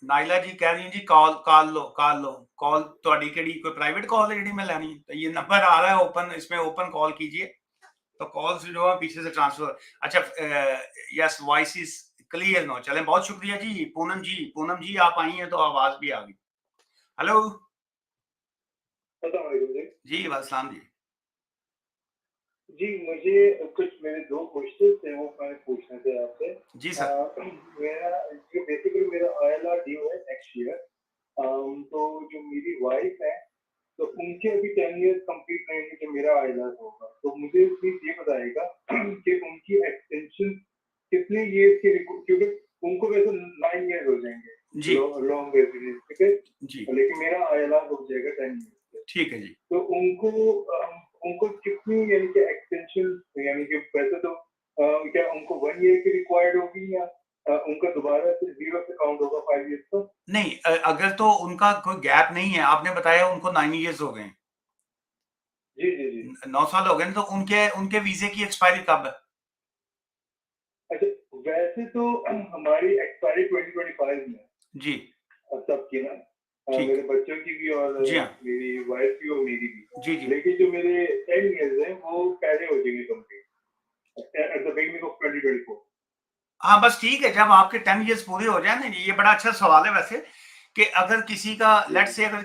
Naila जी कह रही हैं जी कॉल ਤੁਹਾਡੀ ਕਿਹੜੀ ਕੋਈ ਪ੍ਰਾइवेट कॉल है ਜਿਹੜੀ मैं ਲੈਣੀ तो ये नंबर आ रहा है ओपन इसमें ओपन कॉल कीजिए तो कॉल्स जो है पीछे से ट्रांसफर अच्छा yes voice is clear no चलें बहुत शुक्रिया जी पूनम जी आप आई हैं तो आवाज भी आ गई हेलो अस्सलाम वालेकुम जी। जी वालेकुम जी जी, मुझे कुछ मेरे 2 क्वेश्चन थे वो मैं पूछने थे आपसे। जी सर मेरा जो बेसिकली मेरा आईएलआर ड्यू है नेक्स्ट ईयर। तो जो मेरी वाइफ है, तो उनके अभी 10 इयर्स कंप्लीट नहीं हुए जो मेरा आईएलआर होगा। तो मुझे प्लीज़ ये बताइएगा कि उनकी एक्सटेंशन कितने ईयर्स के क्योंकि उनको वैसे 9 इयर्स हो जाएँगे, जी लॉन्ग रेज़िडेंस ठीक है? जी लेकिन मेरा आईएलआर हो जाएगा 10 ईयर्स पे। ठीक है जी तो उनको कितनी यानी कि एक्सटेंशन यानी कि वैसे तो क्या उनको 1 ईयर की रिक्वायर्ड होगी या उनका दोबारा से 0 से काउंट होगा 5 ईयर्स का? नहीं अगर तो उनका कोई गैप नहीं है आपने बताया उनको 9 इयर्स हो गए जी, जी, जी। 9 साल हो गए ना, तो उनके उनके वीजे की एक्सपायरी कब है अच्छा, वैसे तो हमारी एक्सपायरी 2025 में है जी सबकी ना ठीक मेरे बच्चों की भी और जी हाँ मेरी वाइफ की और मेरी भी। जी जी लेकिन जो मेरे 10 इयर्स हैं वो पहले हो जाएंगे complete at the beginning of 2024। हाँ, बस ठीक है, जब आपके 10 इयर्स पूरे हो जाए ना, ये बड़ा अच्छा सवाल है वैसे कि अगर किसी का जी, लेट्स जी। से अगर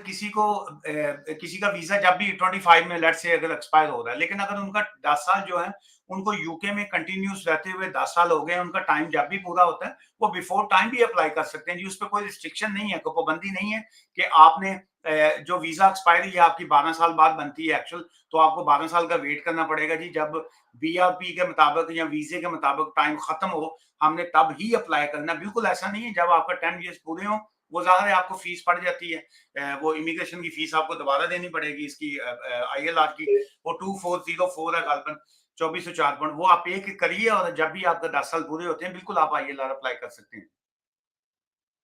किसी का वीज़ा जब भी 25 में लेट्स से अगर एक्सपायर हो रहा है, लेकिन अगर उनका 10 साल जो है, उनको यूके में कंटिन्यूअस रहते हुए 10 साल हो गए, उनका टाइम जब भी पूरा होता है, वो बिफोर टाइम भी अप्लाई कर सकते हैं जी, उसपे कोई रिस्ट्रिक्शन नहीं है, कोई पाबंदी नहीं है कि आपने जो वीज़ा एक्सपायरी है आपकी 12 साल बाद बनती है एक्चुअल, तो आपको 12 साल का वेट करना पड़ेगा जी, जब बीआरपी के मुताबिक या वीज़े के मुताबिक टाइम खत्म हो, हमने तब ही अप्लाई करना बिल्कुल ऐसा नहीं है जब आपका 10 इयर्स पूरे हो वो ज़ाहिर है आपको फीस पड़ जाती है वो इमिग्रेशन की फीस आपको दोबारा देनी पड़ेगी इसकी आईएलआर की वो 2404 है गालबन 2404 पॉइंट वो आप पे करिए और जब भी आपका 10 साल पूरे होते हैं बिल्कुल आप आईएलआर अप्लाई कर सकते हैं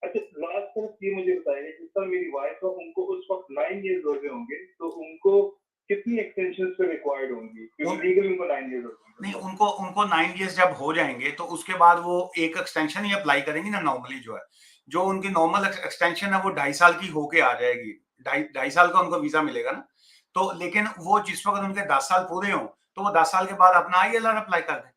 अच्छा, लास्ट तरफ ये मुझे बताइए जिस तरह मेरी वाइफ है उनको उस वक़्त 9 इयर्स हो गए होंगे, तो उनको कितनी एक्सटेंशन्स पे रिक्वायर्ड होंगी? क्योंकि उन, लीगली उनको 9 इयर्स हो गए नहीं उस वक़्त। उनको उनको 9 इयर्स जब हो जाएंगे तो उसके बाद वो एक एक्सटेंशन ही अप्लाई करेंगे ना नॉर्मली जो है जो उनकी नॉर्मल एक्सटेंशन है वो 2.5 साल की होके आ जाएगी ढाई ढाई साल का उनको वीजा मिलेगा ना तो लेकिन वो जिस वक्त उनके 10 साल पूरे हों तो वो 10 साल के बाद अपना आईएलआर अप्लाई कर दें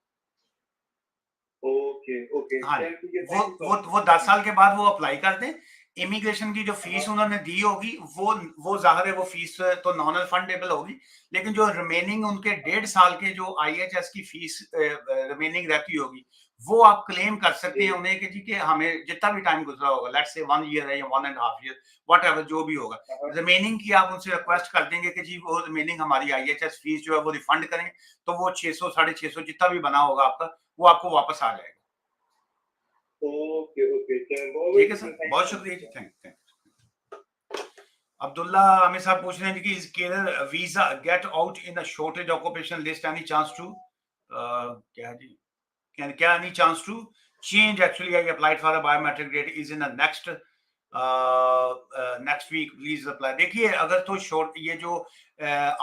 ओके, ओके। हाँ जी, चलिए वो थैंक यू सो वो मच। वो 10 थैंक साल के बाद वो अप्लाई कर दें। इमिग्रेशन की जो हाँ, फीस उन्होंने दी होगी वो ज़ाहिर है वो फीस तो नॉन रिफंडेबल होगी। लेकिन जो रिमेनिंग उनके 1.5 साल के जो आईएचएस की फीस रिमेनिंग रहती होगी, वो आप क्लेम कर सकते हैं जी, उन्हें कि जी कि हमें जितना भी टाइम गुज़रा होगा लेट्स से 1 ईयर है या 1 एंड हाफ ईयर व्हाटएवर जो भी होगा। हाँ, हाँ। रिमेनिंग की आप उनसे रिक्वेस्ट कर देंगे कि जी वो रिमेनिंग हमारी आईएचएस फीस जो है वो रिफंड करें, तो वो 600 साढ़े 600 जितना भी बना होगा आपका, वो आपको वापस आ जाएगा। Okay, okay. चलिए बहुत-बहुत ठीक है शुक्रिया। सर, थैंक यू बहुत सो मच शुक्रिया जी, सर। थैंक अब्दुल्ला आमिर साहब पूछ रहे हैं कि is carer visa get out in a shortage occupation list any chance to क्या है जी क्या any chance to change actually I applied for a biometric date is in the next next week please apply देखिए अगर तो short ये जो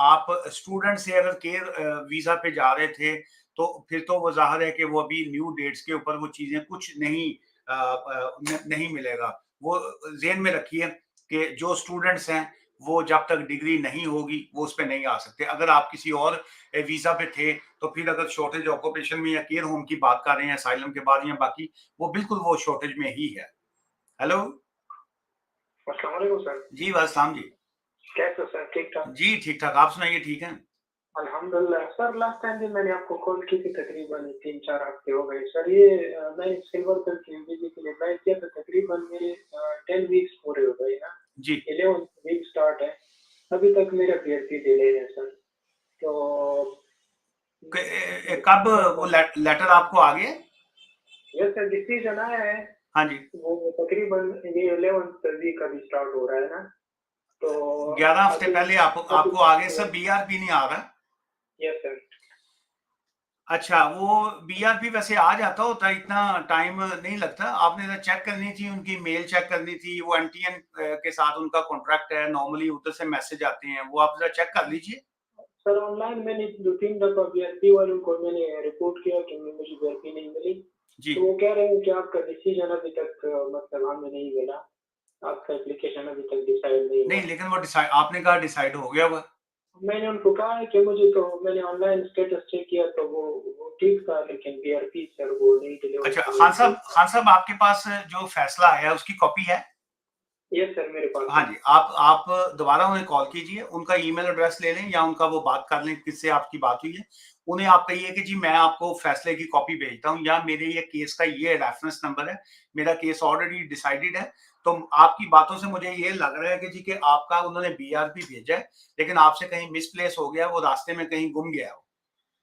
आप स्टूडेंट से अगर केयर वीजा पे जा रहे थे तो फिर तो वो जाहिर है कि वो अभी न्यू डेट्स के ऊपर वो चीजें कुछ नहीं नहीं मिलेगा वो जेन में रखिए कि जो स्टूडेंट्स हैं वो जब तक डिग्री नहीं होगी वो उस पर नहीं आ सकते अगर आप किसी और वीजा पे थे तो फिर अगर शॉर्टेज ऑक्यूपेशन में या केयर होम की बात कर रहे हैं असाइलम के बाद या बाकी वो बिल्कुल वो शॉर्टेज में ही है हेलो अस्सलाम वालेकुम सर। जी वास्सलाम जी कैसे हो सर? ठीक-ठाक? जी ठीक ठाक आप सुनाइए ठीक है अल्हम्दुलिल्लाह। सर लास्ट टाइम भी मैंने आपको कॉल की थी तकरीबन 3-4 हफ्ते हो गए। सर ये मैं सिल्वर कार्ड की एमबीबी के लिए अप्लाई किया था तकरीबन मेरे 10 वीक्स पूरे हो गए ना। जी 11th वीक स्टार्ट है। अभी तक मेरा पीएचडी डिले है सर। तो कब डिसीजन वो कब लेटर आपको आ गया यस सर डिसीजन आया है। हाँ जी वो तकरीबन ये 11th वीक अभी स्टार्ट हो रहा है ना। तो 11 हफ्ते अभी पहले अभी आपको आगे सब बीआरपी नहीं आ रहा यस सर। अच्छा वो बीआरपी वैसे आ जाता होता है इतना टाइम नहीं लगता आपने जरा चेक करनी थी उनकी मेल चेक करनी थी वो एनटीएन के साथ उनका कॉन्ट्रैक्ट है नॉर्मली उधर से मैसेज आते हैं वो आप जरा चेक कर लीजिए सर ऑनलाइन मैंने 2-3 दफ़ा बीआरपी वालों को मैंने रिपोर्ट किया कि मुझे बीआरपी नहीं मिली। जी तो वो कह रहे हैं कि आपका डिसीजन अभी तक मतलब हमें नहीं मिला। आपका एप्लीकेशन अभी तक डिसाइड नहीं हुआ। नहीं, लेकिन वो डिसाइड आपने कहा डिसाइड हो गया हुआ। मैंने उनको कहा है कि मुझे तो मैंने ऑनलाइन स्टेटस चेक किया तो वो ठीक था, लेकिन बीआरपी सर वो नहीं डिलीवर अच्छा किए। खान साहब आपके पास जो फैसला आया है उसकी कॉपी है? यस सर, मेरे पास हाँ है। जी, आप दोबारा उन्हें कॉल कीजिए, उनका ईमेल एड्रेस ले लें या उनका वो बात कर लें किससे आपकी बात हुई है। उन्हें आप कहिए कि जी मैं आपको फैसले की कॉपी भेजता हूँ या मेरे ये केस का ये रेफरेंस नंबर है, मेरा केस ऑलरेडी डिसाइडेड है। तो आपकी बातों से मुझे ये लग रहा है कि जी कि आपका उन्होंने बीआरपी भेजा है, लेकिन आपसे कहीं मिसप्लेस हो गया, वो रास्ते में कहीं गुम गया हो।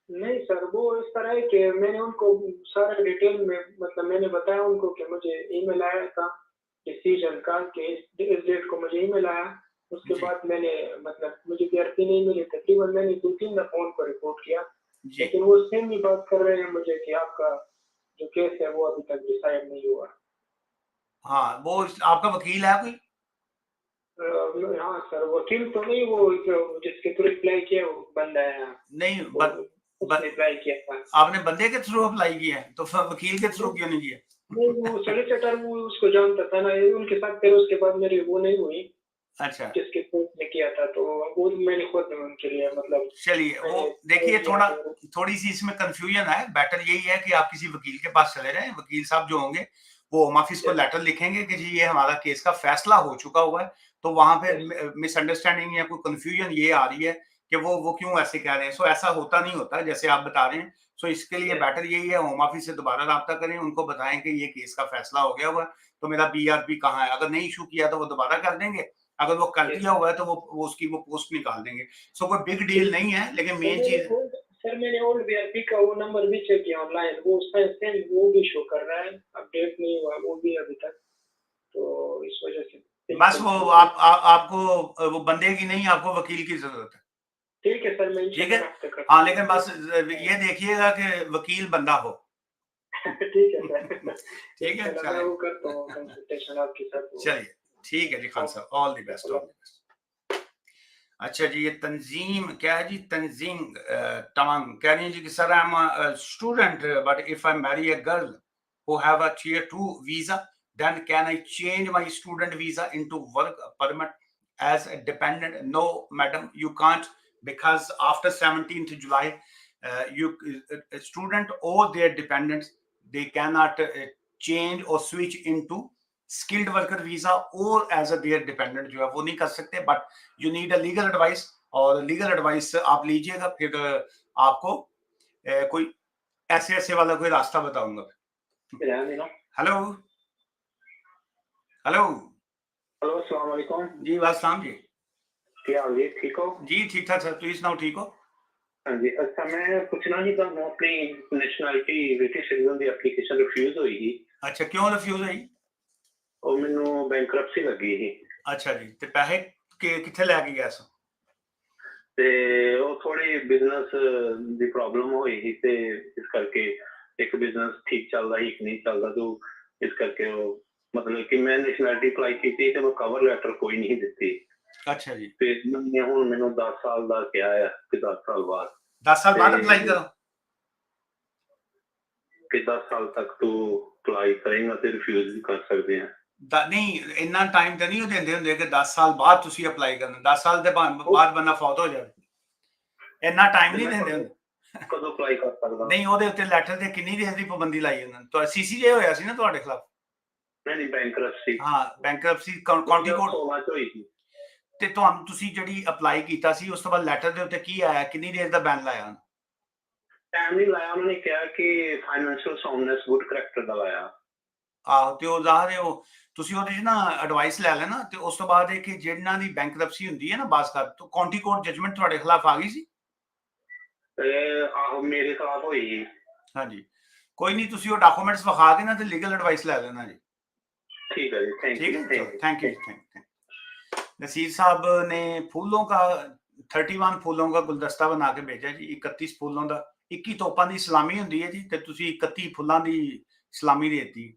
नहीं सर, वो इस तरह है कि मैंने उनको सारा डिटेल में मतलब मैंने बताया उनको कि मुझे ईमेल आया था डिसीजन का कि इस डेट को मुझे ईमेल आया। उसके जी, बाद मैंने मतलब मुझे बीआरपी नहीं मिली, तकरीबन मैंने 2-3 दफ़ा उनको रिपोर्ट किया, जी। लेकिन वो सेम ही बात कर रहे हैं मुझे कि आपका जो केस है वो अभी तक डिसाइड नहीं हुआ। हाँ, वो आपका वकील है कोई? हाँ सर, वकील तो नहीं, वो जो जिसके थ्रू अप्लाई किया वो बंदा है यहाँ, नहीं, वो उसने अप्लाई किया था। आपने बंदे के थ्रू अप्लाई किया है, तो वकील के थ्रू क्यों नहीं किया? नहीं, वो सॉलिसिटर वो उसको जानता था ना, उनके साथ फिर उसके बाद मेरी वो नहीं हुई, अच्छा, जिसके थ्रू उसने किया था, तो वो मैंने खुद उनके लिए मतलब चलिए वो मैंने देखिए किया थोड़ा तो थोड़ी सी इसमें कंफ्यूजन है। बेटर यही है कि आप किसी वकील के पास चले जाएं। वकील साहब जो होंगे वो होम ऑफिस को यस, लेटर लिखेंगे कि जी ये हमारा केस का फैसला हो चुका हुआ है। तो वहां पे यस, मिसअंडरस्टैंडिंग या कोई कंफ्यूजन ये आ रही है कि वो क्यों ऐसे कह रहे हैं। सो ऐसा होता नहीं होता जैसे आप बता रहे हैं। सो इसके लिए यस, बेटर यही है होम ऑफिस से दोबारा राब्ता करें, उनको बताएं कि ये केस का फैसला हो गया हुआ है, तो मेरा बीआरपी कहाँ है। अगर नहीं इशू किया तो वो दोबारा कर देंगे, अगर वो कर यस। दिया हुआ है तो वो उसकी वो पोस्ट निकाल देंगे। सो कोई बिग डील ठीक। नहीं है, लेकिन तो मेन चीज मैंने ओल्ड बीआरपी का वो नंबर भी चेक किया ऑनलाइन, वो उसका सेम वो भी शो कर रहा है, अपडेट नहीं हुआ वो भी अभी तक, तो इस वजह से बस बिल्कुल वो बिल्कुल आपको वो बंदे की नहीं, आपको वकील की जरूरत है। ठीक है सर, मैं ठीक है, इंशाल्लाह रब्ता हाँ, करता लेकिन बस हूँ। ये देखिएगा कि वकील बंदा हो। ठीक है सर, ठीक है, इंशाल्लाह मैं चलें, वो करता हूँ कंसल्टेशन आपके साथ वो। चलिए, ठीक है जी खान साहब, all the best, all the best. अच्छा जी, ये तंजीम क्या है जी? तंजीम तवांग कह रही है जी कि sir I am student but if I marry a girl who have a tier 2 visa, then can I change my student visa into work permit as a dependent? No madam, you can't, because after 17th July you a student or their dependents, they cannot change or switch into skilled worker visa और as a there dependent जो है वो नहीं कर सकते। But you need a legal advice, और legal advice आप लीजिएगा, फिर आपको कोई ऐसे ऐसे वाला कोई रास्ता बताऊंगा। हेलो, हेलो हेलो अस्सलाम वालेकुम। जी, वालेकुम जी। क्या हाल है, ठीक हो? जी ठीक ठाक सर, तुम सुनाओ, ठीक हो? हाँ जी, अच्छा मैं पूछना ही था, मैं अपनी नेशनैलिटी ब्रिटिश सिटीजन की एप्लीकेशन रिफ्यूज हुई थी अच्छा, क्यों रिफ्यूज हुई? और मैनू बैंकरप्सी लगी थी अच्छा जी, तो पैसे कितने लैके गया सो? ਤੇ ਉਹ ਥੋੜੀ ਬਿਜ਼ਨਸ ਦੀ ਪ੍ਰੋਬਲਮ ਹੋਈ ਸੀ ਤੇ ਇਸ ਕਰਕੇ ਇੱਕ ਬਿਜ਼ਨਸ ਠੀਕ ਚੱਲਦਾ ਸੀ, ਇੱਕ ਨਹੀਂ ਚੱਲਦਾ, ਤੋਂ ਇਸ ਕਰਕੇ ਉਹ ਮਤਲਬ ਕਿ ਮੈਂ ਨੈਸ਼ਨੈਲਿਟੀ ਅਪਲਾਈ ਕੀਤੀ ਤੇ ਉਹ ਕਵਰ ਲੈਟਰ ਕੋਈ ਨਹੀਂ ਦਿੱਤੀ। अच्छा जी, ਤੇ ਹੁਣ ਮੈਨੂੰ 10 ਸਾਲ ਦਾ ਕਿਹਾ ਆ ਕਿ 10 ਸਾਲ ਬਾਅਦ 10 साल बाद अप्लाई ਤੇ करो। ਕਿ 10 ਸਾਲ ਤੱਕ ਤੂੰ ਅਪਲਾਈ ਕਰੇਗਾ ਤੇ ਰਿਫਿਊਜ਼ ਵੀ ਕਰ ਸਕਦੇ ਆ। नहीं, इन्ना टाइम तो नहीं देंगे होंगे कि 10 साल बाद तुसी अप्लाई करना, 10 साल के बाद बंदा फौत हो जाए, इन्ना टाइम ਤੇ नहीं ਮੈਂ देंगे होंगे। ਕਦੋਂ ਅਪਲਾਈ ਕਰ ਸਕਦਾ? ਨਹੀਂ, ਉਹਦੇ ਉੱਤੇ ਲੈਟਰ ਤੇ ਕਿੰਨੀ ਦੇਰ ਦੀ ਪਾਬੰਦੀ ਲਾਈ ਉਹਨਾਂ ਨੇ? ਤਾਂ ਸੀਸੀਜੇ ਹੋਇਆ ਸੀ ਨਾ ਤੁਹਾਡੇ ਖਿਲਾਫ? ਨਹੀਂ ਬੈਂਕਰਪਸੀ ਹਾਂ, ਬੈਂਕਰਪਸੀ ਕਾਉਂਟੀ ਕੋਰਟ। 2016 ਚ ਹੋਈ ਸੀ। ਤੇ ਤੁਹਾਨੂੰ ਤੁਸੀਂ ਜਿਹੜੀ ਅਪਲਾਈ ਕੀਤਾ ਸੀ ਉਸ ਤੋਂ ਬਾਅਦ ਲੈਟਰ ਦੇ ਉੱਤੇ ਕੀ ਆਇਆ, ਕਿੰਨੀ ਦੇਰ ਦਾ ਬੈਨ ਲਾਇਆ ਉਹਨੇ? ਟਾਈਮ ਨਹੀਂ ਲਾਇਆ, ਉਹਨਾਂ ਨੇ ਕਿਹਾ ਕਿ ਫਾਈਨੈਂਸ਼ੀਅਲ ਸਾਊਂਡਨੈਸ ਗੁੱਡ ਕਰੈਕਟਰ ਦਾ ਲਾਇਆ। ਆਹੋ, ਤੇ ਉਹ ਜ਼ਾਹਰ ਹੈ ਉਹ ਤੁਸੀਂ ਉਹਦੇ 'ਚ ਨਾ ਐਡਵਾਈਸ ਲੈ ਲੈਣਾ, ਤੇ ਉਸ ਤੋਂ ਬਾਅਦ ਇਹ ਕਿ ਜਿਹਨਾਂ ਦੀ ਬੈਂਕਰਪਸੀ ਹੁੰਦੀ ਹੈ ਨਾ ਬਾਜ਼ਕਾਰ, ਤਾਂ ਕਾਉਂਟੀ ਕੋਰਟ ਜਜਮੈਂਟ ਤੁਹਾਡੇ ਖਿਲਾਫ ਆ ਗਈ ਸੀ? ਆਹੋ ਮੇਰੇ ਖਿਲਾਫ ਹੋਈ ਸੀ। ਹਾਂਜੀ, ਕੋਈ ਨਹੀਂ, ਤੁਸੀਂ ਉਹ ਡਾਕੂਮੈਂਟਸ ਵਿਖਾ ਕੇ ਨਾ ਤੇ ਲੀਗਲ ਐਡਵਾਈਸ ਲੈ ਲੈਣਾ ਜੀ। ठीक है जी, थैंक ठीक यू, है, चलो, थैंक थैंक यू यू। जी, थैंक। नसीर साहब ने फूलों का 31 फूलों का गुलदस्ता बना के भेजा जी, 31 फूलों का, 21 ਤੋਪਾਂ ਦੀ ਸਲਾਮੀ ਹੁੰਦੀ ਹੈ ਜੀ, ਤੇ ਤੁਸੀਂ 31 ਫੁੱਲਾਂ ਦੀ ਸਲਾਮੀ ਦੇਤੀ,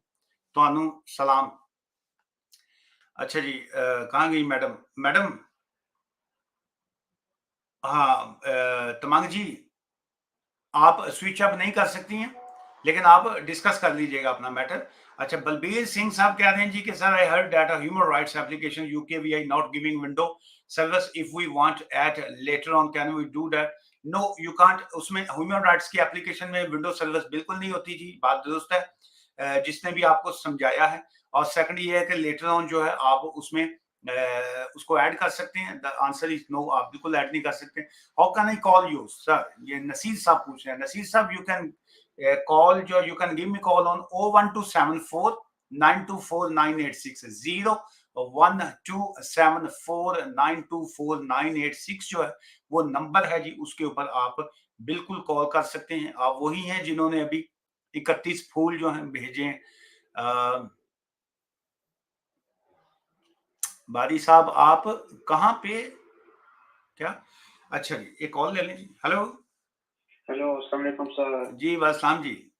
ਤੁਹਾਨੂੰ ਸਲਾਮ। अच्छा जी, कहाँ गई मैडम? मैडम, हाँ, तमांग जी, आप स्विच अप नहीं कर सकती हैं? लेकिन आप डिस्कस कर लीजिएगा अपना मैटर। अच्छा, बलबीर सिंह साहब कह रहे हैं जी कि sir I heard that a human rights application UK we I not giving window service if we want at later on can we do that. No you can't, उसमें ह्यूमन राइट्स की application में window service बिल्कुल नहीं होती जी, बात दुरुस्त है, जिसने भी आपको समझाया है। और सेकंड ये है कि लेटर ऑन जो है आप उसमें उसको ऐड कर सकते हैं। द आंसर इज नो, आप बिल्कुल ऐड नहीं कर सकते। How can I call you sir, ये नसीर साहब पूछ रहे हैं। नसीर साहब यू कैन call जो you can give me call on 01274 924 986 01274 924 986 जो है वो नंबर है जी, उसके ऊपर आप बिल्कुल कॉल कर सकते हैं। आप वही हैं जिन्होंने अभी 31 फूल जो हैं भेजे हैं। बारी साहब आप कहाँ पे क्या? अच्छा जी, एक कॉल ले लें जी। हेलो हेलो, अस्सलाम वालेकुम सर। जी, वालेकुम जी।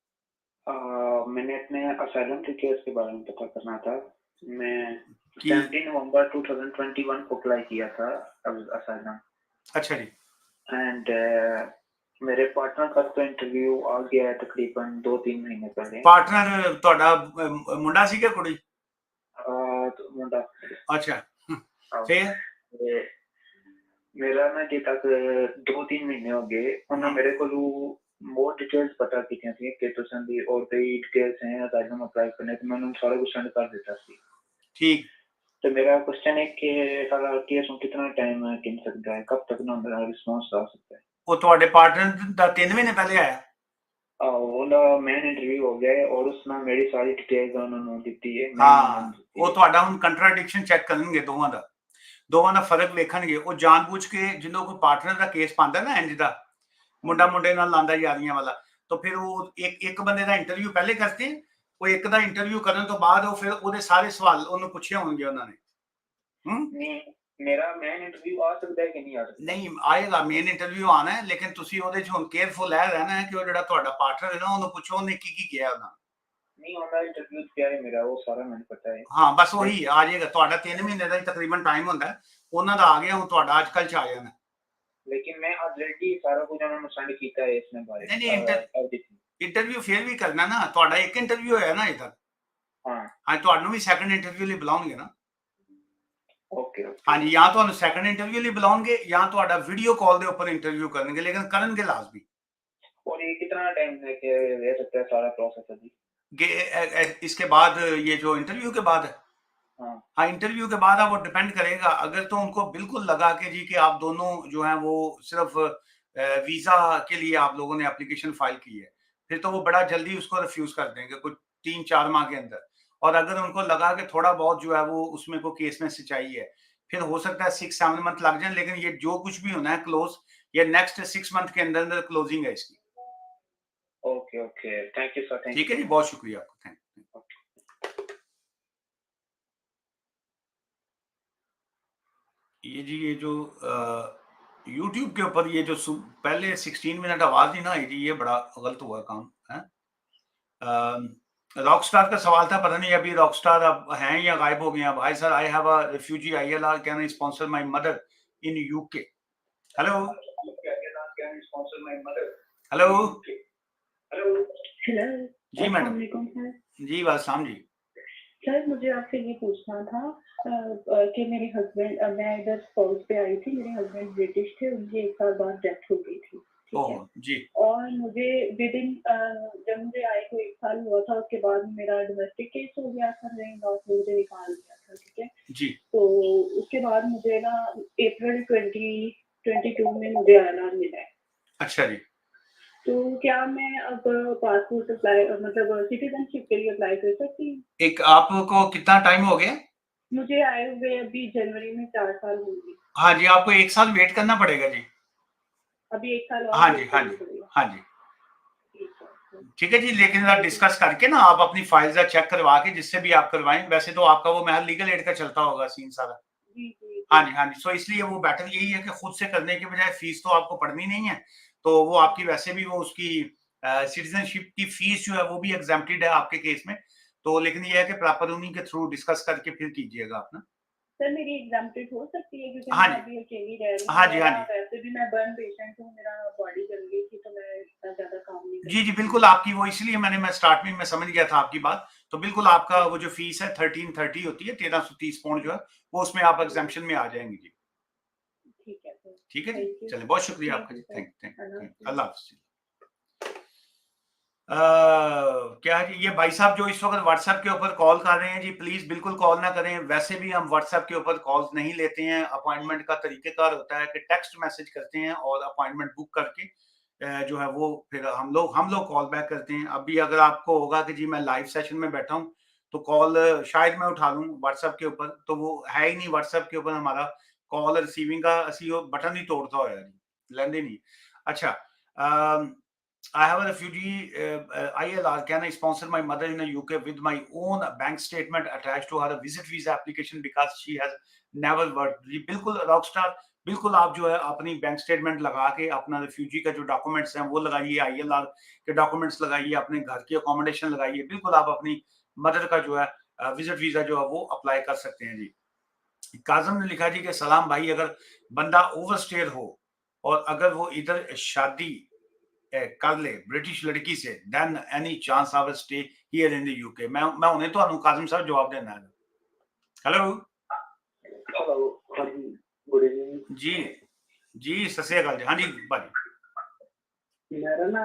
मैंने अपने असाइलम के केस के बारे में पता करना था। मैं कि 17 नवंबर 2021 को अप्लाई किया था असाइलम, अच्छा जी, एंड मेरे पार्टनर का तो इंटरव्यू आ गया है तकरीबन 2-3 महीने पहले। पार्टनर ਤੁਹਾਡਾ ਮੁੰਡਾ ਸੀ ਕਿ ਕੁੜੀ? तो मुंडा अच्छा, हाँ, फिर ते मेरा ना अजे तक 2-3 महीने हो गए। उन्होंने मेरे को मोर डिटेल्स पता कीतियां सी कि तुसां दी और कई डिटेल्स हैं असाइलम अप्लाई करने ते मैं उन्होंने सारा कुछ सेंड कर दिता सी। ठीक। तो मेरा क्वेश्चन है कि सारा केस में कितना टाइम गिन सकता है, कब तक ना मेरा रिस्पॉन्स आ सकता है? ਉਹ ਤੁਹਾਡੇ ਪਾਰਟਨਰ ਦਾ 3 ਮਹੀਨੇ ਪਹਿਲੇ ਆਇਆ? ਉਹਦਾ ਮੇਨ ਇੰਟਰਵਿਊ ਹੋ ਗਿਆ ਹੈ और उसमें मेरी सारी डिटेल्स उन्होंने ਦਿੱਤੀ है। ਹਾਂ, ਉਹ ਤੁਹਾਡਾ ਹੁਣ ਕੰਟਰਾਡਿਕਸ਼ਨ ਚੈੱਕ ਕਰਨਗੇ ਦੋਵਾਂ ਦਾ ਫਰਕ ਵੇਖਣਗੇ। ਉਹ ਜਾਣਬੁੱਝ ਕੇ ਜਦੋਂ ਕੋਈ ਪਾਰਟਨਰ ਦਾ ਕੇਸ ਪਾਉਂਦਾ ਨਾ ਇੰਜ ਦਾ, ਮੁੰਡਾ ਮੁੰਡੇ ਨਾਲ ਲਾਂਦਾ ਯਾਰੀਆਂ ਵਾਲਾ, ਤਾਂ ਫਿਰ ਉਹ ਇੱਕ ਬੰਦੇ ਦਾ ਇੰਟਰਵਿਊ ਪਹਿਲੇ ਕਰਦੇ, ਉਹ ਇੱਕ ਦਾ ਇੰਟਰਵਿਊ ਕਰਨ ਤੋਂ ਬਾਅਦ ਉਹ ਫਿਰ ਉਹਦੇ ਸਾਰੇ ਸਵਾਲ ਉਹਨੂੰ ਪੁੱਛੇ ਹੋਣਗੇ ਉਹਨਾਂ ਨੇ। नहीं, मेरा मेन इंटरव्यू आ सकता है कि नहीं आ सकता? ਨਹੀਂ ਆਏਗਾ, ਮੇਨ ਇੰਟਰਵਿਊ ਆਣਾ ਹੈ, ਲੇਕਿਨ ਤੁਸੀਂ ਉਹਦੇ ਚ ਹੁਣ ਕੇਅਰਫੁਲ ਇਹ ਰਹਿਣਾ ਹੈ ਕਿ ਉਹ ਜਿਹੜਾ ਤੁਹਾਡਾ ਪਾਰਟਨਰ ਹੈ ਨਾ ਉਹਨੂੰ ਪੁੱਛੋ ਉਹਨੇ ਕੀ ਕਿਹਾ ਉਹਨਾਂ। नहीं, ऑनलाइन इंटरव्यू क्या है मेरा, वो सारा मैंने पता है। ਹਾਂ ਬਸ ਉਹੀ ਆ ਜਾਏਗਾ, ਤੁਹਾਡਾ 3 ਮਹੀਨੇ ਦਾ ਹੀ ਤਕਰੀਬਨ ਟਾਈਮ ਹੁੰਦਾ ਹੈ, ਉਹਨਾਂ ਦਾ ਆ ਗਿਆ, ਹੁਣ ਤੁਹਾਡਾ ਅੱਜ ਕੱਲ ਚ ਆ ਜਾਣਾ। लेकिन मैं ऑलरेडी सारा कुछ उन्होंने सेंड किया है इसमें बारे नहीं नहीं, everything। ਇੰਟਰਵਿਊ ਫਿਰ ਵੀ ਕਰਨਾ ਨਾ, ਤੁਹਾਡਾ ਇੱਕ ਇੰਟਰਵਿਊ ਹੋਇਆ ਨਾ ਅਜੇ ਤੱਕ। हाँ, ਹਾਂ, ਤੁਹਾਨੂੰ ਵੀ ਸੈਕੰਡ ਇੰਟਰਵਿਊ ਲਈ ਬੁਲਾਉਣਗੇ ਨਾ। Okay okay. ਹਾਂਜੀ, ਜਾਂ ਤੁਹਾਨੂੰ ਸੈਕੰਡ ਇੰਟਰਵਿਊ ਲਈ ਬੁਲਾਉਣਗੇ ਜਾਂ ਤੁਹਾਡਾ ਵੀਡੀਓ ਕਾਲ ਦੇ ਉੱਪਰ ਇੰਟਰਵਿਊ ਕਰਨਗੇ, ਲੇਕਿਨ ਕਰਨਗੇ ਲਾਜ਼ਮੀ। और ये कितना टाइम लेके ले सकता है सारा प्रोसेस अभी? इसके बाद ये जो इंटरव्यू के बाद है, हाँ, हाँ इंटरव्यू के बाद वो डिपेंड करेगा। अगर तो उनको बिल्कुल लगा कि जी कि आप दोनों जो हैं वो सिर्फ वीजा के लिए आप लोगों ने एप्लीकेशन फाइल की है, फिर तो वो बड़ा जल्दी उसको रिफ्यूज कर देंगे कुछ 3-4 माह के अंदर। और अगर उनको लगा कि थोड़ा बहुत जो है वो उसमें को केस में सच्चाई है, फिर हो सकता है 6-7 मंथ लग जाए, लेकिन ये जो कुछ भी होना है क्लोज, ये नेक्स्ट 6 मंथ के अंदर अंदर क्लोजिंग है इसकी। Okay okay, thank you sir, thank ठीक है यू। जी, बहुत शुक्रिया आपको, थैंक यू। ये जी ये जो यूट्यूब के ऊपर ये जो पहले 16 मिनट आवाज ही ना आई जी, ये बड़ा गलत हुआ काम है। रॉकस्टार का सवाल था, पता नहीं अभी रॉकस्टार अब हैं या गायब हो गए हैं। Hi sir, I have a refugee ILR, can I sponsor my mother in UK? Hello hello hello जी मैडम। अस्सलामुअलैकुम सर। जी वालेकुम जी। सर मुझे आपसे ये पूछना था कि मेरे हस्बैंड, मैं इधर स्पाउस पे आई थी, मेरे हस्बैंड ब्रिटिश थे, उनकी 1 साल बाद डेथ हो गई थी, ठीक है? ओहो जी और मुझे विदिन जब मुझे आए को 1 साल हुआ था, उसके बाद मेरा डोमेस्टिक केस हो गया था, मेरे लॉ से मुझे निकाल दिया था, ठीक है? जी तो उसके बाद मुझे ना अप्रैल 2022 में मुझे ILR मिला है। अच्छा जी। तो क्या मैं अब पासपोर्ट अप्लाई मतलब सिटीजनशिप के लिए अप्लाई कर सकती हूँ? एक आपको कितना टाइम हो गया? मुझे आए हुए अभी जनवरी में 4 साल होंगे। हाँ जी, आपको 1 साल वेट करना पड़ेगा जी। अभी 1 साल और हाँ जी वेट हाँ करना जी पड़ेगा। हाँ जी, ठीक है। ठीक है जी। लेकिन आप डिस्कस करके ना आप अपनी फाइल्स चेक करवा के जिससे भी आप करवाएं, वैसे तो आपका वो महल लीगल एड का चलता होगा सीन सारा। जी, जी, हाँ जी। जी हाँ जी। सो इसलिए वो बेटर यही है कि खुद से करने के बजाय फीस तो आपको पड़नी नहीं है, तो वो आपकी वैसे भी वो उसकी सिटीजनशिप की फीस जो है वो भी एग्जेम्प्टेड है आपके केस में। तो लेकिन ये है कि प्रॉपर उन्हीं के थ्रू डिस्कस करके फिर कीजिएगा आप ना। सर मेरी एग्जाम्प्टेड हो सकती है क्योंकि हाँ मैं जी। अभी अकेली रह रही हूँ। हाँ जी, हाँ मेरा जी। वैसे भी मैं बर्न पेशेंट हूँ, मेरा बॉडी जल गई थी तो मैं इतना ज्यादा काम नहीं कर जी, जी, सकती। बिल्कुल आपकी वो इसलिए मैं स्टार्टिंग में समझ गया था आपकी बात। तो बिल्कुल आपका वो जो फीस है 1330 होती है, 1330 पाउंड जो है, वो उसमें आप एग्ज़म्पशन में आ जाएँगे जी। ठीक है सर। ठीक है जी? Thank you. चलिए बहुत शुक्रिया थैंक आपका यू जी। सर। थैंक अल्लाह थैंक हाफिज। अल्लाह हाफ़िज़ जी। क्या है जी, ये भाई साहब जो इस वक़्त व्हाट्सएप के ऊपर कॉल कर रहे हैं जी, प्लीज़ बिल्कुल कॉल ना करें। वैसे भी हम व्हाट्सएप के ऊपर कॉल्स नहीं लेते हैं। अपॉइंटमेंट का तरीक़ेकार होता है कि टेक्स्ट मैसेज करते हैं और अपॉइंटमेंट बुक करके जो है वो फिर हम लोग कॉल बैक करते हैं। अभी अगर आपको होगा कि जी मैं लाइव सेशन में बैठा हूँ, तो कॉल शायद मैं उठा लूँ व्हाट्सएप के ऊपर, तो वो है ही नहीं व्हाट्सएप के ऊपर हमारा कॉल रिसीविंग का ਅਸੀਂ ਉਹ बटन ही तोड़ता होया जी, ਲੈਂਦੇ नहीं। अच्छा I have a refugee ILR. Can I sponsor my mother in the UK with my own bank statement attached to her visit visa application because she has never worked? जी बिल्कुल Rockstar, बिल्कुल आप जो है अपनी बैंक स्टेटमेंट लगा के अपना refugee का जो डॉक्यूमेंट्स हैं वो लगाइए, ILR के डॉक्यूमेंट्स लगाइए, अपने घर की अकोमोडेशन लगाइए, बिल्कुल आप अपनी मदर का जो है विजिट वीजा जो है वो अप्लाई कर सकते हैं जी। काजम ने लिखा जी कि सलाम भाई, अगर बंदा ओवरस्टेयर हो और अगर वो इधर शादी कर ले ब्रिटिश लड़की से, then any chance of stay here in the UK. मैं उन्हें ਤੁਹਾਨੂੰ ਕਾਜ਼ਮ ਸਾਹਿਬ ਜਵਾਬ ਦੇਣਾ ਹੈ। हेलो हेलो, हाँ जी, गुड इवनिंग। जी जी सत श्री अकाल जी। हाँ जी भाजी। मेरा ना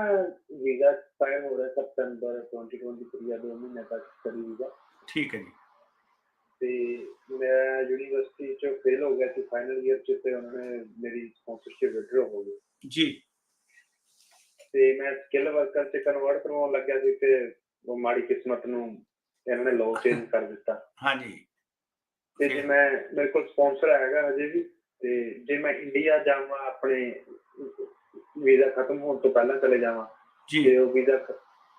वीजा एक्सपायर हो रहा है सितंबर 2023 या 2 महीने तक स्टडी वीजा। ठीक है जी। ਤੇ ਮੈਂ ਯੂਨੀਵਰਸਿਟੀ ਚ ਫੇਲ ਹੋ ਗਿਆ ਸੀ ਫਾਈਨਲ ਈਅਰ ਚ ਤੇ ਉਹਨਾਂ ਨੇ ਮੇਰੀ ਸਪਾਂਸਰਸ਼ਿਪ ਵਿਡਰੋ ਹੋ ਗਈ जी ਤੇ ਮੈਂ ਸਕਿੱਲ ਵਰਕਰ ਚ ਕਨਵਰਟ ਕਰਵਾਉਣ ਲੱਗਿਆ ਸੀ ਤੇ ਉਹ ਮਾੜੀ ਕਿਸਮਤ ਨੂੰ ਇਹਨਾਂ ਨੇ ਲਾਅ ਚੇਂਜ ਕਰ ਦਿੱਤਾ हाँ जी ਤੇ ਜੇ ਮੈਂ ਮੇਰੇ ਕੋਲ ਸਪਾਂਸਰ ਹੈਗਾ ਹਜੇ ਵੀ ਤੇ ਜੇ ਮੈਂ ਇੰਡੀਆ ਜਾਵਾਂ ਆਪਣੇ ਵੀਜ਼ਾ ਖਤਮ ਹੋਣ ਤੋਂ ਪਹਿਲਾਂ ਚਲੇ ਜਾਵਾਂ जी ਤੇ ਉਹ ਵੀਜ਼ਾ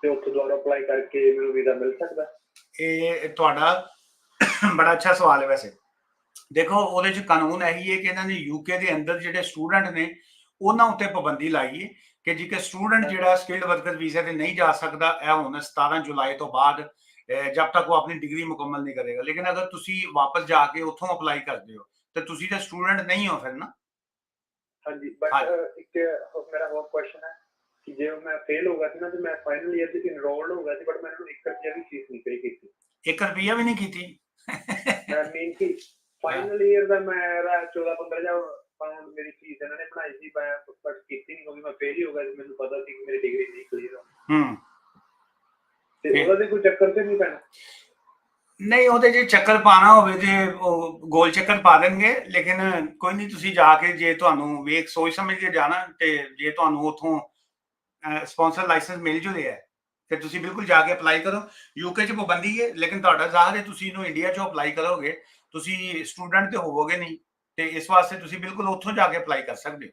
ਤੇ ਉੱਥੋਂ ਦੁਬਾਰਾ ਅਪਲਾਈ ਕਰਕੇ ਮੈਨੂੰ ਵੀਜ਼ਾ ਮਿਲ ਸਕਦਾ? ਇਹ ਤੁਹਾਡਾ ਬੜਾ ਅੱਛਾ ਸਵਾਲ ਹੈ ਵੈਸੇ। ਦੇਖੋ ਉਹਦੇ ਚ ਕਾਨੂੰਨ ਇਹੀ ਹੈ ਕਿ ਇਹਨਾਂ ਨੇ ਯੂਕੇ ਦੇ ਅੰਦਰ ਜਿਹੜੇ ਸਟੂਡੈਂਟ ਨੇ ਉਹਨਾਂ ਉੱਤੇ ਪਾਬੰਦੀ ਲਾਈ ਹੈ ਕਿ ਜੇ ਕਿ ਸਟੂਡੈਂਟ ਜਿਹੜਾ ਸਕਿਲਡ ਵਰਕਰ ਵੀਜ਼ੇ ਤੇ ਨਹੀਂ ਜਾ ਸਕਦਾ, ਇਹ ਹੁਣ 17 ਜੁਲਾਈ ਤੋਂ ਬਾਅਦ ਜਦ ਤੱਕ ਉਹ ਆਪਣੀ ਡਿਗਰੀ ਮੁਕੰਮਲ ਨਹੀਂ ਕਰੇਗਾ। ਲੇਕਿਨ ਅਗਰ ਤੁਸੀਂ ਵਾਪਸ ਜਾ ਕੇ ਉੱਥੋਂ ਅਪਲਾਈ ਕਰਦੇ ਹੋ ਤੇ ਤੁਸੀਂ ਤਾਂ ਸਟੂਡੈਂਟ ਨਹੀਂ ਹੋ ਫਿਰ ਨਾ। ਹਾਂਜੀ ਬਟ हाँ ਇੱਕ ਮੇਰਾ ਹੋਰ ਕੁਐਸਚਨ ਹੈ ਕਿ ਜੇ ਮੈਂ ਫੇਲ ਹੋ ਗਿਆ ਸੀ ਨਾ ਤੇ ਮੈਂ ਫਾਈਨਲ ਈਅਰ ਚ ਇਨਰੋਲਡ ਹੋ ਗਿਆ ਸੀ ਬਟ ਮੈਨੂੰ 1 ਰੁਪਿਆ ਵੀ ਫੀਸ ਨਹੀਂ ਪੇ ਕੀਤੀ। 1 ਰੁਪਈਆ ਵੀ ਨਹੀਂ ਕੀਤੀ। ਮੈਂ ਮੀਨ ਕਿ ਫਾਈਨਲ ਈਅਰ ਦਾ ਮੇਰਾ 14-15,000 ਪਾਉਂਡ ਮੇਰੀ ਫੀਸ ਇਹਨਾਂ ਨੇ ਬਣਾਈ ਸੀ ਮੈਂ ਬਟ ਕੀਤੀ ਨਹੀਂ ਕਿਉਂਕਿ ਮੈਂ ਫੇਲ ਹੀ ਹੋ ਗਿਆ ਸੀ। ਮੈਨੂੰ ਪਤਾ ਸੀ ਕਿ ਮੇਰੀ ਡਿਗਰੀ ਨਹੀਂ ਕਲੀਅਰ ਹੋਣੀ ਹੂੰ ਤੇ ਉਹਦਾ ਤੇ ਕੋਈ ਚੱਕਰ ਤੇ ਨਹੀਂ ਪੈਣਾ। ਨਹੀਂ ਉਹਦੇ ਜੇ ਚੱਕਰ ਪਾਣਾ ਹੋਵੇ ਤੇ ਉਹ ਗੋਲ ਚੱਕਰ ਪਾ ਦੇਣਗੇ। ਲੇਕਿਨ ਕੋਈ ਨਹੀਂ, ਤੁਸੀਂ ਜਾ ਕੇ ਜੇ ਤੁਹਾਨੂੰ ਵੇਖ ਸੋਚ ਸਮਝ ਕੇ ਜਾਣਾ ਤੇ ਜੇ ਤੁਹਾਨੂੰ ਉੱਥੋਂ ਸਪਾਂਸਰ ਲਾਇਸੈਂਸ ਮਿਲ ਜੂ ਰਿਹਾ ਤੇ ਤੁਸੀਂ ਬਿਲਕੁਲ ਜਾ ਕੇ ਅਪਲਾਈ ਕਰੋ। ਯੂਕੇ 'ਚ ਪਾਬੰਦੀ ਹੈ ਲੇਕਿਨ ਤੁਹਾਡਾ ਜ਼ਾਹਰ ਹੈ ਤੁਸੀਂ ਇਹਨੂੰ ਇੰਡੀਆ 'ਚੋਂ ਅਪਲਾਈ ਕਰੋਗੇ, ਤੁਸੀਂ ਸਟੂਡੈਂਟ ਤੇ ਹੋਵੋਗੇ ਨਹੀਂ ਤੇ ਇਸ ਵਾਸਤੇ ਤੁਸੀਂ ਬਿਲਕੁਲ ਉੱਥੋਂ ਜਾ ਕੇ ਅਪਲਾਈ ਕਰ ਸਕਦੇ ਹੋ।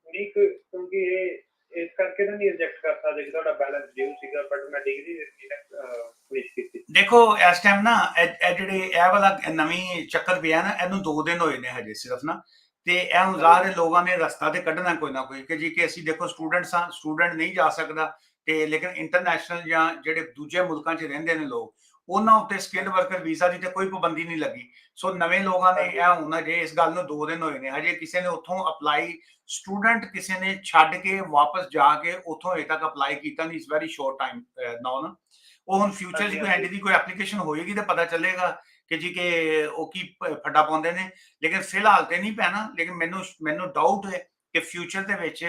ਨਹੀਂ ਕਿਉਂਕਿ ਇਹ ਇਸ ਕਰਕੇ ਤਾਂ ਨਹੀਂ ਰਿਜੈਕਟ ਕਰ ਸਕਦੇ ਕਿ ਤੁਹਾਡਾ ਬੈਲੈਂਸ ਡਿਊ ਸੀਗਾ ਬਟ ਮੈਂ ਡਿਗਰੀ ਫਿਨਿਸ਼ ਕੀਤੀ। ਦੇਖੋ ਇਸ ਟਾਈਮ ਨਾ ਇਹ ਜਿਹੜੇ ਇਹ ਵਾਲਾ ਨਵੀਂ ਚੱਕਰ ਪਿਆ ਨਾ, ਇਹਨੂੰ 2 ਦਿਨ ਹੋਏ ਨੇ ਹਜੇ ਸਿਰਫ ਨਾ, ਤੇ ਇਹ ਹੁਣ ਜ਼ਾਹਰ ਲੋਕਾਂ ਨੇ ਰਸਤਾ ਤੇ ਕੱਢਣਾ ਕੋਈ ਨਾ ਕੋਈ ਕਿ ਜੀ ਕਿ ਅਸੀਂ ਦੇਖੋ ਸਟੂਡੈਂਟਸ ਹਾਂ, ਸਟੂਡੈਂਟ ਨਹੀਂ ਜਾ ਸਕਦਾ ਤੇ ਲੇਕਿਨ ਇੰਟਰਨੈਸ਼ਨਲ ਜਾਂ ਜਿਹੜੇ ਦੂਜੇ ਮੁਲਕਾਂ 'ਚ ਰਹਿੰਦੇ ਨੇ ਲੋਕ, ਉਹਨਾਂ ਉੱਤੇ ਸਕਿੱਲਡ ਵਰਕਰ ਵੀਜ਼ਾ ਦੀ ਤੇ ਕੋਈ ਪਾਬੰਦੀ ਨਹੀਂ ਲੱਗੀ। ਸੋ ਨਵੇਂ ਲੋਕਾਂ ਨੇ ਇਹ ਹੁਣ ਹਜੇ ਇਸ ਗੱਲ ਨੂੰ 2 ਦਿਨ ਹੋਏ ਨੇ, ਹਜੇ ਕਿਸੇ ਨੇ ਉੱਥੋਂ ਅਪਲਾਈ ਸਟੂਡੈਂਟ ਕਿਸੇ ਨੇ ਛੱਡ ਕੇ ਵਾਪਸ ਜਾ ਕੇ ਉੱਥੋਂ ਹਜੇ ਤੱਕ ਅਪਲਾਈ ਕੀਤਾ ਨਹੀਂ। ਇਟਸ ਵੈਰੀ ਸ਼ੋਰਟ ਟਾਈਮ ਨਾਓ ਨਾ। ਉਹ ਹੁਣ ਫਿਊਚਰ 'ਚ ਕੋਈ ਐਂਡ ਦੀ ਕੋਈ ਐਪਲੀਕੇਸ਼ਨ ਹੋਏਗੀ ਤਾਂ ਪਤਾ ਚੱਲੇਗਾ ਕਿ ਜੀ ਕਿ ਉਹ ਕੀ ਫੱਡਾ ਪਾਉਂਦੇ ਨੇ। ਲੇਕਿਨ ਫਿਲਹਾਲ ਤੇ ਨਹੀਂ ਪੈਣਾ। ਲੇਕਿਨ ਮੈਨੂੰ ਡਾਊਟ ਹੈ ਕਿ ਫਿਊਚਰ ਦੇ ਵਿੱਚ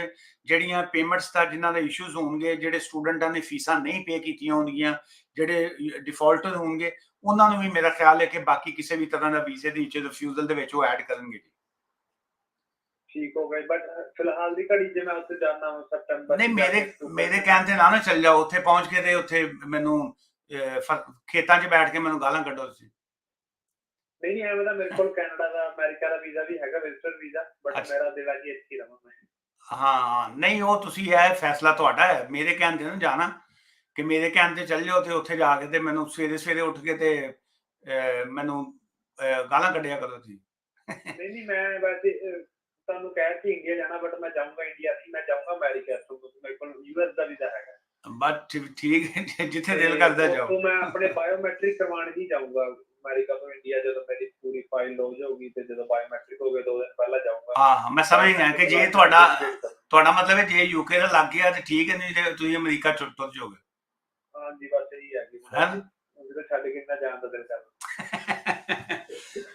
ਜਿਹੜੀਆਂ ਪੇਮੈਂਟਸ ਦਾ ਜਿਨ੍ਹਾਂ ਦੇ ਇਸ਼ੂਜ਼ ਹੋਣਗੇ, ਜਿਹੜੇ ਸਟੂਡੈਂਟਾਂ ਨੇ ਫੀਸਾਂ ਨਹੀਂ ਪੇ ਕੀਤੀਆਂ ਹੋਣਗੀਆਂ, ਜਿਹੜੇ ਡਿਫਾਲਟਰ ਹੋਣਗੇ, ਉਹਨਾਂ ਨੂੰ ਵੀ ਮੇਰਾ ਖਿਆਲ ਹੈ ਕਿ ਬਾਕੀ ਕਿਸੇ ਵੀ ਤਰ੍ਹਾਂ ਦਾ ਵੀਜ਼ੇ ਦੀ ਰਿਫਿਊਜ਼ਲ ਦੇ ਵਿੱਚ ਉਹ ਐਡ ਕਰਨਗੇ ਜੀ। ਠੀਕ ਹੋ ਗਏ ਬਟ ਫਿਲਹਾਲ ਦੀ ਘੜੀ ਜੇ ਮੈਂ ਉੱਥੇ ਜਾਣਾ ਹਾਂ ਸਤੰਬਰ ਨਹੀਂ ਮੇਰੇ ਕਹਿਣ ਤੇ ਨਾ ਚੱਲ ਜਾਓ ਉੱਥੇ ਪਹੁੰਚ ਕੇ ਤੇ ਉੱਥੇ ਮੈਨੂੰ ਖੇਤਾਂ 'ਚ ਬੈਠ ਕੇ ਮੈਨੂੰ ਗਾਲਾਂ ਕੱਢੋ ਤੁਸੀਂ। ਨਹੀਂ ਐਵੇਂ ਤਾਂ ਮੇਰੇ ਕੋਲ ਕੈਨੇਡਾ ਦਾ ਅਮਰੀਕਾ ਦਾ ਵੀਜ਼ਾ ਵੀ ਹੈਗਾ, ਵਿਜ਼ਟਰ ਵੀਜ਼ਾ, ਬਟ ਮੇਰਾ ਦਿਲ ਆ ਕਿ ਇੱਥੇ ਹੀ ਰਵਾਂ ਮੈਂ। ਹਾਂ ਨਹੀਂ ਉਹ ਤੁਸੀਂ ਇਹ ਫੈਸਲਾ ਤੁਹਾਡਾ ਹੈ। ਮੇਰੇ ਕਹਿਣ ਤੇ ਨਾ ਜਾਣਾ ਕਿ ਮੇਰੇ ਕਹਿਣ ਤੇ ਚੱਲ ਜਾਓ ਤੇ ਉੱਥੇ ਜਾ ਕੇ ਤੇ ਮੈਨੂੰ ਸਵੇਰੇ ਉੱਠ ਕੇ ਤੇ ਮੈਨੂੰ ਗਾਲਾਂ ਕੱਢਿਆ ਕਰੋ ਤੁਸੀਂ। ਨਹੀਂ ਮੈਂ ਵੈਸੇ ਤੁਹਾਨੂੰ ਕਹਿ ਸੀ ਇੰਡੀਆ ਜਾਣਾ ਬਟ ਮੈਂ ਜਾਊਂਗਾ ਇੰਡੀਆ ਨਹੀਂ, ਮੈਂ ਜਾਊਂਗਾ ਅਮਰੀਕਾ ਤੋਂ ਕਿਉਂਕਿ ਮੇਰੇ ਕੋਲ US ਦਾ ਵੀਜ਼ਾ ਹੈਗਾ। ਬਸ ਠੀਕ ਹੈ, ਜਿੱਥੇ ਦਿਲ ਕਰਦਾ ਜਾਓ। तो मैं अपने बायोमेट्रिक करवाने ही जाऊंगा अमेरिका तो इंडिया, जब मेरी पूरी फाइल हो जाएगी ਹੋਊਗੀ ਤੇ ਜਦੋਂ ਬਾਇਓਮੈਟ੍ਰਿਕ ਹੋ ਗਏ 2 ਦਿਨ ਪਹਿਲਾਂ ਜਾਊਂਗਾ। ਹਾਂ ਮੈਂ ਸਮਝ ਗਿਆ ਕਿ ਜੇ ਤੁਹਾਡਾ ਮਤਲਬ ਹੈ ਜੇ ਯੂਕੇ ਦਾ ਲੱਗ ਗਿਆ ਤੇ ਠੀਕ ਹੈ, ਨਹੀਂ ਤੇ ਤੁਸੀਂ ਅਮਰੀਕਾ ਤੁਰ ਜਾਓਗੇ। ਹਾਂਜੀ ਬਸ ਇਹੀ ਹੈ ਕਿ ਹੈ ਜਦੋਂ ਛੱਡ ਕੇ ਨਾ ਜਾਣ ਦਾ ਦਿਲ ਕਰਦਾ।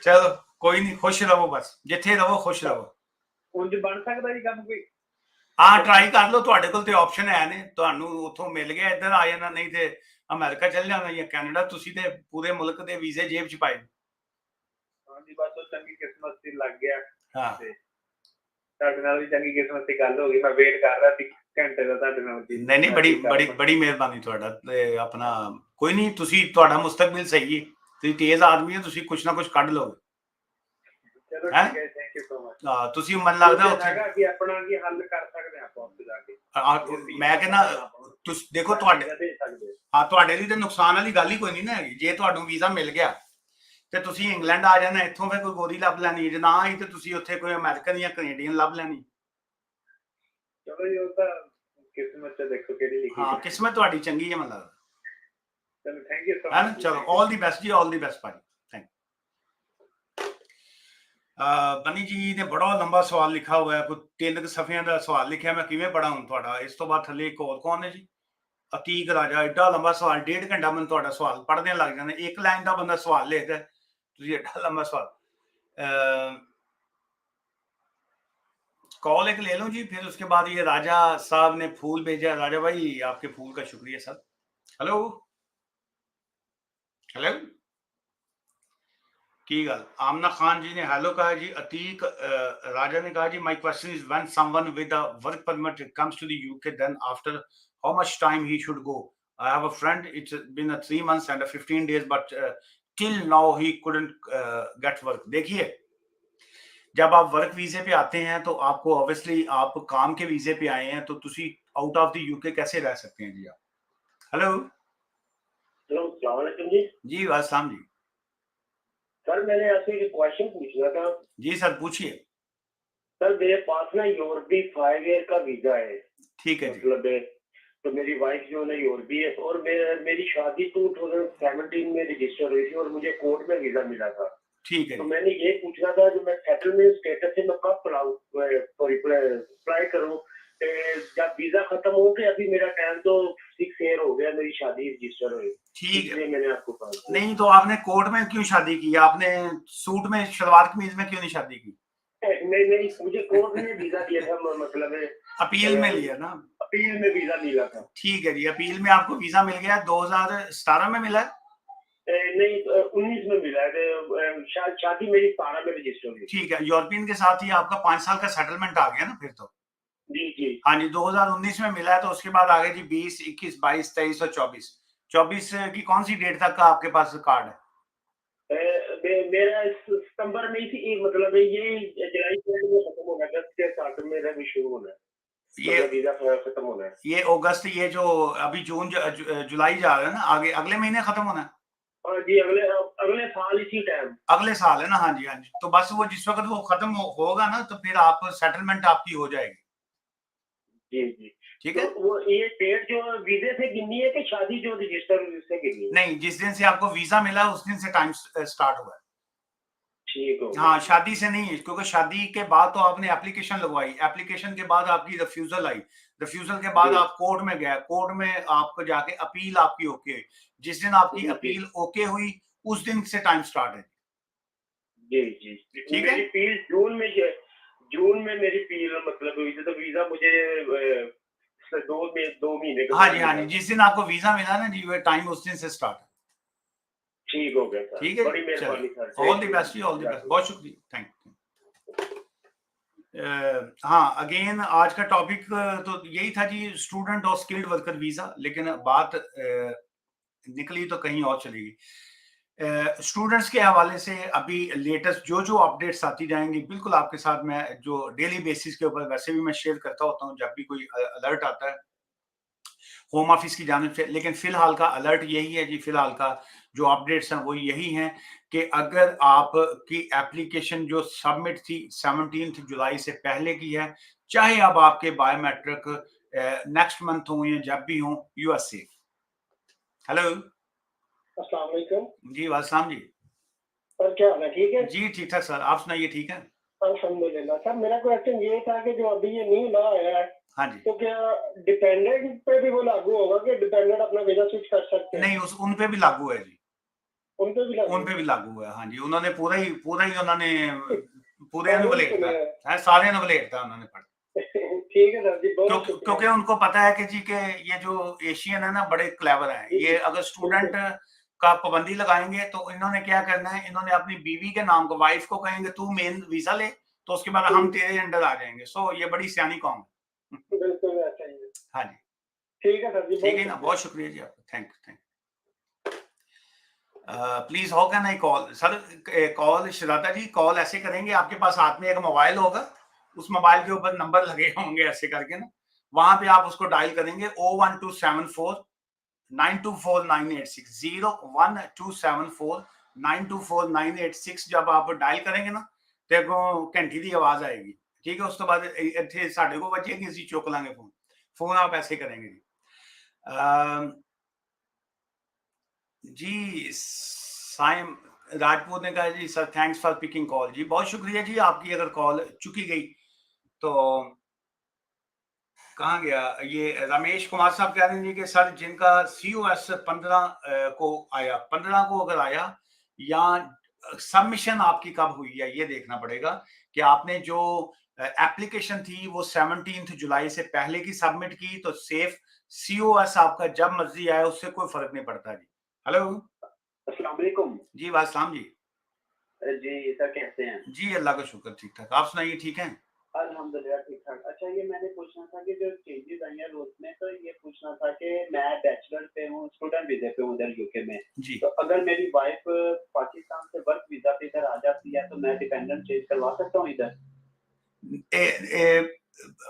ਚਲੋ ਕੋਈ ਨਹੀਂ, ਖੁਸ਼ ਰਹੋ, ਬਸ ਜਿੱਥੇ ਰਹੋ ਖੁਸ਼ ਰਹੋ। ਉਂਝ ਬਣ ਸਕਦਾ ਜੀ ਕੰਮ ਕੋਈ? ਹਾਂ ਟਰਾਈ ਕਰ ਲਓ, ਤੁਹਾਡੇ ਕੋਲ ਤੇ ਆਪਸ਼ਨ ਹੈ ਨੇ, ਤੁਹਾਨੂੰ ਉੱਥੋਂ ਮਿਲ ਗਿਆ ਇੱਧਰ ਆ ਜਾਣਾ, ਨਹੀਂ ਤੇ ਅਮਰੀਕਾ ਚੱਲ ਜਾਣਾ ਜਾਂ ਕੈਨੇਡਾ। ਤੁਸੀਂ ਤੇ ਪੂਰੇ ਮੁਲਕ ਦੇ ਵੀਜ਼ੇ ਜੇਬ 'ਚ ਪਾਏ। ਹਾਂਜੀ ਬਸ ਉਹ ਚੰਗੀ ਕਿਸਮਤ ਸੀ ਲੱਗ ਗਿਆ। ਹਾਂ ਤੇ ਤੁਹਾਡੇ ਨਾਲ ਵੀ ਚੰਗੀ ਕਿਸਮਤ ਦੀ ਗੱਲ ਹੋ ਗਈ। ਮੈਂ ਵੇਟ ਕਰ ਰਿਹਾ ਸੀ ਘੰਟੇ ਦਾ ਤੁਹਾਡੇ ਨਾਲ। ਨਹੀਂ ਬੜੀ ਮਿਹਰਬਾਨੀ ਤੁਹਾਡਾ। ਤੇ ਆਪਣਾ ਕੋਈ ਨਹੀਂ, ਤੁਸੀਂ ਤੁਹਾਡਾ ਮੁਸਤਕਬਲ ਸਹੀ ਹੈ, ਤੁਸੀਂ ਤੇਜ਼ ਆਦਮੀ ਹੋ, ਤੁਸੀਂ ਕੁਛ ਨਾ ਕੁਛ ਕੱਢ ਲਓਗੇ। ਚਲੋ ਠੀਕ ਹੈ, ਥੈਂਕ ਯੂ ਸੋ ਮਚ। ਹਾਂ ਤੁਸੀਂ ਮਨ ਲੱਗਦਾ ਉੱਥੇ ਕਿ ਆਪਣਾ ਕੀ ਹੱਲ ਕਰ ਸਕਦੇ ਆਪਾਂ ਉੱਥੇ ਜਾ ਕੇ। ਮੈਂ ਕਹਿੰਦਾ ਤੁਸੀਂ ਦੇਖੋ ਤੁਹਾਡੇ ਹਾਂ ਤੁਹਾਡੇ ਲਈ ਤੇ ਨੁਕਸਾਨ ਵਾਲੀ ਗੱਲ ਹੀ ਕੋਈ ਨਹੀਂ ਨਾ ਹੈਗੀ। ਜੇ ਤੁਹਾਨੂੰ ਵੀਜ਼ਾ ਮਿਲ ਗਿਆ ਤੇ ਤੁਸੀਂ ਇੰਗਲੈਂਡ ਆ ਜਾਣਾ, ਇੱਥੋਂ ਫਿਰ ਕੋਈ ਗੋਰੀ ਲੱਭ ਲੈਣੀ, ਜੇ ਨਾ ਆਈ ਤੇ ਤੁਸੀਂ ਉੱਥੇ ਕੋਈ ਅਮਰੀਕਨ ਜਾਂ ਕੈਨੇਡੀਅਨ ਲੱਭ ਲੈਣੀ। ਚਲੋ ਜੀ ਉਹ ਤਾਂ ਕਿਸਮਤ ਚ ਦੇਖੋ ਕਿਹੜੀ ਲਿਖੀ। ਹਾਂ ਕਿਸਮਤ ਤੁਹਾਡੀ ਚੰਗੀ ਹੈ ਮਤਲਬ। ਚਲੋ ਥੈਂਕ ਯੂ ਸੋ है ना, मच। चलो ऑल दी बेस्ट जी, ऑल दी बेस्ट भाई, थैंक। बनी जी ने बड़ा लंबा सवाल लिखा हुआ है, कोई 3 सफियां का सवाल लिखा, मैं किवें पढ़ा हूं तुहाडा। इस तो बाद थल्ले एक और कौन है जी, अतीक राजा। एडा लंबा सवाल, 1.5 घंटा मैं तुहाडा सवाल पढ़दे लग जांदा। एक लाइन का बंदा सवाल लिखदा, तुसीं एडा लंबा सवाल। कॉल एक ले लो जी, फिर उसके बाद ये राजा साहब ने फूल भेजा। राजा भाई आपके फूल का शुक्रिया सर। हेलो हेलो की गल। आमना खान जी ने हेलो कहा जी। अतीक राजा ने कहा जी my question is when someone with a work permit comes to the UK then after how much time he should go. I have a friend, it's been 3 months and 15 days but till now he couldn't get work. देखिए जब आप work वीजे पे आते हैं तो आपको obviously आप काम के वीजे पे आए हैं, तो तुसी आउट ऑफ द यूके कैसे रह सकते हैं जी आप। हेलो हेलो अस्सलाम वालेकुम जी। जी वालेकुम जी। सर मैंने आपसे एक क्वेश्चन पूछना था। जी सर पूछिए। सर मेरे पास ना यूरोपी 5 ईयर का वीजा है। ठीक है जी। मतलब तो मेरी वाइफ जो है यूरोपी है और मेरी शादी 2017 में रजिस्टर हुई थी और मुझे कोर्ट में वीजा मिला था। ठीक है तो जी। मैंने ये पूछना था जो मैं सेटलमेंट स्टेटस से मैं कब अप्लाई करूँ। जब वीजा खत्म हो गया, अभी मेरा टाइम तो 6 ईयर हो गया, मेरी शादी रजिस्टर हुई। ठीक है, इसलिए मैंने आपको कहा। नहीं तो आपने कोर्ट में क्यों शादी की, आपने सूट में शलवार कमीज में क्यों नहीं शादी की। नहीं मुझे कोर्ट ने वीजा दिया था, मतलब अपील में लिया ना। अपील में वीजा मिला था। ठीक है जी, अपील में आपको वीजा मिल गया। 2017 में मिला है। नहीं 19 में मिला है। शादी मेरी 17 में रजिस्टर हुई। ठीक है, यूरोपियन के साथ ही आपका 5 साल का सेटलमेंट आ गया ना फिर तो। जी जी हाँ जी, 2019 में मिला है। तो उसके बाद आगे जी 20, 21, 22, 23 और 24। 24 की कौन सी डेट तक का आपके पास कार्ड है। मेरा सितंबर में ही मतलब ये जुलाई में खत्म होना है, अगस्त के स्टार्ट में मेरा भी शुरू होना है। ये वीजा खत्म होना है। ये अगस्त, ये जो अभी जून जुलाई जा रहा है ना, आगे अगले महीने खत्म होना है। हाँ जी अगले साल इसी टाइम। अगले साल है ना। हाँ जी हाँ जी। तो बस वो जिस वक्त वो खत्म होगा ना, तो फिर आप सेटलमेंट आपकी हो जाएगी। जी जी ठीक है। तो वो ये डेट जो वीजे से गिननी है कि शादी जो रजिस्टर हुई उससे गिननी है। नहीं, जिस दिन से आपको वीजा मिला उस दिन से टाइम स्टार्ट हुआ है। ठीक हो। हाँ शादी से नहीं है, क्योंकि शादी के बाद तो आपने एप्लीकेशन लगवाई, एप्लीकेशन के बाद आपकी रिफ्यूजल आई, रिफ्यूजल के बाद आप कोर्ट में गए, कोर्ट में आपको जाके अपील आपकी ओके हुई। जिस दिन आपकी अपील ओके हुई उस दिन से टाइम स्टार्ट है। जी जी ठीक है। अपील जून में मेरी अपील मतलब हुई थी, तो वीजा मुझे 2 महीने हाँ जी हाँ जी। जिस दिन आपको वीजा मिला ना जी, वो टाइम उस दिन से स्टार्ट है। ठीक हो गया सर। ठीक है, बड़ी मेहरबानी सर। ऑल द बेस्ट जी, ऑल द बेस्ट, बहुत शुक्रिया, थैंक यू। हाँ अगेन आज का टॉपिक तो यही था जी, स्टूडेंट और स्किल्ड वर्कर वीजा, लेकिन बात निकली तो कहीं और चलेगी। स्टूडेंट्स के हवाले से अभी लेटेस्ट जो अपडेट्स आती जाएंगी, बिल्कुल आपके साथ मैं जो डेली बेसिस के ऊपर वैसे भी मैं शेयर करता होता हूँ जब भी कोई अलर्ट आता है होम ऑफिस की जानिब से। लेकिन फिलहाल का अलर्ट यही है जी, फिलहाल का जो अपडेट्स हैं वो यही हैं कि अगर आपकी एप्लीकेशन जो सबमिट थी 17 जुलाई से पहले की है, चाहे अब आपके बायोमेट्रिक नेक्स्ट मंथ हो या जब भी हो, यू आर सेफ। हेलो अस्सलाम वालेकुम। जी वालेकुम जी। सर क्या हाल है, ठीक है? जी ठीक ठाक सर, आप सुनाइए ठीक है? अल्हम्दुलिल्लाह। सर मेरा क्वेश्चन ये था कि जो अभी ये न्यू लॉ आया है, हाँ जी। तो क्या डिपेंडेंट पे भी वो लागू होगा कि डिपेंडेंट अपना वीजा स्विच कर सकते हैं? नहीं, उस उन पे भी लागू है जी, उन पे भी लागू उन पे भी लागू है। हाँ जी, उन्होंने पूरा ही उन्होंने पूरे सारे ने ही वलेटता सुने है, सारे ने वलेटता उन्होंने पढ़ हैं। ठीक है सर जी, बहुत क्योंकि शुक्रिया। उनको पता है कि जी के ये जो एशियन है ना बड़े क्लेवर हैं। जी, ये अगर स्टूडेंट का पाबंदी लगाएंगे तो इन्होंने क्या करना है, इन्होंने अपनी बीवी के नाम को, वाइफ को कहेंगे तू मेन वीजा ले, तो उसके बाद हम तेरे अंडर आ जाएंगे। सो ये बड़ी सियानी कौम है। बिल्कुल ऐसा ही है। हाँ जी, ठीक है सर जी, ठीक बहुत है ना, शुक्रिया। बहुत शुक्रिया जी आपका, thank you. Please how can I call sir? Call Shraddha ji, call ऐसे करेंगे, आपके पास हाथ में एक मोबाइल होगा, उस मोबाइल के ऊपर नंबर लगे होंगे ऐसे करके ना, वहां पे आप उसको डायल करेंगे 01274 924 986 01274 924 986। जब आप डायल करेंगे ना तो अगों घंटी की आवाज आएगी, ठीक है? उस तो बाद इत्थे साडे को बजेगी, ਅਸੀਂ चुक लांगे फोन। फोन आप ऐसे करेंगे जी। जी साइम राजपूत ने कहा जी sir thanks for picking call. जी बहुत शुक्रिया जी, आपकी अगर कॉल चुकी गई तो कहाँ गया ये? रमेश कुमार साहब कह रहे हैं जी कि सर जिनका COS 15 को आया, 15 को अगर आया, या सबमिशन आपकी कब हुई है ये देखना पड़ेगा कि आपने जो एप्लीकेशन थी वो 17 जुलाई से पहले की सबमिट की तो सेफ। COS आपका जब मर्जी आए उससे कोई फर्क नहीं पड़ता जी। हेलो अस्सलाम वालेकुम। जी, वालेकुम जी। जी सर कैसे हैं? जी अल्लाह का शुक्र, ठीक ठाक। आप सुनाइए ठीक है? अल्हम्दुलिल्लाह ठीक ठाक। अच्छा ये मैंने पूछना था कि जो चेंजेस आई हैं रूल्स में, तो ये पूछना था कि मैं बैचलर पे हूँ, स्टूडेंट वीज़े पे हूँ इधर यूके में। जी तो अगर मेरी वाइफ पाकिस्तान से वर्क वीज़ा पे इधर आ जाती है तो मैं डिपेंडेंट चेंज करवा सकता हूँ इधर? ए, ए,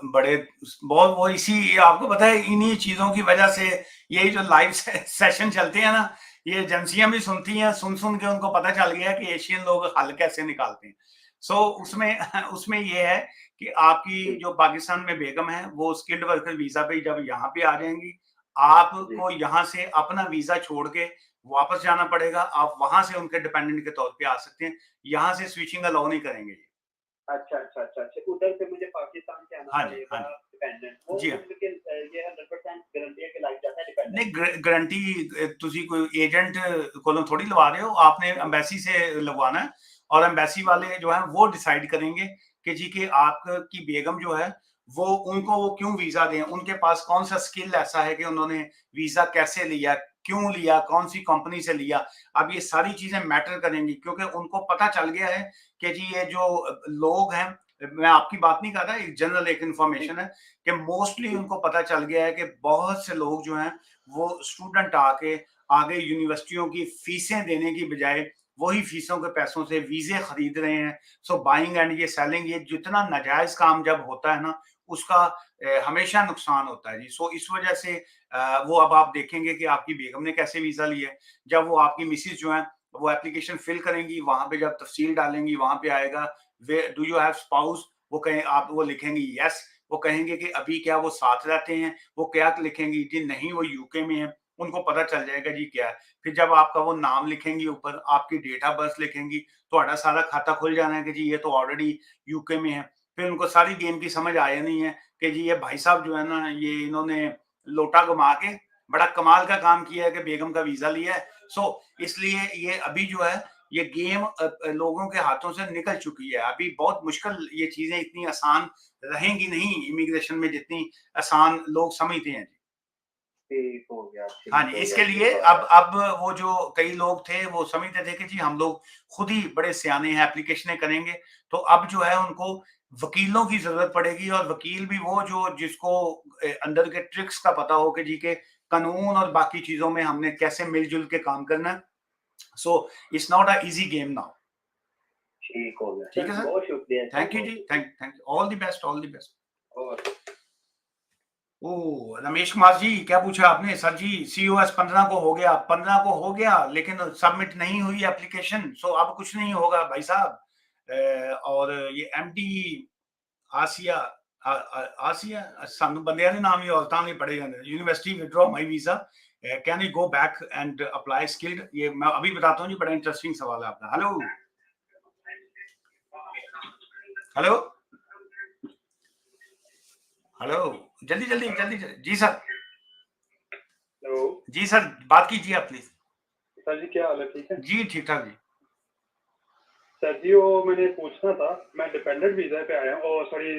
बड़े बहुत वो इसी आपको पता है इन्हीं चीजों की वजह से यही जो लाइव सेशन चलते हैं ना, ये एजेंसियां भी सुनती हैं, सुन सुन के उनको पता चल गया कि एशियन लोग हल कैसे निकालते हैं। सो उसमें उसमें ये है कि आपकी जी, जो पाकिस्तान में बेगम है वो स्किल्ड वर्कर वीजा पे जब यहाँ पे आ जाएंगी, जी। आपको यहाँ से अपना वीजा छोड़ के वापस जाना पड़ेगा। आप वहां से उनके डिपेंडेंट के तौर पे आ सकते हैं, यहाँ से स्विचिंग अलाउ नहीं करेंगे। अच्छा। उधर से मुझे पाकिस्तान से आना हाँ जी, हाँ पड़ेगा जी, डिपेंडेंट। वो जी हाँ। मतलब कि ये 100% गारंटी है कि लग जाता है डिपेंडेंट? नहीं, गारंटी ਤੁਸੀਂ कोई एजेंट कोलों थोड़ी लगा रहे हो, आपने एम्बेसी से लगवाना है और एम्बेसी वाले जो है वो डिसाइड करेंगे कि जी कि आपकी बेगम जो है वो उनको वो क्यों वीजा दें, उनके पास कौन सा स्किल ऐसा है कि उन्होंने वीजा कैसे लिया, क्यों लिया, कौन सी कंपनी से लिया। अब ये सारी चीजें मैटर करेंगी क्योंकि उनको पता चल गया है कि जी ये जो लोग हैं, मैं आपकी बात नहीं कर रहा, एक जनरल एक इंफॉर्मेशन है कि मोस्टली उनको पता चल गया है कि बहुत से लोग जो हैं वो स्टूडेंट आके आगे यूनिवर्सिटियों की फीसें देने की बजाय वही फीसों के पैसों से वीजे खरीद रहे हैं। सो बाइंग एंड ये सेलिंग, ये जितना नाजायज काम जब होता है ना उसका हमेशा नुकसान होता है जी। सो इस वजह से वो अब आप देखेंगे कि आपकी बेगम ने कैसे वीजा लिया है। जब वो आपकी मिसिज जो है वो एप्लीकेशन फिल करेंगी, वहां पे जब तफसील डालेंगी वहां पे आएगा वे डू यू हैव स्पाउस, वो कहें आप वो लिखेंगी यस, वो कहेंगे कि अभी क्या वो साथ रहते हैं, वो क्या लिखेंगी जी नहीं वो यूके में है, उनको पता चल जाएगा जी क्या है। फिर जब आपका वो नाम लिखेंगी ऊपर, आपकी डेट ऑफ बर्थ लिखेंगी, तो सारा खाता खुल जाना है कि जी ये तो ऑलरेडी यूके में है। फिर उनको सारी गेम की समझ आया नहीं है कि जी ये भाई साहब जो है ना ये इन्होंने लोटा घुमा के बड़ा कमाल का काम किया है कि बेगम का वीजा लिया है। सो इसलिए ये अभी जो है ये गेम लोगों के हाथों से निकल चुकी है। अभी बहुत मुश्किल, ये चीजें इतनी आसान रहेंगी नहीं इमिग्रेशन में जितनी आसान लोग समझते हैं। ठीक हो गया, हाँ ठीक जी, हो इसके गया, लिए ठीक हो गया। अब वो जो कई लोग थे वो समझते थे कि जी हम लोग खुद ही बड़े सियाने हैं, एप्लीकेशनें करेंगे। तो अब जो है उनको वकीलों की जरूरत पड़ेगी, और वकील भी वो जो जिसको अंदर के ट्रिक्स का पता हो कि जी के कानून और बाकी चीजों में हमने कैसे मिलजुल के काम करना है। So it's not a easy game now. ठीक हो गया ठीक सर, है सर, बहुत शुक्रिया सर, थैंक यू बहुत जी, शुक्रिया। Thank you, all the best, all the best. और ओ रमेश कुमार जी, क्या पूछा आपने? सर जी COS 15 को हो गया, 15 को हो गया, लेकिन सबमिट नहीं हुई एप्लीकेशन। सो अब कुछ नहीं होगा भाई साहब। और ये MD आसिया आसिया सानू बंदियां ने नाम ही औरतां नहीं पड़े जाते। University withdraw my visa, can you go back and apply skilled? ये मैं अभी बताता हूँ जी, बड़ा इंटरेस्टिंग सवाल है आपका। हेलो हेलो हेलो, जल्दी जल्दी जल्दी जल्दी। जी सर, हेलो जी सर, बात कीजिए आप प्लीज। सर जी, क्या हाल है? ठीक है जी ठीक ठाक जी। सर जी, वो मैंने पूछना था, मैं डिपेंडेंट वीजा पे आया हूँ, सॉरी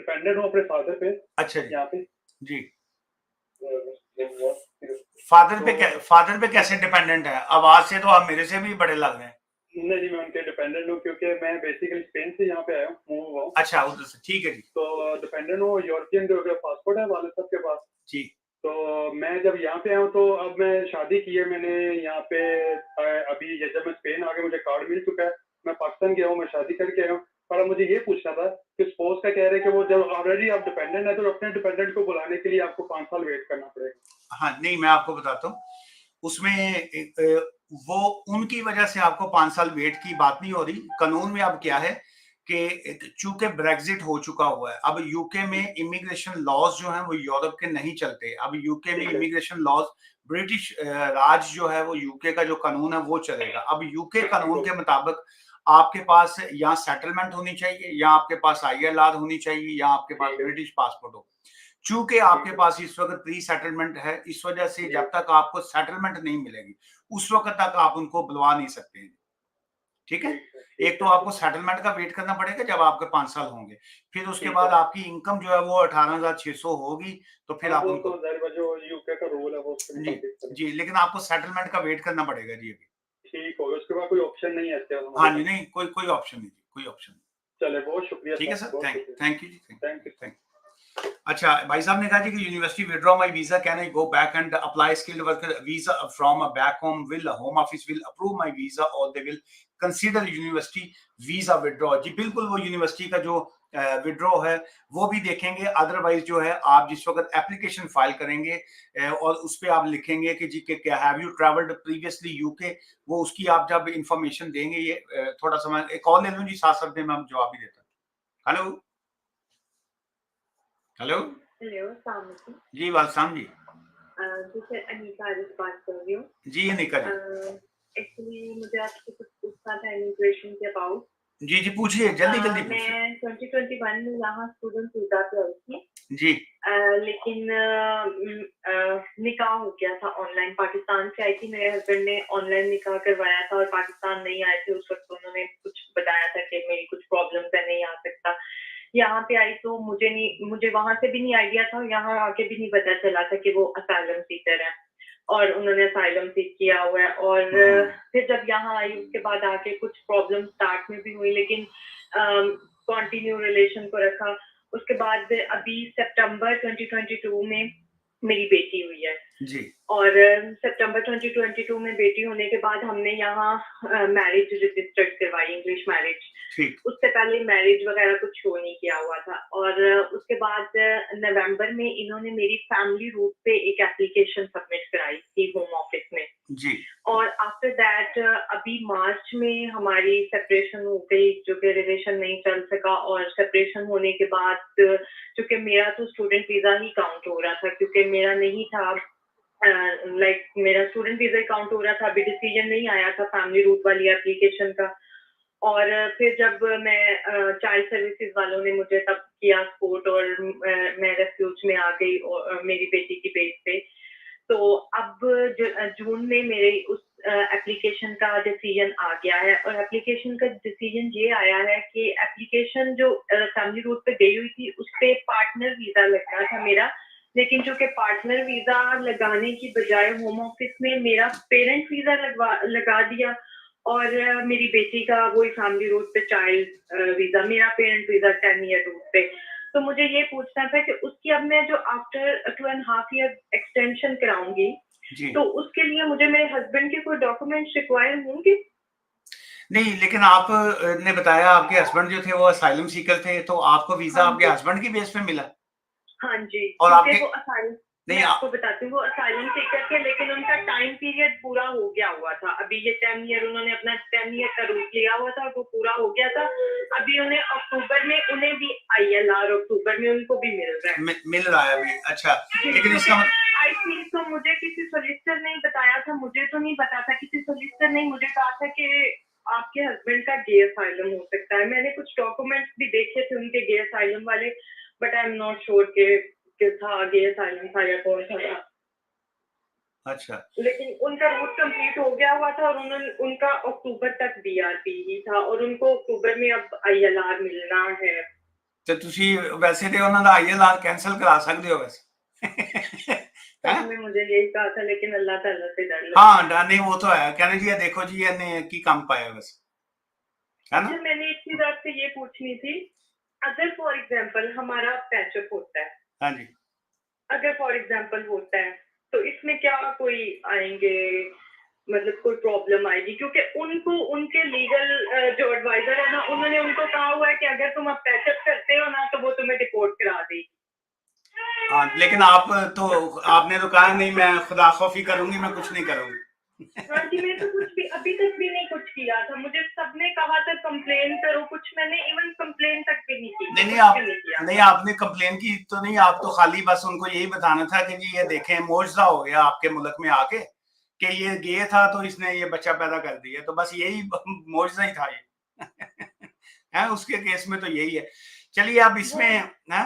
डिपेंडेंट हूँ अपने फादर पे अच्छा जी यहाँ पे। जी। तो फादर पे कैसे डिपेंडेंट है? आवाज से तो आप मेरे से भी बड़े लग रहे हैं। नहीं जी, मैं उनके डिपेंडेंट हूँ क्योंकि मैं बेसिकली स्पेन से यहाँ पे आया हूँ, मूव हुआ हूँ। अच्छा, उधर से, ठीक है जी। तो डिपेंडेंट हूँ, यूरोपियन जो पासपोर्ट है वाले साहब के पास। जी तो मैं जब यहाँ पे आया हूँ तो अब मैं शादी की है मैंने यहाँ पे। अभी जब मैं स्पेन आ गया, मुझे कार्ड मिल चुका है, मैं पाकिस्तान गया हूँ, मैं शादी करके आया हूँ। पर अब मुझे ये पूछना था कि स्पोर्ट्स का कह रहे हैं कि वो जब ऑलरेडी आप डिपेंडेंट है तो अपने डिपेंडेंट को बुलाने के लिए आपको 5 साल वेट करना पड़ेगा। हाँ, नहीं मैं आपको बताता हूँ उसमें वो उनकी वजह से आपको 5 साल वेट की बात नहीं हो रही। कानून में अब क्या है कि चूंकि ब्रेग्जिट हो चुका हुआ है, अब यूके में इमिग्रेशन लॉज जो हैं वो यूरोप के नहीं चलते। अब यूके में इमिग्रेशन लॉज ब्रिटिश राज जो है वो यूके का जो कानून है वो चलेगा। अब यूके कानून के मुताबिक आपके पास या सेटलमेंट होनी चाहिए, या आपके पास ILR होनी चाहिए, या आपके पास ब्रिटिश पासपोर्ट हो। चूंकि आपके पास इस वक्त प्री सेटलमेंट है, इस वजह से जब तक आपको सेटलमेंट नहीं मिलेगी उस वक्त तक आप उनको बुलवा नहीं सकते हैं। ठीक है, एक तो आपको सेटलमेंट का वेट करना पड़ेगा जब आपके 5 साल होंगे, फिर उसके बाद आपकी इनकम जो है वो 18,600 होगी, तो फिर आप वो उनको तो जो यूके का रूल है वो उसके जी मुताबिक जी, लेकिन आपको सेटलमेंट का वेट करना पड़ेगा जी अभी। ठीक होगा। उसके बाद कोई ऑप्शन नहीं है इसके हाँ हमारे जी, पास? नहीं कोई कोई ऑप्शन नहीं, कोई ऑप्शन नहीं। चले, बहुत शुक्रिया ठीक है सर, सर, बहुत थैंक शुक्रिया। थैंक यू जी, थैंक यू। थैंक। अच्छा, भाई साहब ने कहा जी कि university withdraw my visa, can I go back and apply skilled worker visa from a back home, will home office will approve my visa और they will consider university visa withdraw. जी बिल्कुल, वो यूनिवर्सिटी का जो withdraw है वो भी देखेंगे। अदरवाइज जो है आप जिस वक्त एप्लीकेशन फाइल करेंगे और उस पर आप लिखेंगे कि जी के क्या have you travelled previously UK, वो उसकी आप जब इंफॉर्मेशन देंगे। ये थोड़ा समय एक कॉल ले लूं जी, साथ साथ में मैं जवाब भी देता हूँ। हेलो हेलो हेलो, अस्सलाम वालेकुम। जी, वालेकुम जी। जी सर, अनीता आरिफ बात कर रही हूँ। जी अनिका जी, एक्चुअली मुझे आपसे कुछ पूछना था इमिग्रेशन के अबाउट। जी जी पूछिए, जल्दी जल्दी पूछिए। मैं 2021 में यहाँ स्टूडेंट वीजा पे आई थी। जी लेकिन निकाह हो गया था ऑनलाइन। पाकिस्तान से आई थी, मेरे हस्बैंड ने ऑनलाइन निकाह करवाया था और पाकिस्तान नहीं आए थे उस वक्त। उन्होंने कुछ बताया था कि मेरी कुछ प्रॉब्लम्स है, नहीं आ सकता। यहाँ पे आई तो मुझे वहां से भी नहीं आइडिया था, यहाँ आके भी नहीं पता चला था कि वो असाइलम सीकर है और उन्होंने असाइलम सीक किया हुआ है। और फिर जब यहाँ आई उसके बाद आके कुछ प्रॉब्लम स्टार्ट में भी हुई, लेकिन कंटिन्यू रिलेशन को रखा। उसके बाद अभी सितंबर 2022 में मेरी बेटी हुई है जी और सितंबर 2022 में बेटी होने के बाद हमने यहाँ मैरिज रजिस्टर्ड करवाई, इंग्लिश मैरिज। ठीक, उससे पहले मैरिज वगैरह कुछ शो नहीं किया हुआ था। और उसके बाद नवंबर में इन्होंने मेरी फैमिली रूट पे एक एप्लीकेशन सबमिट कराई थी होम ऑफिस में। जी और आफ्टर दैट अभी मार्च में हमारी सेपरेशन हो गई, जो कि रिलेशन नहीं चल सका। और सेपरेशन होने के बाद क्योंकि मेरा तो स्टूडेंट वीजा ही काउंट हो रहा था, क्योंकि मेरा नहीं था मेरा स्टूडेंट वीजा काउंट हो रहा था। अभी डिसीजन नहीं आया था फैमिली रूट वाली एप्लीकेशन का। और फिर जब मैं चाइल्ड सर्विसेज वालों ने मुझे तब किया सपोर्ट और मैं रेफ्यूज में आ गई और मेरी बेटी की बेस पे। तो अब जून में मेरे उस एप्लीकेशन का डिसीजन आ गया है। और एप्लीकेशन का डिसीजन ये आया है कि एप्लीकेशन जो फैमिली रूट पे गई हुई थी उस पे पार्टनर वीजा लगना था मेरा, लेकिन चूंकि पार्टनर वीजा लगाने की बजाय होम ऑफिस में मेरा पेरेंट वीजा लगा दिया और मेरी बेटी का वही फैमिली रूट पे चाइल्ड वीजा, मेरा पेरेंट वीजा 10 ईयर रूट पे। तो मुझे ये पूछना था कि उसकी अब मैं जो आफ्टर 2.5 ईयर एक्सटेंशन कराऊंगी जी तो उसके लिए मुझे मेरे हस्बैंड के कोई डॉक्यूमेंट्स रिक्वायर होंगे? नहीं, लेकिन आप ने बताया आपके हस्बैंड जो थे वो असाइलम सीकर थे, तो आपको वीजा हाँ आपके जी, हस्बैंड की बेस पे मिला? हाँ जी, और क्योंकि आपके वो असाइलम, नहीं मैं आपको बताती हूँ, वो असाइलम सीकर थे, लेकिन उनका टाइम पीरियड पूरा हो गया हुआ था। अभी ये 10 ईयर उन्होंने अपना 10 ईयर का रूट लिया हुआ था, वो पूरा हो गया था। अभी उन्हें अक्टूबर में उन्हें भी ILR अक्टूबर में उनको भी मिल रहा है। मिल रहा है अभी? अच्छा, लेकिन इसका आई थिंक तो मुझे किसी सोलिसिटर ने बताया था, मुझे तो नहीं पता था, किसी सोलिसिटर ने मुझे कहा था कि आपके हस्बैंड का गे असाइलम हो सकता है। मैंने कुछ डॉक्यूमेंट्स भी देखे थे उनके गे असाइलम वाले, but I am not sure कि था गे असाइलम था या कौन था। अच्छा, लेकिन उनका रूट कंप्लीट हो गया हुआ था और उनका अक्टूबर तक बीआरपी ही था और उनको अक्टूबर में अब आईएलआर मिलना है। तो ਤੁਸੀਂ वैसे तो उन्होंने आईएलआर कैंसिल करा सकते हो वैसे तब में मुझे यही कहा था, लेकिन अल्लाह ताला से डर लगता हाँ नहीं वो तो है, कहने जी ये देखो जी इन्हें की काम पाया वैसे, है ना? अच्छा, मैंने एक चीज आपसे ये पूछनी थी, अगर फॉर एग्जांपल हमारा पैचअप होता है, हाँ जी, अगर फॉर एग्जांपल होता है, तो इसमें क्या कोई आएंगे, मतलब कोई प्रॉब्लम आएगी? क्योंकि उनको उनके लीगल जो एडवाइजर है ना, उन्होंने उनको कहा हुआ है कि अगर तुम अब पैचअप करते हो ना तो वो तुम्हें डिपोर्ट करा देगी। हाँ लेकिन आप तो आपने तो कहा नहीं मैं खुदा खौफी करूंगी, मैं कुछ नहीं करूंगी। हाँ जी, मैं तो कुछ भी अभी तक भी नहीं कुछ किया था, मुझे सबने कहा था कंप्लेन करो, कुछ मैंने इवन कंप्लेन तक भी नहीं की। नहीं कुछ आप भी नहीं किया। नहीं आपने कंप्लेन की तो नहीं, आप तो खाली बस उनको यही बताना था कि जी ये देखें मुआवजा हो गया आपके मुल्क में आके कि ये गे था तो इसने ये बच्चा पैदा कर दिया, तो बस यही मुआवजा ही था ये है उसके केस में तो यही है। चलिए अब इसमें है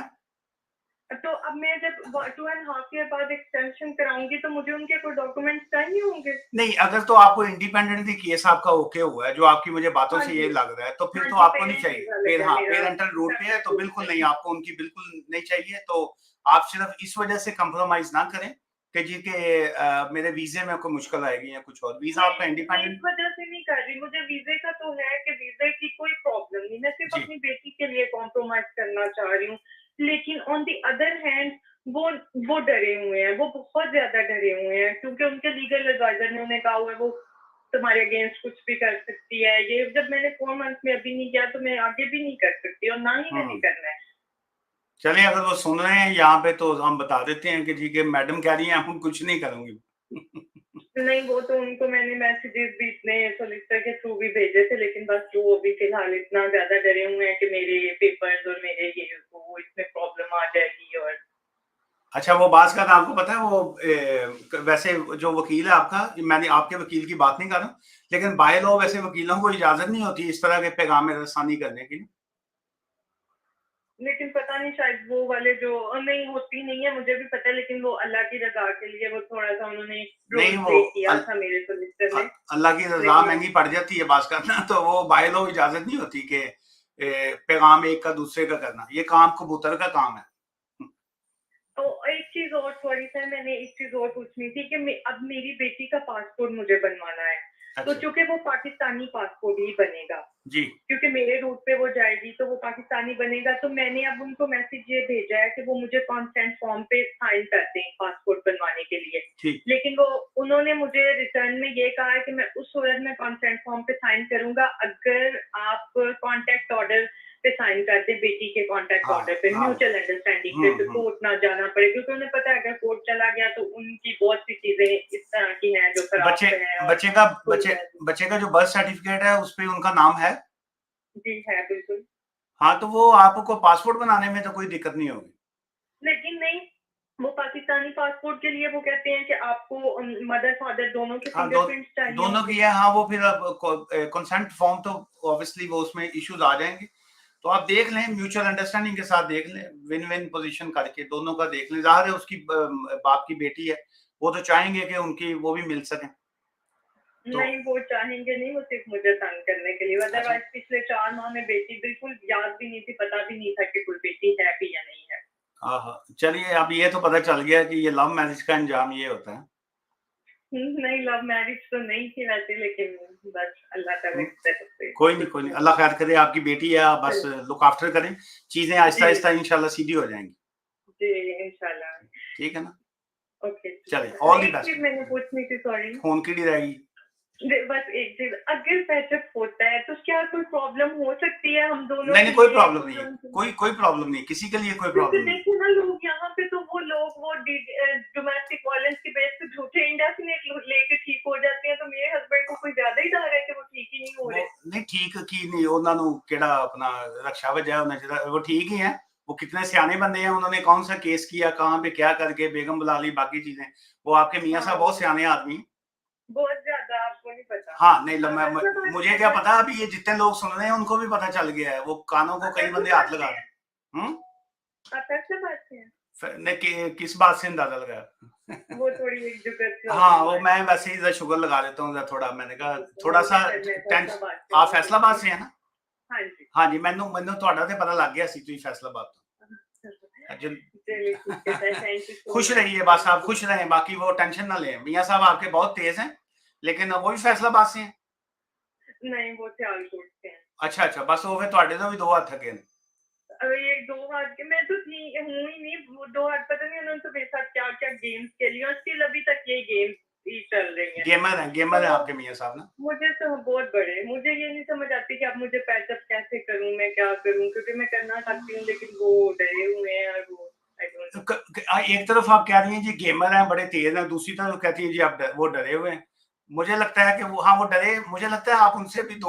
तो अब मैं जब 2.5 ईयर बाद एक्सटेंशन कराऊंगी तो मुझे उनके कोई डॉक्यूमेंट्स चाहिए होंगे? नहीं, अगर तो आपको इंडिपेंडेंटली केस आपका ओके हुआ है, जो आपकी मुझे बातों हाँ से जी। ये लग रहा है, तो फिर हाँ तो जी, आपको नहीं पेरेंट चाहिए। वीजा फिर लगा हाँ मेरा। पेरेंटल रूट पे है तो बिल्कुल नहीं, आपको उनकी बिल्कुल नहीं चाहिए। तो आप सिर्फ इस वजह से कंप्रोमाइज ना करें कि जी के मेरे वीजे में कोई मुश्किल आएगी या कुछ और। वीजा आपका मैं इंडिपेंडेंट इस वजह से नहीं कर रही, मुझे वीजे का तो है कि वीजे की कोई प्रॉब्लम नहीं, मैं सिर्फ जी। अपनी बेटी के लिए कॉम्प्रोमाइज करना चाह रही हूँ। लेकिन ऑन दी अदर हैंड वो डरे हुए हैं, वो बहुत ज्यादा डरे हुए हैं, क्योंकि उनके लीगल एडवाइजर ने उन्हें कहा हुआ है वो तुम्हारे अगेंस्ट कुछ भी कर सकती है। ये जब मैंने 4 मंथ में अभी नहीं किया तो मैं आगे भी नहीं कर सकती और ना ही मैंने करना है। चलिए अगर वो सुन रहे हैं यहाँ पे तो हम बता देते हैं कि जी के मैडम कह रही हैं हम कुछ नहीं करूंगी। नहीं, वो तो उनको मैंने मैसेजेस भी इतने सोलिसिटर के थ्रू भी भेजे थे, लेकिन बस वो अभी फिलहाल इतना ज्यादा डरे हुए हैं कि मेरे पेपर्स और मेरे ये वो इसमें प्रॉब्लम आ जाएगी। और अच्छा वो बात का आपको पता है वो वैसे जो वकील है आपका, मैंने आपके वकील की बात नहीं कर रहा, लेकिन बाय लॉ वैसे वकीलों को इजाजत नहीं होती इस तरह के पैगाम रसानी करने की। लेकिन पता नहीं, शायद वो वाले जो नहीं होती नहीं है, मुझे भी पता है, लेकिन वो अल्लाह की रजा के लिए वो थोड़ा सा उन्होंने नहीं, रोल वो प्ले किया था मेरे सोलिसिटर ने। अल्लाह की रजा लेकिन महंगी पड़ जाती है बात करना, तो वो बाय लॉ इजाजत नहीं होती कि पैगाम एक का दूसरे का करना, ये काम कबूतर का काम है। तो एक चीज और, सॉरी सर, मैंने एक चीज और पूछनी थी कि अब मेरी बेटी का पासपोर्ट मुझे बनवाना है। तो अच्छा चूंकि वो पाकिस्तानी पासपोर्ट ही बनेगा, जी, क्योंकि मेरे रूट पे वो जाएगी तो वो पाकिस्तानी बनेगा, तो मैंने अब उनको मैसेज ये भेजा है कि वो मुझे कॉन्सेंट फॉर्म पे साइन कर दें पासपोर्ट बनवाने के लिए। ठीक। लेकिन वो उन्होंने मुझे रिटर्न में ये कहा है कि मैं उस सूरत में कॉन्सेंट फॉर्म पे साइन करूंगा अगर आप कॉन्टेक्ट ऑर्डर पे साइन कर दे, बेटी के कॉन्टेक्ट हाँ, ऑर्डर पे, हाँ। म्यूचुअल अंडरस्टैंडिंग पे, तो कोर्ट ना जाना पड़े, क्योंकि उन्हें पता है अगर कोर्ट चला गया तो उनकी बहुत सी चीजें इस तरह की हैं जो खराब बच्चे हैं। और बच्चे का जो बर्थ सर्टिफिकेट है उस पे उनका नाम है। जी है, बिल्कुल। हाँ तो वो आपको पासपोर्ट बनाने में तो कोई दिक्कत नहीं होगी। लेकिन नहीं, वो पाकिस्तानी पासपोर्ट के लिए वो कहते हैं कि आपको मदर फादर दोनों के हाँ, फिंगरप्रिंट्स चाहिए दोनों होंगे। की है। हाँ वो फिर कंसेंट फॉर्म तो ऑब्वियसली वो उसमें इश्यूज आ जाएंगे, तो आप देख लें म्यूचुअल अंडरस्टैंडिंग के साथ, देख लें विन विन पोजीशन करके दोनों का देख लें। जाहिर है उसकी बाप की बेटी है, वो तो चाहेंगे कि उनकी वो भी मिल सके। तो नहीं, वो चाहेंगे नहीं, वो सिर्फ मुझे तंग करने के लिए। अदरवाइज पिछले 4 माह में बेटी बिल्कुल याद भी नहीं थी, पता भी नहीं था कि कोई बेटी है भी या नहीं है। हाँ चलिए अब ये तो पता चल गया कि ये लव मैरिज का अंजाम ये होता है। नहीं, लव मैरिज तो नहीं थी वैसे, लेकिन बस अल्लाह ताला की तरफ से। कोई नहीं, अल्लाह खैर करे। आपकी बेटी है, आप बस लुक आफ्टर करें, चीजें आहिस्ता आहिस्ता इंशाल्लाह सीधी हो जाएंगी। जी इंशाल्लाह। ठीक है ना? ओके, चलिए ऑल दी एक चीज बेस्ट। मैंने पूछनी थी, सॉरी। फोन की रहेगी। बस एक चीज, अगर पैचअप होता है तो क्या कोई प्रॉब्लम हो सकती है हम दोनों नहीं के कोई लिए? प्रॉब्लम नहीं है, कोई प्रॉब्लम नहीं, किसी के लिए कोई क्योंकि प्रॉब्लम नहीं। देखो ना, लोग यहाँ पे तो वो लोग वो डोमेस्टिक वायलेंस की बेस पे झूठे इंडेफिनेट लेके ठीक हो जाते हैं, तो मेरे हस्बैंड को कोई ज्यादा ही डर है कि वो ठीक ही नहीं हो रहे। नहीं ठीक की नहीं, ਉਹਨਾਂ ਨੂੰ ਕਿਹੜਾ अपना रक्षा वजह होना चाहिए, वो ठीक ही है। वो कितने सियाने बंदे हैं, उन्होंने कौन सा केस किया, कहाँ पे क्या करके बेगम बुला ली, बाकी चीजें। वो आपके मियाँ साहब बहुत सियाने आदमी हैं। बहुत ज्यादा, आपको नहीं पता। हाँ नहीं मुझे क्या पता, अभी ये जितने लोग सुन रहे हैं उनको भी पता चल गया है, वो कानों को कई बंदे हाथ लगा रहे हैं। आप ऐसे बात हैं? ने किस बात से अंदाजा लगाया? वो थोड़ी एक जुगत हाँ वो मैं वैसे ही शुगर लगा लेता हूँ थोड़ा, मैंने कहा थोड़ा सा टेंशन। आप फैसलाबाद से है ना? हाँ जी हाँ जी, मैनू ਤੁਹਾਡਾ ਤੇ पता लग गया सी तुम फैसलाबाद तो। चलिए ठीक है सर, थैंक यू सो खुश मच। रहिए बस, आप खुश रहें, बाकी वो टेंशन ना लें। मियाँ साहब आपके बहुत तेज हैं, लेकिन वो भी फैसलाबाद से हैं। नहीं वो सियालकोट से हैं। अच्छा अच्छा, बस वो फिर ਤੁਹਾਡੇ ਤੋਂ ਵੀ ਦੋ ਹੱਥ अगे। अरे ये 2 हाथ के मैं तो थी हूँ ही नहीं, वो 2 हाथ पता नहीं उन्होंने तो मेरे साथ क्या क्या गेम्स खेली और स्टिल अभी तक ये गेम्स ही चल रही हैं। गेमर है आपके मियाँ साहब ना? मुझे तो बहुत बड़े, मुझे ये नहीं समझ आती कि अब मुझे पैचअप कैसे करूं, मैं क्या करूं, क्योंकि मैं करना चाहती हूँ लेकिन वो डरे हुए हैं और वो I don't know। एक तरफ आप कह रही हैं जी गेमर हैं बड़े तेज हैं, दूसरी तरफ कहती हैं जी आप वो डरे हुए हैं। मुझे लगता है कि वो, हाँ वो डरे, मुझे लगता है आप उनसे भी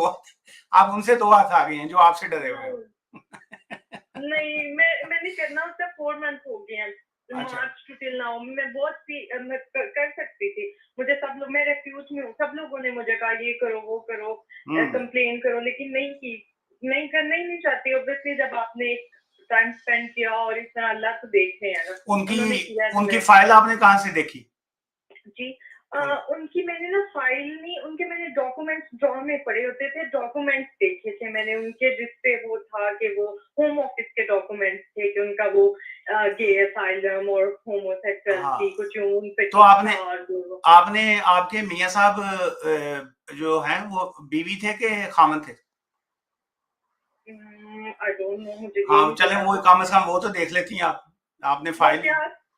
आप उनसे दो हाथ आ गए हैं जो आपसे डरे हुए हैं। नहीं मैंने करना उसका 4 मंथ हो गए हैं, अच्छा। March two till now. मैं बहुत सी मैं कर सकती थी, मुझे सब लोग, मैं रेफ्यूज में हूँ, सब लोगों ने मुझे कहा ये करो वो करो, कंप्लेन करो, लेकिन नहीं की, नहीं करना ही नहीं चाहती। ऑब्वियसली जब आपने टाइम स्पेंड किया और इतना, अल्लाह तो देख रहे हैं ना। उनकी फाइल आपने कहाँ से देखी? जी उनकी मैंने ना फाइल नहीं, उनके मैंने डॉक्यूमेंट्स ड्रॉ में पड़े होते थे, डॉक्यूमेंट्स देखे थे मैंने उनके, जिसपे वो था कि वो होम ऑफिस के डॉक्यूमेंट्स थे कि उनका वो गे असाइलम और होमोसेक्सुअलिटी कुछ उन पे। तो आपने आपके मियाँ साहब जो हैं वो बीवी थे कि खामन थे? आई डोंट नो, मुझे हाँ चले, वो कम से कम वो तो देख लेती हैं आप, आपने फाइल।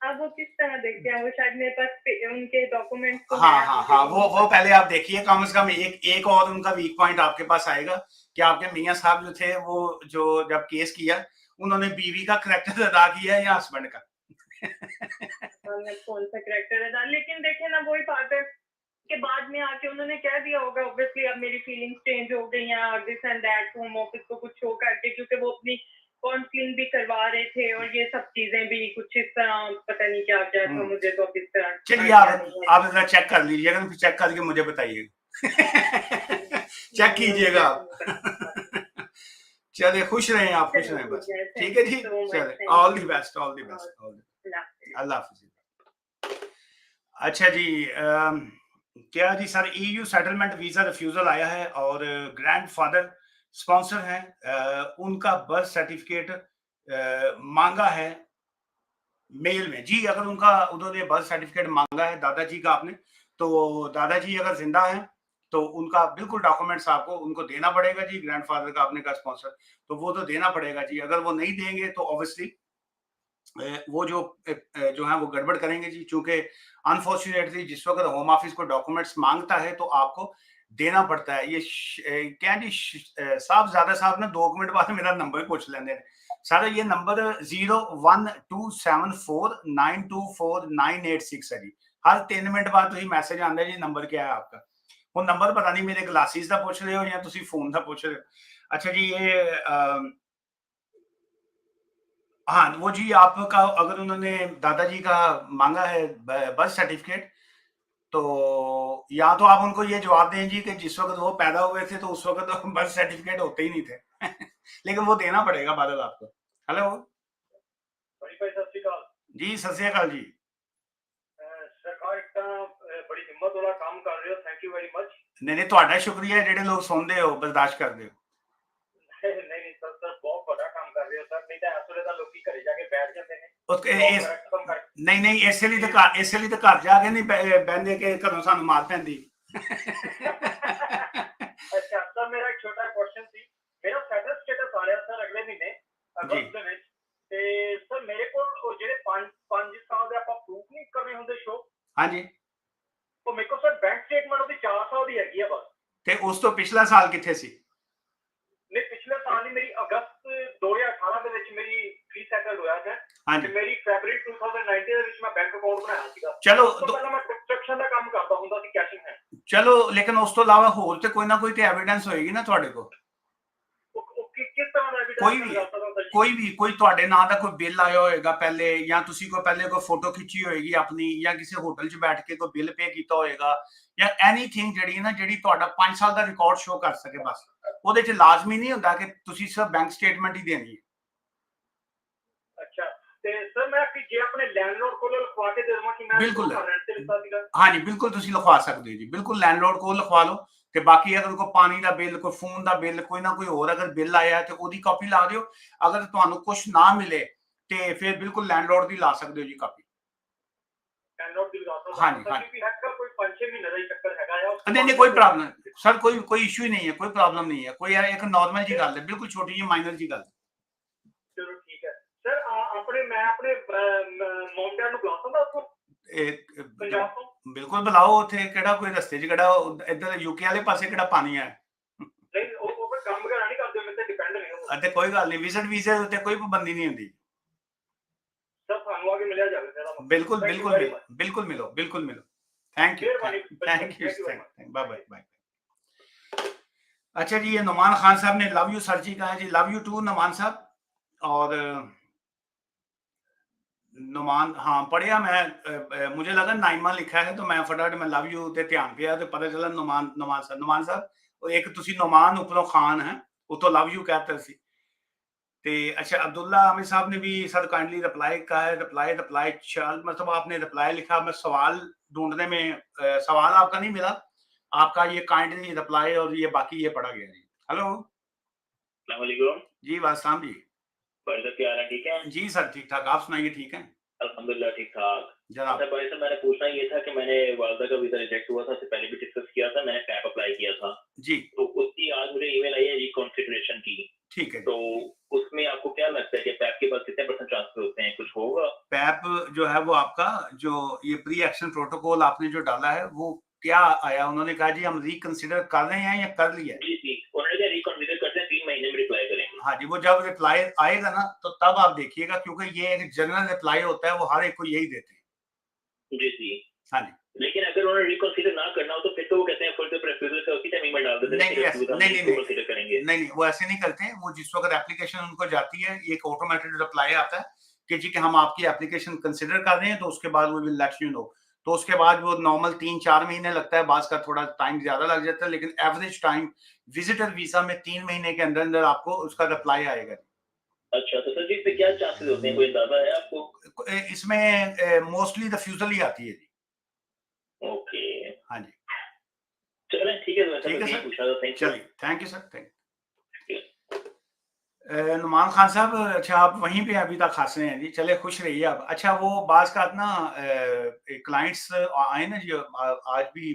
अब वो किस तरह देखते हैं, वो शायद मेरे पास उनके डॉक्यूमेंट्स तो हाँ वो पहले आप देखिए, कम से कम एक और उनका वीक पॉइंट आपके पास आएगा कि आपके मियाँ साहब जो थे वो जो जब केस किया उन्होंने बीवी का करैक्टर अदा किया है या हस्बैंड का? कौन सा करैक्टर अदा, लेकिन देखे ना वही बात है के बाद में आके उन्होंने कह दिया होगा ऑब्वियसली अब मेरी फीलिंग्स चेंज हो गई हैं और this and that, home office को कुछ शो करके, क्योंकि वो अपनी काउंसलिंग भी करवा रहे थे और ये सब चीजें भी कुछ इस तरह, पता नहीं क्या क्या था, मुझे तो अब इस तरह। चलिए आप जरा चेक कर लीजिएगा, फिर चेक करके मुझे बताइएगा। चेक कीजिएगा आप। चलिए खुश रहें आप, खुश रहें बस, ठीक है जी, चलिए all the best, all the best, अल्लाह हाफिज़। अच्छा जी, क्या जी sir, EU settlement visa refusal आया है और ग्रैंडफादर स्पॉन्सर हैं, उनका बर्थ सर्टिफिकेट मांगा है मेल में जी। अगर उन्होंने बर्थ सर्टिफिकेट मांगा है दादाजी का आपने, तो दादाजी अगर जिंदा हैं तो उनका बिल्कुल डॉक्यूमेंट्स आपको उनको देना पड़ेगा जी। ग्रैंडफादर का आपने का स्पॉन्सर, तो वो तो देना पड़ेगा जी। अगर वो नहीं देंगे तो ऑब्वियसली वो जो है वो गड़बड़ करेंगे जी, क्योंकि अनफॉर्चुनेटली जिस वक्त होम ऑफिस को डॉक्यूमेंट्स मांगता है तो आपको देना पड़ता है। ये क्या जी साहब, ज्यादा साहब ने 2 मिनट बाद मेरा नंबर पूछ लेंगे सर। ये नंबर 0127492498 है जी। हर 3 मिनट बाद तुम मैसेज आंदा जी नंबर क्या है आपका। वो नंबर पता नहीं मेरे ग्लासेस का पूछ रहे हो या तुम फोन का पूछ रहे हो। अच्छा जी, ये हाँ वो जी आपका, अगर उन्होंने दादाजी का मांगा है बर्थ सर्टिफिकेट, तो या तो आप उनको ये जवाब दें जी कि जिस वक्त वो पैदा हुए थे तो उस वक्त तो बर्थ सर्टिफिकेट होते ही नहीं थे। लेकिन वो देना पड़ेगा बादल आपको। हेलो जी, सत श्री अकाल जी। सरकार इतना बड़ी हिम्मत वाला काम कर रहे हो, थैंक यू वेरी मच। नहीं ਤੁਹਾਡਾ ਸ਼ੁਕਰੀਆ ਜਿਹੜੇ लोग सुनते हो बर्दाश्त करते हो। नहीं सर बहुत बड़ा काम कर रहे हो सर, नहीं तो ਇਸ ਵੇਲੇ ਤਾਂ ਲੋਕੀ ਘਰੇ ਜਾ ਕੇ ਬੈਠ ਜਾਂਦੇ ਨੇ। नहीं ਇਸੇ ਲਈ ਤਾਂ ਘਰ ਜਾ ਕੇ ਨਹੀਂ ਬਹਿੰਦੇ ਕਿ ਘਰੋਂ ਸਾਨੂੰ ਮਾਰ ਪੈਂਦੀ। अच्छा सर, मेरा एक छोटा क्वेश्चन थी। मेरा फेडरल स्टेटस आ रहा सर अगले महीने अगस्त ਦੇ ਵਿੱਚ, ਤੇ ਸਰ ਮੇਰੇ ਕੋਲ ਉਹ ਜਿਹੜੇ 5 ਸਾਲ ਦੇ ਆਪਾਂ ਪ੍ਰੂਫ ਨਹੀਂ ਕਰਨੇ ਹੁੰਦੇ ਸ਼ੋ, ਹਾਂਜੀ, ਉਹ ਮੇਰੇ ਕੋਲ ਸਰ ਬੈਂਕ ਸਟੇਟਮੈਂਟ ਉਹਦੀ 4 ਸਾਲ ਦੀ ਹੈਗੀ ਆ ਬਸ। ਤੇ ਉਸ ਤੋਂ ਪਿਛਲਾ ਸਾਲ ਕਿੱਥੇ ਸੀ? नहीं पिछले साल ही मेरी अगस्त 2018 ਦੇ ਵਿੱਚ ਮੇਰੀ ਫ੍ਰੀ ਸੈਟਲ ਹੋਇਆ ਹੈ। ਹਾਂਜੀ, ਤੇ ਮੇਰੀ ਫੈਬਰੀ 2019 ਦੇ ਵਿੱਚ ਮੈਂ ਬੈਂਕ ਅਕਾਊਂਟ ਬਣਾਇਆ ਸੀਗਾ। ਚਲੋ ਉਸ ਤੋਂ ਪਹਿਲਾਂ ਮੈਂ ਕੰਸਟਰਕਸ਼ਨ ਦਾ ਕੰਮ ਕਰਦਾ ਹੁੰਦਾ ਸੀ, ਕੈਸ਼ਿੰਗ ਹੈ। ਚਲੋ ਲੇਕਿਨ ਉਸ ਤੋਂ ਇਲਾਵਾ ਹੋਰ ਤੇ ਕੋਈ ਨਾ ਕੋਈ ਤੇ ਐਵੀਡੈਂਸ ਹੋਏਗੀ ਨਾ ਤੁਹਾਡੇ ਕੋਲ। ਉਹ ਕਿਸ ਤਰ੍ਹਾਂ ਦਾ ਕੋਈ ਵੀ एविडेंस पता जी ਕੋਈ ਤੁਹਾਡੇ ਨਾਂ ਦਾ ਕੋਈ ਬਿੱਲ ਆਇਆ ਹੋਏਗਾ ਪਹਿਲੇ, ਜਾਂ ਤੁਸੀਂ ਕੋਈ ਪਹਿਲੇ ਕੋਈ ਫੋਟੋ ਖਿੱਚੀ ਹੋਏਗੀ ਆਪਣੀ, ਜਾਂ ਕਿਸੇ ਹੋਟਲ 'ਚ ਬੈਠ ਕੇ ਕੋਈ ਬਿੱਲ ਪੇ ਕੀਤਾ ਹੋਏਗਾ, ਜਾਂ ਐਨੀਥਿੰਗ ਜਿਹੜੀ ਹੈ ਨਾ ਜਿਹੜੀ ਤੁਹਾਡਾ 5 ਸਾਲ ਦਾ ਰਿਕਾਰਡ ਸ਼ੋ ਕਰ ਸਕੇ ਬਸ। ਉਹਦੇ 'ਚ ਲਾਜ਼ਮੀ ਨਹੀਂ ਹੁੰਦਾ ਕਿ ਤੁਸੀਂ ਸਿਰਫ ਬੈਂਕ ਸਟੇਟਮੈਂਟ ਹੀ ਦੇਣੀ ਹੈ। अच्छा ਤੇ ਸਰ ਮੈਂ ਕਿ ਜੇ ਆਪਣੇ ਲੈਂਡਲੋਰਡ ਕੋਲ ਲਿਖਵਾ ਕੇ ਦੇ ਦੇਵਾਂ ਕਿ ਮੈਂ ਬਿਲਕੁਲ। ਰੈਂਟ ਤੇ ਲਿਖਾ ਸੀਗਾ ਹਾਂਜੀ ਬਿਲਕੁਲ ਤੁਸੀਂ ਲਿਖਵਾ ਸਕਦੇ ਹੋ ਜੀ, ਬਿਲਕੁਲ ਲੈਂਡਲੋਰਡ ਕੋਲ ਲਿਖਵਾ ਲਓ। ਤੇ ਬਾਕੀ ਅਗਰ ਕੋਈ ਪਾਣੀ ਦਾ ਬਿੱਲ, ਕੋਈ ਫੋਨ ਦਾ ਬਿੱਲ, ਕੋਈ ਨਾ ਕੋਈ ਹੋਰ ਅਗਰ ਬਿੱਲ ਆਇਆ ਹੈ ਤੇ ਉਹਦੀ ਕਾਪੀ ਲਾ ਦਿਓ। ਅਗਰ ਤੁਹਾਨੂੰ ਕੁਝ ਨਾ ਮਿਲੇ ਤੇ ਫਿਰ ਬਿਲਕੁਲ ਲੈਂਡਲੋਰਡ ਦੀ ਲਾ ਸਕਦੇ ਹੋ ਜੀ ਕਾਪੀ। ਲੈਂਡਲੋਰਡ ਦੀ ਲਗਾ ਦੋ ਹਾਂਜੀ, ਸਰ ਹਾਂਜੀ। ਕਿ ਹੈਕਰ ਕੋਈ 5-6 ਮਹੀਨੇ ਦਾ ਹੀ ਚੱਕਰ ਹੈਗਾ ਆ नहीं नहीं कोई प्रॉब्लम सर, कोई इशू ही नहीं है, कोई प्रॉब्लम नहीं है, कोई एक नॉर्मल जी गल है, बिल्कुल छोटी जी माइनर जी गल। ਚਲੋ ਠੀਕ ਹੈ ਸਰ ਆਪਣੇ ਮੈਂ ਆਪਣੇ ਮਮ ਡੈਡ ਨੂੰ ਬੁਲਾ ਸਕਦਾ ਉੱਥੋਂ ਪੰਜਾਬ ਤੋਂ ਬਿਲਕੁਲ ਬੁਲਾਓ। ਉੱਥੇ ਕਿਹੜਾ ਕੋਈ ਰਸਤੇ 'ਚ ਕਿਹੜਾ ਇੱਧਰ ਯੂਕੇ ਵਾਲੇ ਪਾਸੇ ਕਿਹੜਾ ਪਾਣੀ ਹੈ? ਨਹੀਂ ਉਹ ਫਿਰ ਕੰਮ ਵਗੈਰਾ ਨਹੀਂ ਕਰਦੇ, ਮੇਰੇ ਤੇ ਡਿਪੈਂਡ ਨਹੀਂ ਉਹ ਅਤੇ ਕੋਈ ਗੱਲ ਨਹੀਂ, ਵਿਜ਼ਿਟ ਵੀਜ਼ੇ ਉੱਤੇ ਕੋਈ ਪਾਬੰਦੀ ਨਹੀਂ ਹੁੰਦੀ। ਸਰ ਸਾਨੂੰ ਆ ਕੇ ਮਿਲਿਆ ਜਾਵੇ ਸਰ ਬਿਲकुल बिल्कुल मिलो, बिल्कुल मिलो, बिल्कुल मिलो। Thank you, thank you, bye bye bye. अच्छा जी, ये नुमान खान साहब ने लव यू सर जी कहा है जी, लव यू टू नुमान साहब। और नुमान हाँ पढ़िया मैं, मुझे लगा नाइमा लिखा है तो मैं फटाफट मैं लव यू ते ध्यान गया तो पता चला नुमान साहब एक तुसी नुमान उपरों खान है उतो लव यू कहते सी। ते अच्छा अब्दुल्ला आमिर साहब ने भी सर काइंडली रिप्लाई कहा है, रिप्लाई चल मतलब आपने रिप्लाई लिखा, मैं सवाल ढूंढने में सवाल आपका नहीं मिला, आपका ये काइंडली रिप्लाई और ये बाकी ये पढ़ा गया जी। हेलो अस्सलामुअलैकुम जी, वास्सलाम जी। भाई क्या हाल है, ठीक है? जी सर ठीक ठाक, आप सुनाइए ठीक है? अल्हम्दुलिल्लाह ठीक ठाक। जनाब अच्छा भाई साहब, मैंने पूछना ये था कि मैंने वालदा का वीजा रिजेक्ट हुआ था, इससे पहले भी डिस्कस किया था, मैंने पैप अप्लाई किया था, जी तो उसकी आज मुझे ईमेल आई है रिकॉन्फिगरेशन की। ठीक है। तो उसमें आपको क्या लगता है कि पैप के बाद कितने % चांसेस होते हैं, कुछ होगा? पैप जो है वो आपका जो ये प्री एक्शन प्रोटोकॉल आपने जो डाला है वो क्या आया? उन्होंने कहा जी हम रिकंसिडर कर रहे हैं या कर लिया है? जी जी, उन्होंने कहा रिकॉन्फिगर करते हैं, 3 महीने में रिप्लाई करेंगे। हाँ जी, वो जब रिप्लाई आएगा ना तो तब आप देखिएगा, क्योंकि ये एक जनरल रिप्लाई होता है, वो हर एक को यही देते हैं। जी जी, हाँ जी। लेकिन अगर उन्होंने रिकंसिडर ना करना हो तो फिर तो वो कहते हैं फुल रेफ्यूजल का उसी टाइम ईमेल डाल देते हैं नहीं, कि yes, refusal नहीं, हम नहीं, consider करेंगे। नहीं वो ऐसे नहीं करते हैं। वो जिस वक्त एप्लीकेशन उनको जाती है एक ऑटोमेटेड रिप्लाई आता है कि जी कि हम आपकी एप्लीकेशन कंसिडर कर रहे हैं, तो उसके बाद वो विल लेट यू नो। तो उसके बाद वो नॉर्मल 3-4 महीने लगता है, बास का थोड़ा टाइम ज्यादा लग जाता है, लेकिन एवरेज टाइम विजिटर वीजा में 3 महीने के अंदर अंदर आपको उसका रिप्लाई आएगा। अच्छा, तो सर जी इसमें क्या चांसेस होते हैं, कोई अंदाजा है आपको? इसमें मोस्टली रिफ्यूजल ही आती है जी। ओके, हाँ जी, चलें ठीक है, तो ठीक है मैं सर। पूछा था, थैंक यू। चलिए, thank you sir, thank Numan Khan साहब, अच्छा आप वहीं पे अभी तक हंस रहे हैं जी, चले खुश रहिए आप। अच्छा वो बाज का ना क्लाइंट्स आए ना जी, आज भी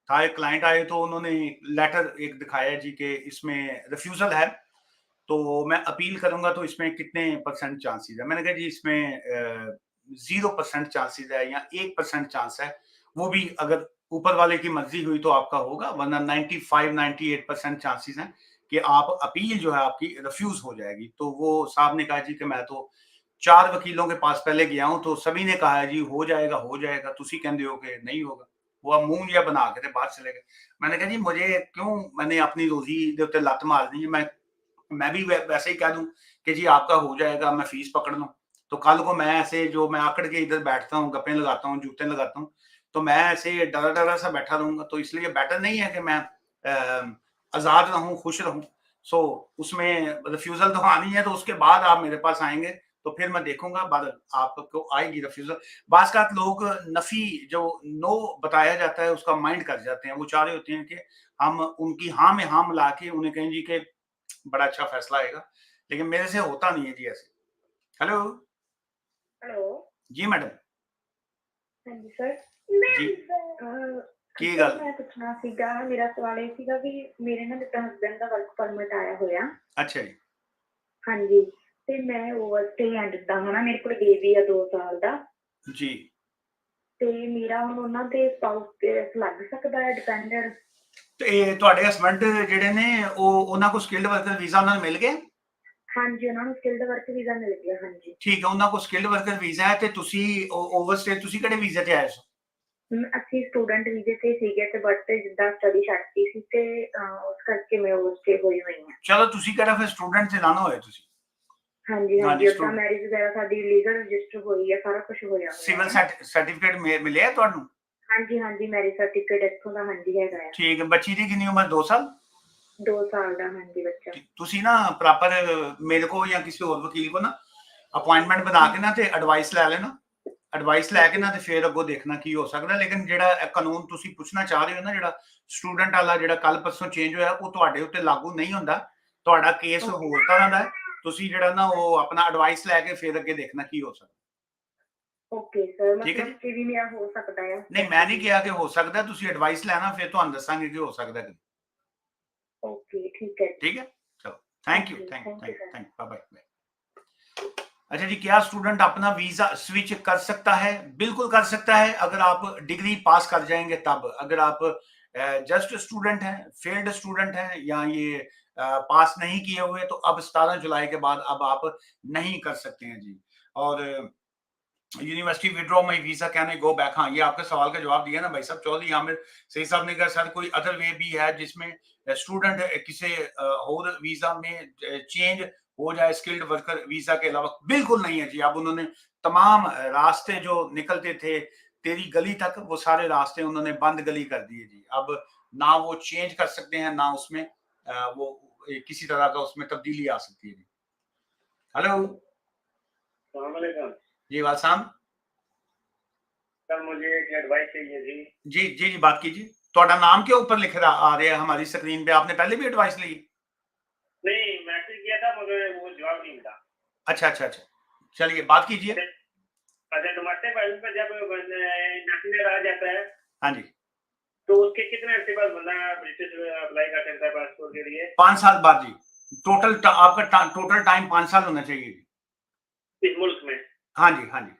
था एक क्लाइंट आए तो उन्होंने लेटर एक दिखाया जी कि इसमें रिफ्यूजल है, तो मैं अपील करूंगा तो इसमें कितने % चांसेस है? मैंने कहा जी इसमें 0% चांसेस है या 1% चांस है, वो भी अगर ऊपर वाले की मर्जी हुई तो आपका होगा, वरना 95-98% चांसेस हैं कि आप अपील जो है आपकी रिफ्यूज हो जाएगी। तो वो साहब ने कहा जी कि मैं तो 4 वकीलों के पास पहले गया हूं तो सभी ने कहा है जी हो जाएगा, तुसी कहंदे हो कि नहीं होगा। वो अब मुंह या बना के बाहर चले गए। मैंने कहा जी मुझे क्यों, मैंने अपनी रोजी दे उत्ते लत मारनी है, मैं भी वैसे ही कह दूं कि जी आपका हो जाएगा, मैं फीस पकड़ लूं, तो कल को मैं ऐसे जो मैं आकड़ के इधर बैठता हूँ, गप्पे लगाता हूँ, जूते लगाता हूँ, तो मैं ऐसे डरा सा बैठा रहूंगा। तो इसलिए बेटर नहीं है कि मैं आजाद रहूं, खुश रहूं। सो उसमें रिफ्यूजल तो आनी है, तो उसके बाद आप मेरे पास आएंगे तो फिर मैं देखूंगा, बाद आपको आएगी रिफ्यूजल। बास का लोग नफी जो नो बताया जाता है उसका माइंड कर जाते हैं, वो चाह रहे होते हैं कि हम उनकी हाँ में हाँ मिला के उन्हें कहें जी के बड़ा अच्छा फैसला आएगा, लेकिन मेरे से होता नहीं है जी ऐसे। हेलो हेलो जी मैडम हाँ जी सर जी ਕੀ ਸਰ ਗੱਲ? ਮੈਂ ਪੁੱਛਣਾ ਸੀਗਾ, ਮੇਰਾ ਸਵਾਲ ਇਹ ਸੀਗਾ ਵੀ ਮੇਰੇ ਨਾਲ ਜਿੱਦਾਂ ਹਸਬੈਂਡ ਦਾ ਵਰਕ ਪਰਮਿਟ ਆਇਆ ਹੋਇਆ, ਅੱਛਾ ਜੀ ਹਾਂਜੀ, ਤੇ ਮੈਂ ਓਵਰਸਟੇ ਆ ਜਿੱਦਾਂ ਹਨਾ, ਮੇਰੇ ਕੋਲ ਬੇਬੀ ਆ 2 ਸਾਲ ਦਾ, ਜੀ ਤੇ ਮੇਰਾ ਹੁਣ ਉਹਨਾਂ ਦੇ ਸਪਾਊਸ ਤੇ ਲੱਗ ਸਕਦਾ ਹੈ ਡਿਪੈਂਡੈਂਟ? ਤੇ ਤੁਹਾਡੇ ਹਸਬੰਡ ਜਿਹੜੇ ਨੇ ਉਹ ਉਹਨਾਂ ਕੋਲ ਸਕਿਲਡ ਵਰਕਰ ਵੀਜ਼ਾ ਉਹਨਾਂ ਨੂੰ ਮਿਲ ਗਿਆ? ਹਾਂਜੀ, ਉਹਨਾਂ ਨੂੰ ਸਕਿਲਡ ਵਰਕ ਵੀਜ਼ਾ ਮਿਲ ਗਿਆ। ਹਾਂਜੀ, ਠੀਕ ਹੈ, ਉਹਨਾਂ ਕੋਲ ਸਕਿਲਡ ਵਰਕਰ ਵੀਜ਼ਾ ਹੈ ਤੇ ਤੁਸੀਂ ਓਵਰਸਟੇ ਤੁਸੀਂ ਕਿਹੜੇ ਵੀਜ਼ੇ ਤੇ ਆਏ ਹੋ? ਅਸੀਂ ਸਟੂਡੈਂਟ ਵੀਜ਼ੇ ਤੇ ਸੀਗੇ ਤੇ ਬਟ ਜਿੱਦਾਂ ਸਟੱਡੀ ਛੱਡਤੀ ਸੀ ਤੇ ਉਸ ਕਰਕੇ ਮੈਂ ਓਵਰਸਟੇ ਹੋਈ ਹਾਂ। ਚਲੋ ਤੁਸੀਂ ਕਿਹੜਾ ਫਿਰ ਸਟੂਡੈਂਟ ਤੇ ਨਾ ਹੋਏ ਤੁਸੀਂ, ਹਾਂਜੀ हाँ ਹਾਂਜੀ जी, ਉਦਾਂ ਮੈਰਿਜ ਵਗੈਰਾ ਸਾਡੀ ਲੀਗਲ ਰਜਿਸਟਰ ਹੋਈ ਹੈ, ਸਾਰਾ ਕੁਝ ਹੋਇਆ ਸਿਵਲ ਹੋਇਆ ਹੈ। ਸਰਟੀਫਿਕੇਟ ਮਿਲਿਆ ਤੁਹਾਨੂੰ? ਹਾਂਜੀ ਹਾਂਜੀ ਮੈਰਿਜ ਸਰਟੀਫਿਕੇਟ ਇੱਥੋਂ ਦਾ ਹਾਂਜੀ ਹੈਗਾ ਆ। ਠੀਕ ਹੈ। ਬੱਚੀ ਦੀ ਕਿੰਨੀ ਉਮਰ? 2 ਸਾਲ? 2 ਸਾਲ ਦਾ ਹਾਂਜੀ ਬੱਚਾ। ਤੁਸੀਂ ਨਾ ਪ੍ਰੋਪਰ ਮੇਰੇ ਕੋ ਜਾਂ ਕਿਸੇ ਹੋਰ ਵਕੀਲ ਕੋ ਨਾ ਅਪਾਇੰਟਮੈਂਟ ਬਣਾ ਕੇ ਨਾ ਤੇ ਐਡਵਾਈਸ ਲੈ ਲੈਣਾ। ਐਡਵਾਈਸ ਲੈ ਕੇ ਨਾ ਤੇ ਫਿਰ ਅੱਗੋਂ ਦੇਖਣਾ ਕੀ ਹੋ ਸਕਦਾ। ਲੇਕਿਨ ਜਿਹੜਾ ਇਹ ਕਾਨੂੰਨ ਤੁਸੀਂ ਪੁੱਛਣਾ ਚਾਹ ਰਹੇ ਹੋ ਨਾ, ਜਿਹੜਾ ਸਟੂਡੈਂਟ ਵਾਲਾ ਜਿਹੜਾ ਕੱਲ ਪਰਸੋਂ ਚੇਂਜ ਹੋਇਆ, ਉਹ ਤੁਹਾਡੇ ਉੱਤੇ ਲਾਗੂ ਨਹੀਂ ਹੁੰਦਾ। ਤੁਹਾਡਾ ਕੇਸ ਹੋਰ ਤਰ੍ਹਾਂ ਦਾ ਹੈ। ਤੁਸੀਂ ਜਿਹੜਾ ਨਾ ਉਹ ਆਪਣਾ ਐਡਵਾਈਸ ਲੈ ਕੇ ਫਿਰ ਅੱਗੇ ਦੇਖਣਾ ਕੀ ਹੋ ਸਕਦਾ। ਓਕੇ ਸਰ, ਠੀਕ ਹੈ ਮਤਲਬ ਜੀ। ਕਿ ਵੀ ਮੇਰਾ ਹੋ ਸਕਦਾ ਹੈ? ਨਹੀਂ, ਮੈਂ ਨਹੀਂ ਕਿਹਾ ਕਿ ਹੋ ਸਕਦਾ, ਤੁਸੀਂ ਐਡਵਾਈਸ ਲੈਣਾ, ਫਿਰ ਤੁਹਾਨੂੰ ਦੱਸਾਂਗੇ ਕਿ ਹੋ ਸਕਦਾ ਕਿ। ਓਕੇ ਠੀਕ ਹੈ जी। ठीक है, चलो thank you, Okay, thank thank you, sir. Thank bye bye. अच्छा जी, क्या स्टूडेंट अपना वीजा स्विच कर सकता है? बिल्कुल कर सकता है, अगर आप डिग्री पास कर जाएंगे तब। अगर आप जस्ट स्टूडेंट हैं, फेल्ड स्टूडेंट हैं, या ये पास नहीं किए हुए, तो अब 17 जुलाई के बाद अब आप नहीं कर सकते हैं जी। और university withdraw my visa, can I go back? हाँ, ये आपके सवाल का जवाब दिया ना भाई साहब चौधरी आमिर सही साहब ने कहा सर कोई अदर वे भी है जिसमें स्टूडेंट किसी और वीजा में चेंज हो जाए स्किल्ड वर्कर वीजा के अलावा? बिल्कुल नहीं है जी। अब उन्होंने तमाम रास्ते जो निकलते थे तेरी गली तक, वो सारे रास्ते उन्होंने बंद गली कर दिए जी। अब ना वो चेंज कर सकते हैं, ना उसमें वो किसी तरह का उसमें तब्दीली आ सकती है जी। हेलो अस्सलाम वालेकुम जी, वालसाम सर, मुझे एक एडवाइस चाहिए थी। जी जी जी, बात कीजिए। ਤੁਹਾਡਾ ਨਾਮ क्यों ऊपर लिख रहा आ रहा है हमारी स्क्रीन पे? आपने पहले भी एडवाइस ली? नहीं, मैसेज किया था मगर वो जवाब नहीं मिला। अच्छा अच्छा अच्छा, चलिए बात कीजिए। अच्छा, डोमेस्टिक वायलेंस पर जब नेशनल आ जाता है हाँ जी, तो उसके कितने अर्से बाद बंदा ब्रिटिश अप्लाई कर सकता है पासपोर्ट के लिए? 5 साल बाद जी। आपका टोटल टाइम 5 साल होना चाहिए जी। इस मुल्क में? हाँ जी हाँ जी,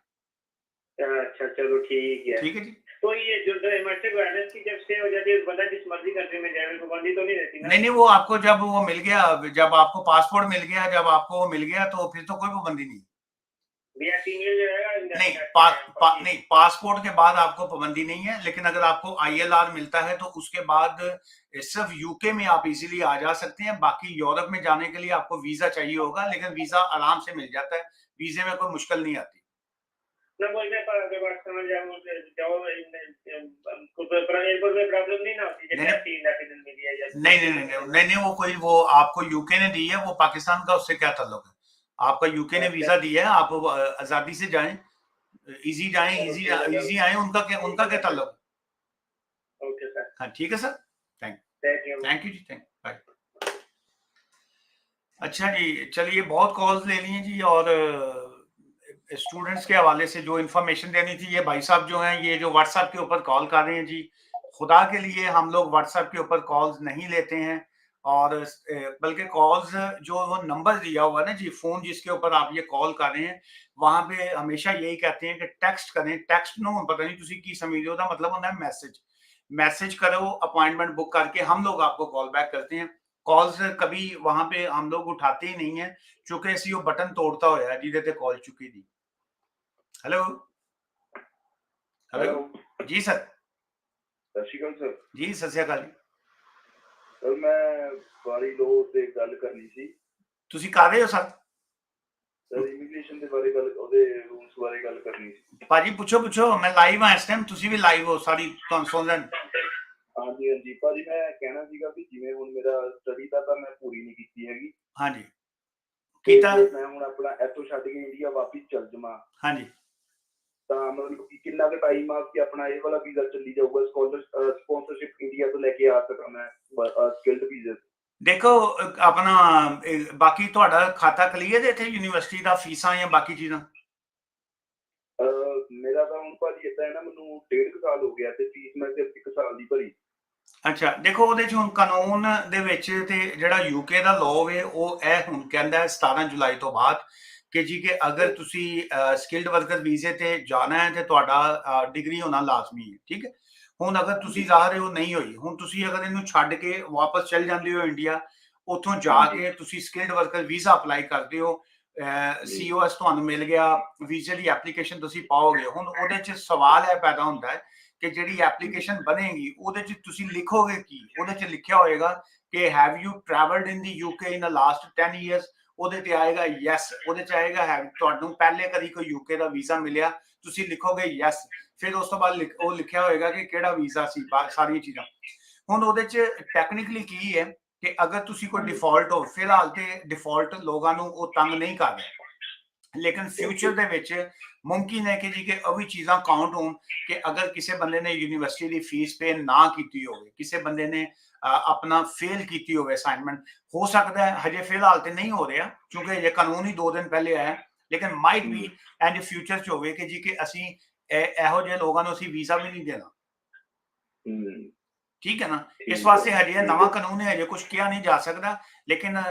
अच्छा, चलो ठीक है। ठीक है जी। तो ये जो डोमेस्टिक वायलेंस की जब स्टे हो जाती है, बंदा जिस मर्जी कंट्री में जाए, पाबंदी तो नहीं रहती ना? नहीं नहीं, वो आपको जब वो मिल गया, जब आपको पासपोर्ट मिल गया, जब आपको वो मिल गया, तो फिर तो कोई पाबंदी नहीं। भैया फीमेल जो रहेगा नहीं, पासपोर्ट के बाद आपको पाबंदी नहीं है। लेकिन अगर आपको ILR मिलता है तो उसके बाद सिर्फ यूके में आप इजीली आ जा सकते हैं। बाकी यूरोप में जाने के लिए आपको वीजा चाहिए होगा, लेकिन वीजा आराम से मिल जाता है। वीजे में कोई मुश्किल नहीं आती। ना बोलने पर अगर बात समझ जाओ एयरपोर्ट में प्रॉब्लम नहीं ना होती जैसे नहीं, आपकी इंडिपेंडेंस मिली है या नहीं, वो कोई वो आपको यूके ने दी है, वो पाकिस्तान का उससे क्या ताल्लुक है? आपका यूके ने वीजा दिया है, आप आजादी से जाएं, इजी जाएं, इजी आए, उनका क्या ताल्लुक? ओके सर, हाँ ठीक है sir, thank you. Thank you जी, थैंक बाय। अच्छा जी, चलिए बहुत कॉल्स ले लिए जी। और स्टूडेंट्स के हवाले से जो इन्फॉर्मेशन देनी थी, ये भाई साहब जो हैं ये जो व्हाट्सएप के ऊपर कॉल कर रहे हैं जी, खुदा के लिए हम लोग व्हाट्सएप के ऊपर कॉल्स नहीं लेते हैं। और बल्कि कॉल्स जो वो नंबर दिया हुआ है ना जी, फोन जिसके ऊपर आप ये कॉल कर रहे हैं, वहां पे हमेशा यही कहते हैं कि टेक्स्ट करें। टेक्स्ट नो पता नहीं तुसी की समझ हो, मतलब होता है मैसेज करो, अपॉइंटमेंट बुक करके हम लोग आपको कॉल बैक करते हैं। कॉल्स कभी वहां पे हम लोग उठाते ही नहीं है, चूंकि ਅਸੀਂ ਉਹ बटन तोड़ता होया ਜਿਹਦੇ ਤੇ कॉल चुकी दी। हेलो हेलो जी सर। ਸਤਿ ਸ਼੍ਰੀ ਅਕਾਲ ਸਰ। जी सत श्री अकाल जी। ਸਰ ਮੈਂ ਬਾਰੀ ਲੋ ਤੇ ਗੱਲ ਕਰਨੀ ਸੀ। ਤੁਸੀਂ ਕਰ ਰਹੇ ਹੋ ਸਰ? ਸਰ ਇਮੀਗ੍ਰੇਸ਼ਨ ਦੇ ਬਾਰੇ ਗੱਲ, ਉਹਦੇ ਰੂਲਸ ਬਾਰੇ ਗੱਲ ਕਰਨੀ ਸੀ। ਭਾਜੀ ਪੁੱਛੋ, ਮੈਂ ਲਾਈਵ ਹਾਂ ਇਸ ਟਾਈਮ, ਤੁਸੀਂ ਵੀ ਲਾਈਵ ਹੋ, ਸਾਰੀ ਤੁਹਾਨੂੰ ਸੁਣ ਲੈਣ। ਹਾਂਜੀ ਹਾਂਜੀ ਭਾਜੀ, ਮੈਂ ਕਹਿਣਾ ਸੀਗਾ ਵੀ ਜਿਵੇਂ ਹੁਣ ਮੇਰਾ ਸਟੱਡੀ ਤਾਂ ਮੈਂ ਪੂਰੀ ਨਹੀਂ ਕੀਤੀ ਹੈਗੀ। ਹਾਂਜੀ ਤੇ ਕੀਤਾ। ਜੇ ਮੈਂ ਹੁਣ ਆਪਣਾ ਇੱਥੋਂ ਛੱਡ ਕੇ ਇੰਡੀਆ ਵਾਪਿਸ ਚੱਲ ਜਾਵਾਂ ਹਾਂਜੀ ਤਾਂ ਮਤਲਬ ਕਿ ਕਿੰਨਾ ਕੁ ਟਾਈਮ ਆ ਕਿ ਆਪਣਾ ਇਹ ਵਾਲਾ ਵੀਜ਼ਾ ਚੱਲੀ ਜਾਊਗਾ? ਸਪਾਂਸਰਸ਼ਿਪ ਇੰਡੀਆ ਤੋਂ ਲੈ ਕੇ ਆ ਸਕਾਂ ਮੈਂ ਸਕਿਲਡ ਵੀਜ਼ੇ? ਦੇਖੋ ਆਪਣਾ ਬਾਕੀ ਤੁਹਾਡਾ ਖਾਤਾ ਕਲੀਅਰ ਹੈ ਇੱਥੇ ਯੂਨੀਵਰਸਿਟੀ ਦਾ, ਫੀਸਾਂ ਜਾਂ ਬਾਕੀ ਚੀਜ਼ਾਂ? ਮੇਰਾ ਤਾਂ ਹੁਣ ਭਾਜੀ ਏਦਾਂ ਹੈ ਨਾ, ਮੈਨੂੰ 1.5 ਸਾਲ ਹੋ ਗਿਆ ਤੇ ਫੀਸ ਮੈਂ ਸਿਰਫ 1 ਸਾਲ ਦੀ ਭਰੀ। ਅੱਛਾ ਦੇਖੋ, ਉਹਦੇ ਚ ਹੁਣ ਕਾਨੂੰਨ ਦੇ ਵਿੱਚ ਤੇ ਜਿਹੜਾ ਯੂਕੇ ਦਾ ਲਾਅ ਵੇ ਉਹ ਇਹ ਹੁਣ ਕਹਿੰਦਾ ਹੈ 17 ਜੁਲਾਈ ਤੋਂ ਬਾਅਦ ਕਿ ਜੀ ਕਿ ਅਗਰ ਤੁਸੀਂ ਸਕਿਲਡ ਵਰਕਰ ਵੀਜ਼ੇ ਤੇ ਜਾਣਾ ਹੈ ਤੇ ਤੁਹਾਡਾ ਡਿਗਰੀ ਹੋਣਾ ਲਾਜ਼ਮੀ ਹੈ। ਠੀਕ ਹੈ, ਹੁਣ ਅਗਰ ਤੁਸੀਂ ਜਾ ਰਹੇ ਹੋ ਨਹੀਂ ਹੋਈ, ਹੁਣ ਤੁਸੀਂ ਅਗਰ ਇਹਨੂੰ ਛੱਡ ਕੇ ਵਾਪਸ ਚਲ ਜਾਂਦੇ ਹੋ ਇੰਡੀਆ, ਉੱਥੋਂ ਜਾ ਕੇ ਤੁਸੀਂ ਸਕਿਲਡ ਵਰਕਰ ਵੀਜ਼ਾ ਅਪਲਾਈ ਕਰਦੇ ਹੋ, COS ਤੁਹਾਨੂੰ ਮਿਲ ਗਿਆ, ਵੀਜ਼ੇ ਦੀ ਐਪਲੀਕੇਸ਼ਨ ਤੁਸੀਂ ਪਾਓਗੇ। ਹੁਣ ਉਹਦੇ ਚ ਸਵਾਲ ਇਹ ਪੈਦਾ ਹੁੰਦਾ ਹੈ ਕਿ ਜਿਹੜੀ ਐਪਲੀਕੇਸ਼ਨ ਬਣੇਗੀ ਉਹਦੇ ਚ ਤੁਸੀਂ ਲਿਖੋਗੇ ਕੀ? ਉਹਦੇ ਚ ਲਿਖਿਆ ਹੋਏਗਾ ਕਿ have you travelled in the UK in the last 10 years। ਉਹਦੇ ਤੇ ਆਏਗਾ ਯੈਸ, ਉਹਦੇ ਚ ਆਏਗਾ ਹੈ ਤੁਹਾਨੂੰ ਪਹਿਲੇ ਕਦੀ ਕੋਈ ਯੂਕੇ ਦਾ ਵੀਜ਼ਾ ਮਿਲਿਆ, ਤੁਸੀਂ ਲਿਖੋਗੇ ਯੈਸ, ਫਿਰ ਉਸ ਤੋਂ ਬਾਅਦ ਉਹ ਲਿਖਿਆ ਹੋਏਗਾ ਕਿ ਕਿਹੜਾ ਵੀਜ਼ਾ ਸੀ, ਸਾਰੀਆਂ ਚੀਜ਼ਾਂ। ਹੁਣ ਉਹਦੇ ਚ ਟੈਕਨੀਕਲੀ ਕੀ ਹੈ ਕਿ ਅਗਰ ਤੁਸੀਂ ਕੋਈ ਡਿਫਾਲਟ ਹੋ, ਫਿਲਹਾਲ ਤੇ ਡਿਫਾਲਟ ਲੋਕਾਂ ਨੂੰ ਉਹ ਤੰਗ ਨਹੀਂ ਕਰ ਰਿਹਾ, ਲੇਕਿਨ ਫਿਊਚਰ ਦੇ ਵਿੱਚ ਮੁਮਕਿਨ ਹੈ ਕਿ ਜੀ ਕਿ ਉਹ ਵੀ ਚੀਜ਼ਾਂ ਕਾਊਂਟ ਹੋਣ ਕਿ ਅਗਰ ਕਿਸੇ ਬੰਦੇ ਨੇ ਯੂਨੀਵਰਸਿਟੀ ਦੀ ਫੀਸ ਪੇ ਨਾ ਕੀਤੀ ਹੋਵੇ, ਕਿਸੇ ਬੰਦੇ ਨੇ ਆਪਣਾ ਫੇਲ ਕੀਤੀ ਹੋਵੇ ਅਸਾइनमेंट, ਹੋ ਸਕਦਾ ਹੈ ਹਜੇ ਫਿਲਹਾਲ ਤੇ ਨਹੀਂ ਹੋ ਰਿਹਾ ਕਿਉਂਕਿ ਇਹ ਕਾਨੂੰਨ ਹੀ 2 ਦਿਨ ਪਹਿਲੇ ਆਇਆ, ਲੇਕਿਨ ਮਾਈਟ ਵੀ ਐਂਡ ਫਿਊਚਰ ਚ ਹੋਵੇ ਕਿ ਜੀ ਕਿ ਅਸੀਂ ਇਹੋ ਜਿਹੇ ਲੋਕਾਂ ਨੂੰ ਅਸੀਂ ਵੀਜ਼ਾ ਵੀ ਨਹੀਂ ਦੇਣਾ। ਠੀਕ ਹੈ ਨਾ, ਇਸ ਵਾਸਤੇ ਹਜੇ ਨਵਾਂ ਕਾਨੂੰਨ ਹੈ, ਹਜੇ ਕੁਝ ਕਿਹਾ ਨਹੀਂ ਜਾ ਸਕਦਾ, ਲੇਕਿਨ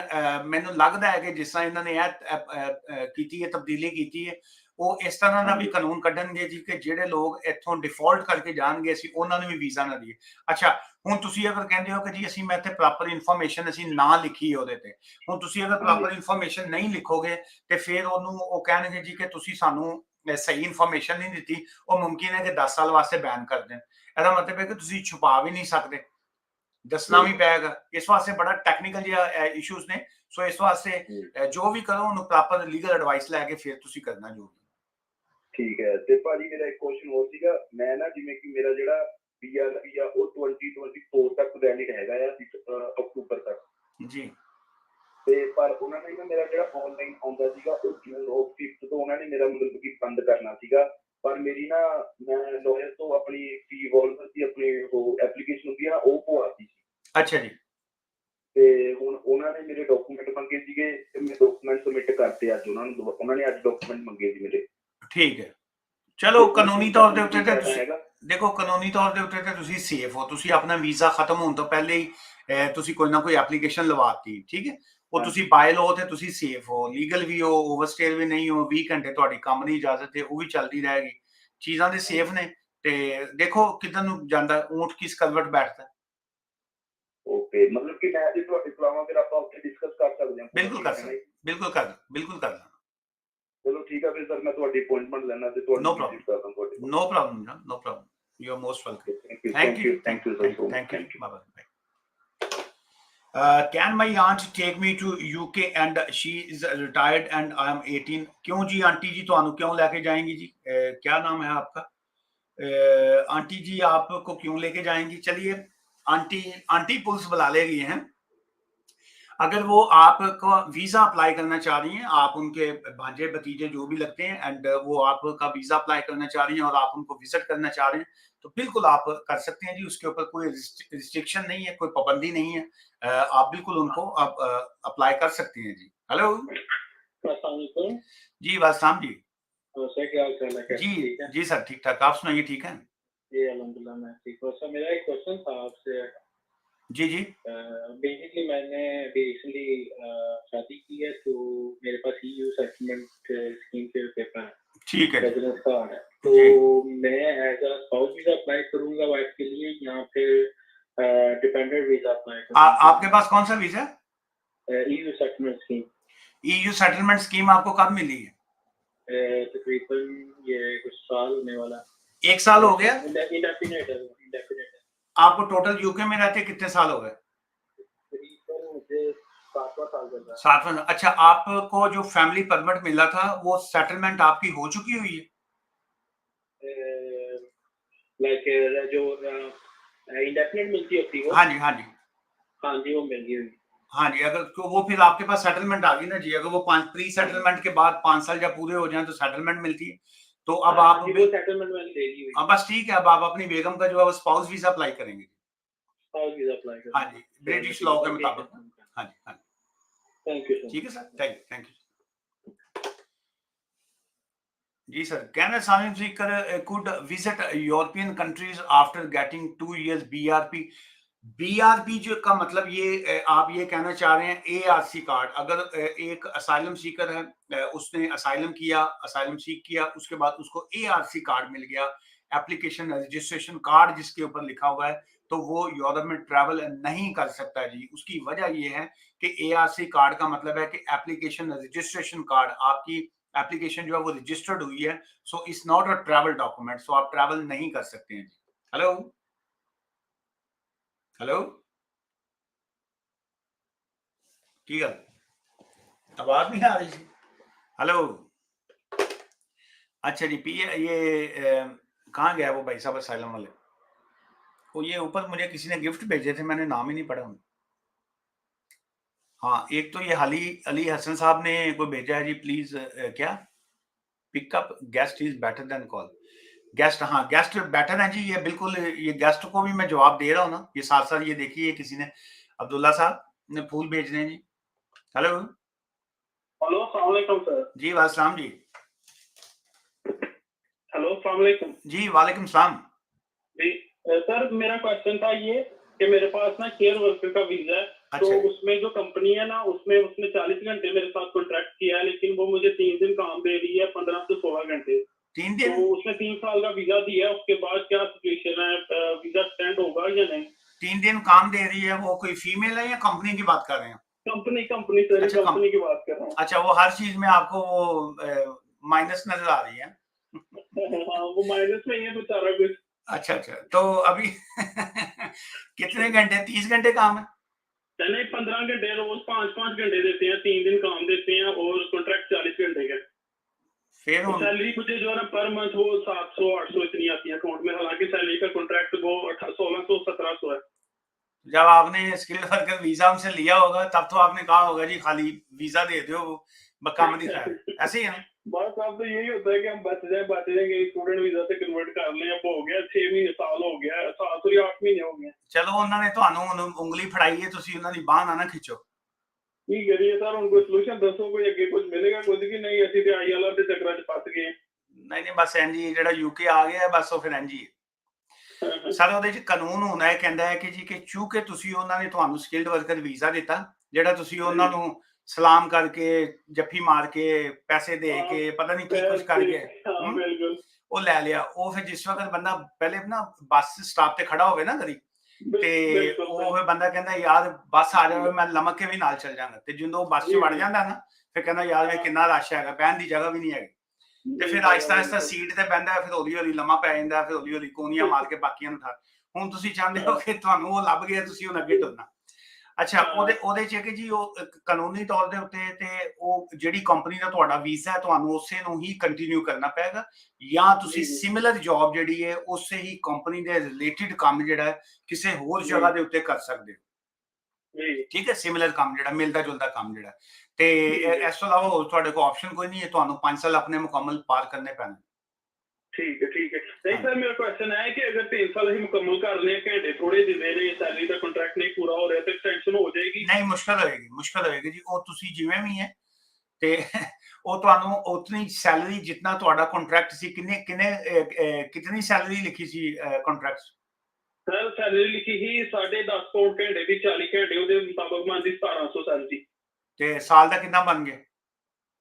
ਮੈਨੂੰ ਲੱਗਦਾ ਹੈ ਕਿ ਜਿਸ ਤਰ੍ਹਾਂ ਇਹਨਾਂ ਨੇ ਇਹ ਕੀਤੀ ਹੈ, ਤਬਦੀਲੀ ਕੀਤੀ ਹੈ, ਉਹ ਇਸ ਤਰ੍ਹਾਂ ਦਾ ਵੀ ਕਾਨੂੰਨ ਕੱਢਣਗੇ ਜੀ ਕਿ ਜਿਹੜੇ ਲੋਕ ਇੱਥੋਂ ਡਿਫਾਲਟ ਕਰਕੇ ਜਾਣਗੇ ਅਸੀਂ ਉਹਨਾਂ ਨੂੰ ਵੀ ਵੀਜ਼ਾ ਨਾ ਦਈਏ। ਅੱਛਾ, ਹੁਣ ਤੁਸੀਂ ਅਗਰ ਕਹਿੰਦੇ ਹੋ ਕਿ ਜੀ ਅਸੀਂ ਮੈਂ ਇੱਥੇ ਪ੍ਰੋਪਰ ਇਨਫੋਰਮੇਸ਼ਨ ਅਸੀਂ ਨਾ ਲਿਖੀ ਉਹਦੇ ਤੇ, ਹੁਣ ਤੁਸੀਂ ਅਗਰ ਪ੍ਰੋਪਰ ਇਨਫੋਰਮੇਸ਼ਨ ਨਹੀਂ ਲਿਖੋਗੇ ਤੇ ਫਿਰ ਉਹਨੂੰ ਉਹ ਕਹਿਣਗੇ ਜੀ ਕਿ ਤੁਸੀਂ ਸਾਨੂੰ ਸਹੀ ਇਨਫੋਰਮੇਸ਼ਨ ਨਹੀਂ ਦਿੱਤੀ, ਉਹ ਮੁਮਕਿਨ ਹੈ ਕਿ 10 ਸਾਲ ਵਾਸਤੇ ਬੈਨ ਕਰ ਦੇਣ। ਇਹਦਾ ਮਤਲਬ ਹੈ ਕਿ ਤੁਸੀਂ ਛੁਪਾ ਵੀ ਨਹੀਂ ਸਕਦੇ, ਦੱਸਣਾ ਵੀ ਪਏਗਾ। ਇਸ ਵਾਸਤੇ ਬੜਾ ਟੈਕਨੀਕਲ ਜਿਹਾ ਇਸ਼ੂਜ਼ ਨੇ, ਸੋ ਇਸ ਵਾਸਤੇ ਜੋ ਵੀ ਕਰੋ ਉਹਨੂੰ ਪ੍ਰੋਪਰ ਲੀਗਲ ਐਡਵਾਈਸ ਲੈ ਕੇ ਫਿਰ ਤੁਸੀਂ ਕਰਨਾ ਜੋ। ਠੀਕ ਹੈ। ਤੇ ਭਾਜੀ ਮੇਰਾ ਇੱਕ ਕੁਐਸਚਨ ਹੋਰ ਸੀਗਾ, ਮੈਂ ਨਾ ਜਿਵੇਂ ਕਿ ਮੇਰਾ ਜਿਹੜਾ ਪੀਆਰ ਵੀਜ਼ਾ ਉਹ 2024 ਤੱਕ ਵੈਲਿਡ ਹੈਗਾ ਆ, ਅਕਤੂਬਰ ਤੱਕ ਜੀ, ਤੇ ਪਰ ਉਹਨਾਂ ਨੇ ਨਾ ਮੇਰਾ ਜਿਹੜਾ ਆਨਲਾਈਨ ਆਉਂਦਾ ਸੀਗਾ ਉਹ ਜੂਨ 5 ਤੋਂ ਉਹਨਾਂ ਨੇ ਮੇਰਾ ਮਤਲਬ ਕਿ ਬੰਦ ਕਰਨਾ ਸੀਗਾ, ਪਰ ਮੇਰੀ ਨਾ ਮੈਂ ਲਾਇਰ ਤੋਂ ਆਪਣੀ ਫੀ ਵੋਲਵਰ ਦੀ ਆਪਣੀ ਉਹ ਐਪਲੀਕੇਸ਼ਨ ਹੁੰਦੀ ਆ ਉਹ ਪਵਾਤੀ ਸੀ। ਅੱਛਾ ਜੀ। ਤੇ ਹੁਣ ਉਹਨਾਂ ਨੇ ਮੇਰੇ ਡਾਕੂਮੈਂਟ ਮੰਗੇ ਸੀਗੇ ਤੇ ਮੈਂ ਡਾਕੂਮੈਂਟ ਸਬਮਿਟ ਕਰਤੇ ਅੱਜ ਉਹਨਾਂ ਨੇ ਅੱਜ ਡਾਕੂਮੈਂਟ ਮੰਗੇ ਸੀ ਮੇਰੇ। ਠੀਕ ਹੈ, ਚਲੋ ਕਾਨੂੰਨੀ ਤੌਰ ਦੇ ਉੱਤੇ ਤਾਂ ਤੁਸੀਂ ਦੇਖੋ, ਕਾਨੂੰਨੀ ਤੌਰ ਦੇ ਉੱਤੇ ਤਾਂ ਤੁਸੀਂ ਸੇਫ ਹੋ, ਤੁਸੀਂ ਆਪਣਾ ਵੀਜ਼ਾ ਖਤਮ ਹੋਣ ਤੋਂ ਪਹਿਲੇ ਹੀ ਤੁਸੀਂ ਕੋਈ ਨਾ ਕੋਈ ਐਪਲੀਕੇਸ਼ਨ ਲਵਾਤੀ, ਠੀਕ ਹੈ, ਉਹ ਤੁਸੀਂ ਬਾਏ ਲਾਅ ਤੇ ਤੁਸੀਂ ਸੇਫ ਹੋ, ਲੀਗਲ ਵੀ ਹੋ, ਓਵਰਸਟੇਅਰ ਵੀ ਨਹੀਂ ਹੋ, 20 ਘੰਟੇ ਤੁਹਾਡੀ ਕੰਮ ਦੀ ਇਜਾਜ਼ਤ ਹੈ ਉਹ ਵੀ ਚੱਲਦੀ ਰਹੇਗੀ, ਚੀਜ਼ਾਂ ਦੇ ਸੇਫ ਨੇ। ਤੇ ਦੇਖੋ ਕਿੱਧਰ ਨੂੰ ਜਾਂਦਾ ਊਂਠ ਕਿਸ ਕਲਵਟ ਬੈਠਦਾ। ਓਕੇ, ਮਤਲਬ ਕਿ ਮੈਂ ਜੇ ਤੁਹਾਡੇ ਬੁਲਾਵਾਂ ਫਿਰ ਆਪਾਂ ਉੱਥੇ ਡਿਸਕਸ ਕਰ ਸਕਦੇ ਹਾਂ। ਬਿਲਕੁਲ ਕਰ ਸਕਦੇ, ਬਿਲਕੁਲ ਕਰ ਲੈਣਾ। ਚਲੋ ਠੀਕ ਹੈ ਫਿਰ ਸਰ, ਮੈਂ ਤੁਹਾਡੀ ਅਪਾਇੰਟਮੈਂਟ ਲੈਣਾ ਤੇ ਤੁਹਾਨੂੰ ਵਿਜ਼ਿਟ ਕਰਦਾ ਤੁਹਾਡੇ ਕੋਲ। No problem, no problem. You are most welcome. Thank you. Bye-bye. Can my aunt take me to UK and she is retired and I am 18? क्यों जी आंटी जी, तो क्यों लेके जाएंगी जी? क्या नाम है आपका? आंटी जी आपको क्यों लेके जाएंगी? चलिए, आंटी पुलिस बुला लेगी हैं। अगर वो आपको वीजा अप्लाई करना चाह रही हैं, आप उनके भांजे भतीजे जो भी लगते हैं एंड वो आपका वीजा अप्लाई करना चाह रही हैं और आप उनको विजिट करना चाह रहे हैं, तो बिल्कुल आप कर सकते हैं जी, उसके ऊपर कोई रिस्ट्रिक्शन नहीं है, कोई पाबंदी नहीं है, आप बिल्कुल उनको आप अप्लाई कर सकते हैं जी। हेलो जी, वास्ताम जी। सर क्या हाल चाल है? जी जी सर, ठीक ठाक, आप सुनाइए, ठीक है जी? अल्हम्दुलिल्लाह मैं ठीक हूँ। सर मेरा एक क्वेश्चन था आपसे। जी जी। बेसिकली मैंने अभी रिसेंटली शादी की है, तो मेरे पास EU सेटलमेंट स्कीम के पेपर है, ठीक है, रेजिडेंस कार्ड है, तो मैं as a spouse visa apply करूंगा वाइफ के लिए या फिर डिपेंडेंट वीजा अप्लाई करूंगा? आपके पास कौन सा वीजा है? EU settlement scheme. EU settlement scheme आपको कब मिली है? तकरीबन ये कुछ साल होने वाला। 1 साल हो गया? इंडेफिनिट है। आपको टोटल यूके में रहते कितने साल हो गए? मुझे 7वां साल चल रहा है। 7वां। अच्छा, आपको जो फैमिली परमिट मिला था वो सेटलमेंट आपकी हो चुकी हुई है? लाइक जो इंडेफिनिट मिलती होती है। हाँ जी, हाँ जी, हाँ जी, वो मिल गई। हाँ जी, अगर तो वो फिर आपके पास सेटलमेंट आ गई ना जी, अगर वो 5 प्री सेटलमेंट के बाद 5 साल जब पूरे हो जाएं तो सेटलमेंट मिलती है। तो अब आप सेटलमेंट मैंने ले ली हुई। अब बस ठीक है, अब आप अपनी बेगम का जो है स्पाउस वीजा अप्लाई करेंगे। स्पाउस वीजा अप्लाई करेंगे। हाँ जी, ब्रिटिश लॉ के मुताबिक। हाँ जी, हाँ जी, थैंक यू सर। ठीक है सर, थैंक यू जी sir. Can a asylum seeker could visit European countries after getting 2 years BRP? BRP जो का मतलब ये आप ये कहना चाह रहे हैं ARC कार्ड। अगर एक असाइलम सीकर है, उसने असाइलम किया, असाइलम सीख किया, उसके बाद उसको ARC कार्ड मिल गया, एप्लीकेशन रजिस्ट्रेशन कार्ड जिसके ऊपर लिखा हुआ है, तो वो यूरोप में ट्रैवल नहीं कर सकता जी। उसकी वजह ये है कि ARC कार्ड का मतलब है कि एप्लीकेशन रजिस्ट्रेशन कार्ड, आपकी एप्लीकेशन जो है वो रजिस्टर्ड हुई है, so it's not a travel document, so आप ट्रैवल नहीं कर सकते हैं जी। हेलो हेलो, ठीक है। आवाज नहीं आ रही थी। हेलो, अच्छा जी, पी ये कहाँ गया वो भाई साहब असाइलम वाले? वो ये ऊपर मुझे किसी ने गिफ्ट भेजे थे, मैंने नाम ही नहीं पढ़ा उनका। हाँ, एक तो ये अली अली हसन साहब ने कोई भेजा है जी, प्लीज क्या pickup guest is better than call. Guest, हाँ गेस्ट बेटर है जी, ये बिल्कुल, ये गेस्ट को भी मैं जवाब दे रहा हूँ ना, ये साथ साथ ये देखिए किसी ने, अब्दुल्ला साहब ने फूल भेज रहे हैं जी। हेलो हेलो, अस्सलाम वालेकुम सर। जी, वालेकुम जी। हेलो, अस्सलाम वालेकुम जी वालेकुम सलाम। जी। सर मेरा क्वेश्चन था ये कि मेरे पास ना केयर वर्कर का वीजा है, तो अच्छा। उसमें जो कंपनी है ना, उसमें उसने 40 घंटे मेरे साथ कॉन्ट्रैक्ट किया है, लेकिन वो मुझे 3 दिन काम दे रही है, 15 से 16 घंटे। 3 तो दिन? उसने 3 साल का वीजा दिया है, उसके बाद क्या सिचुएशन है, वीजा एक्सटेंड होगा या नहीं? 3 दिन काम दे रही है, वो कोई फीमेल है या कंपनी की बात कर रहे हैं? कंपनी कंपनी सर, अच्छा, कंपनी की बात कर रहा हूँ। अच्छा, वो हर चीज में आपको वो माइनस नजर आ रही है? हाँ, वो माइनस में ही है बेचारा कुछ। अच्छा अच्छा, तो अभी कितने घंटे, 30 घंटे काम है? नहीं, 15 घंटे रोज, 5-5 घंटे देते हैं, 3 दिन काम देते हैं, और कॉन्ट्रैक्ट 40 घंटे का। फिर तो सैलरी मुझे जो है ना पर मंथ वो 700-800 इतनी आती है अकाउंट में, हालांकि सैलरी का कॉन्ट्रैक्ट वो 1600-1700 है। जब आपने स्किल्ड वर्कर वीजा हमसे लिया होगा तब तो आपने कहा होगा जी खाली वीजा दे दो, काम दिखाया, ऐसे ही है ना? बस अब तो यही होता है कि हम बच जाएंगे, स्टूडेंट वीजा से कन्वर्ट कर लें। अब हो गया 6 महीने, साल हो गया, साल तो 8 महीने हो गए। चलो उन्होंने ਤੁਹਾਨੂੰ ਉਂਗਲੀ ਫੜਾਈ ਹੈ, ਤੁਸੀਂ ਉਹਨਾਂ ਦੀ ਬਾਹ ਨਾ ਖਿੱਚੋ। ਕੀ ਕਰੀਏ ਸਰ, ਹੁਣ ਕੋਈ ਸੋਲੂਸ਼ਨ ਦੱਸੋ, ਕੋਈ ਅੱਗੇ ਕੁਝ ਮਿਲੇਗਾ ਕੁਝ ਕਿ ਨਹੀਂ? ਅਸੀਂ ਤੇ ਆਈ ਵਾਲਾ ਦੇ ਚੱਕਰਾਂ 'ਚ ਫਸ ਗਏ। ਨਹੀਂ ਨਹੀਂ, ਬਸ ਇੰਜ ਹੀ, ਜਿਹੜਾ ਯੂਕੇ ਆ ਗਿਆ ਬਸ ਉਹ ਫਿਰ ਇੰਜ ਹੀ ਹੈ। ਸਰ ਉਹਦੇ 'ਚ ਕਾਨੂੰਨ ਹੁੰਦਾ ਹੈ, ਕਹਿੰਦਾ ਹੈ ਕਿ ਜੀ ਕਿ ਚੂੰਕਿ ਤੁਸੀਂ ਉਹਨਾਂ ਨੇ ਤੁਹਾਨੂੰ ਸਕਿਲਡ ਵਰਕਰ ਵੀਜ਼ਾ ਦਿੱਤਾ, ਜਿਹੜਾ ਤੁਸੀਂ ਉਹਨਾਂ ਨੂੰ ਸਲਾਮ ਕਰਕੇ, ਜੱਫੀ ਮਾਰ ਕੇ, ਪੈਸੇ ਦੇ ਕੇ, ਪਤਾ ਨਹੀਂ ਕੀ ਕੁਝ ਕਰਕੇ ਬਿਲਕੁਲ ਉਹ ਲੈ ਲਿਆ। ਉਹ ਫਿਰ ਜਿਸ ਵਕਤ ਬੰਦਾ ਪਹਿਲੇ ਨਾ ਬੱਸ ਸਟਾਪ ਤੇ ਖੜਾ ਹੋਵੇ ਨਾ ਕਦੀ, ਤੇ ਉਹ ਫਿਰ ਬੰਦਾ ਕਹਿੰਦਾ ਯਾਰ ਬੱਸ ਆ ਜਾਵੇ, ਮੈਂ ਲਮਕ ਕੇ ਵੀ ਨਾਲ ਚੱਲ ਜਾਵਾਂਗਾ। ਤੇ ਜਦੋਂ ਬੱਸ 'ਚ ਵੜ ਜਾਂਦਾ ਨਾ, ਫਿਰ ਕਹਿੰਦਾ ਯਾਰ ਵੇ ਕਿੰਨਾ ਰਸ਼ ਹੈਗਾ, ਬਹਿਣ ਦੀ ਜਗ੍ਹਾ ਵੀ ਨਹੀਂ ਹੈਗੀ। ਤੇ ਫਿਰ ਆਹਿਸਤਾ ਆਹਿਸਤਾ ਸੀਟ ਤੇ ਬਹਿੰਦਾ, ਫਿਰ ਹੌਲੀ ਹੌਲੀ ਲੰਮਾ ਪੈ ਜਾਂਦਾ, ਫਿਰ ਹੌਲੀ ਹੌਲੀ ਕੋਨੀਆਂ ਮਾਰ ਕੇ ਬਾਕੀਆਂ ਨੂੰ ਠਾ। ਹੁਣ ਤੁਸੀਂ ਚਾਹੁੰਦੇ ਹੋ ਕਿ ਤੁਹਾਨੂੰ ਉਹ ਲੱਭ ਗਿਆ, ਤੁਸੀਂ ਹੁਣ ਅੱਗੇ ਤੁਰਨਾ। ਅੱਛਾ, ਉਹਦੇ 'ਚ ਕਿ ਜੀ ਉਹ ਕਾਨੂੰਨੀ ਤੌਰ ਦੇ ਉੱਤੇ ਤੇ ਉਹ ਜਿਹੜੀ ਕੰਪਨੀ ਦਾ ਤੁਹਾਡਾ ਵੀਜ਼ਾ ਹੈ, ਤੁਹਾਨੂੰ ਉਸੇ ਨੂੰ ਹੀ ਕੰਟੀਨਿਊ ਕਰਨਾ ਪਏਗਾ, ਜਾਂ ਤੁਸੀਂ ਸਿਮਿਲਰ ਜੌਬ ਜਿਹੜੀ ਹੈ ਉਸੇ ਹੀ ਕੰਪਨੀ ਦੇ ਰਿਲੇਟਡ ਕੰਮ ਜਿਹੜਾ ਕਿਸੇ ਹੋਰ ਜਗ੍ਹਾ ਦੇ ਉੱਤੇ ਕਰ ਸਕਦੇ ਹੋ। ਠੀਕ ਹੈ, ਸਿਮਿਲਰ ਕੰਮ ਜਿਹੜਾ ਮਿਲਦਾ ਜੁਲਦਾ ਕੰਮ ਜਿਹੜਾ, ਤੇ ਇਸ ਤੋਂ ਇਲਾਵਾ ਹੋਰ ਤੁਹਾਡੇ ਕੋਲ ਆਪਸ਼ਨ ਕੋਈ ਨਹੀਂ ਹੈ, ਤੁਹਾਨੂੰ 5 ਸਾਲ ਆਪਣੇ ਮੁਕੰਮਲ ਪਾਰ ਕਰਨੇ ਪੈਣੇ। ठीक है नहीं सर, मेरा क्वेश्चन है कि अगर 3 साल ही मुकम्मल कर लें, घंटे थोड़े दे रहे, सैलरी का कॉन्ट्रैक्ट नहीं पूरा हो रहा, तो एक्सटेंशन हो जाएगी? नहीं, मुश्किल होएगी जी। ਉਹ ਤੁਸੀਂ ਜਿਵੇਂ ਵੀ ਹੈ ਤੇ ਉਹ ਤੁਹਾਨੂੰ ਉਤਨੀ ਸੈਲਰੀ ਜਿੰਨਾ ਤੁਹਾਡਾ ਕੰਟਰੈਕਟ ਸੀ, ਕਿੰਨੀ ਸੈਲਰੀ ਲਿਖੀ ਸੀ ਕੰਟਰੈਕਟ? सर सैलरी लिखी ही 10.5 पाउंड घंटे की, 40 घंटे ਉਹਦੇ ਮੁਤਾਬਕ ਬਣਦੀ 1700 ਸੈਲਰੀ। ਤੇ ਸਾਲ ਦਾ ਕਿੰਨਾ ਬਣ ਗਿਆ?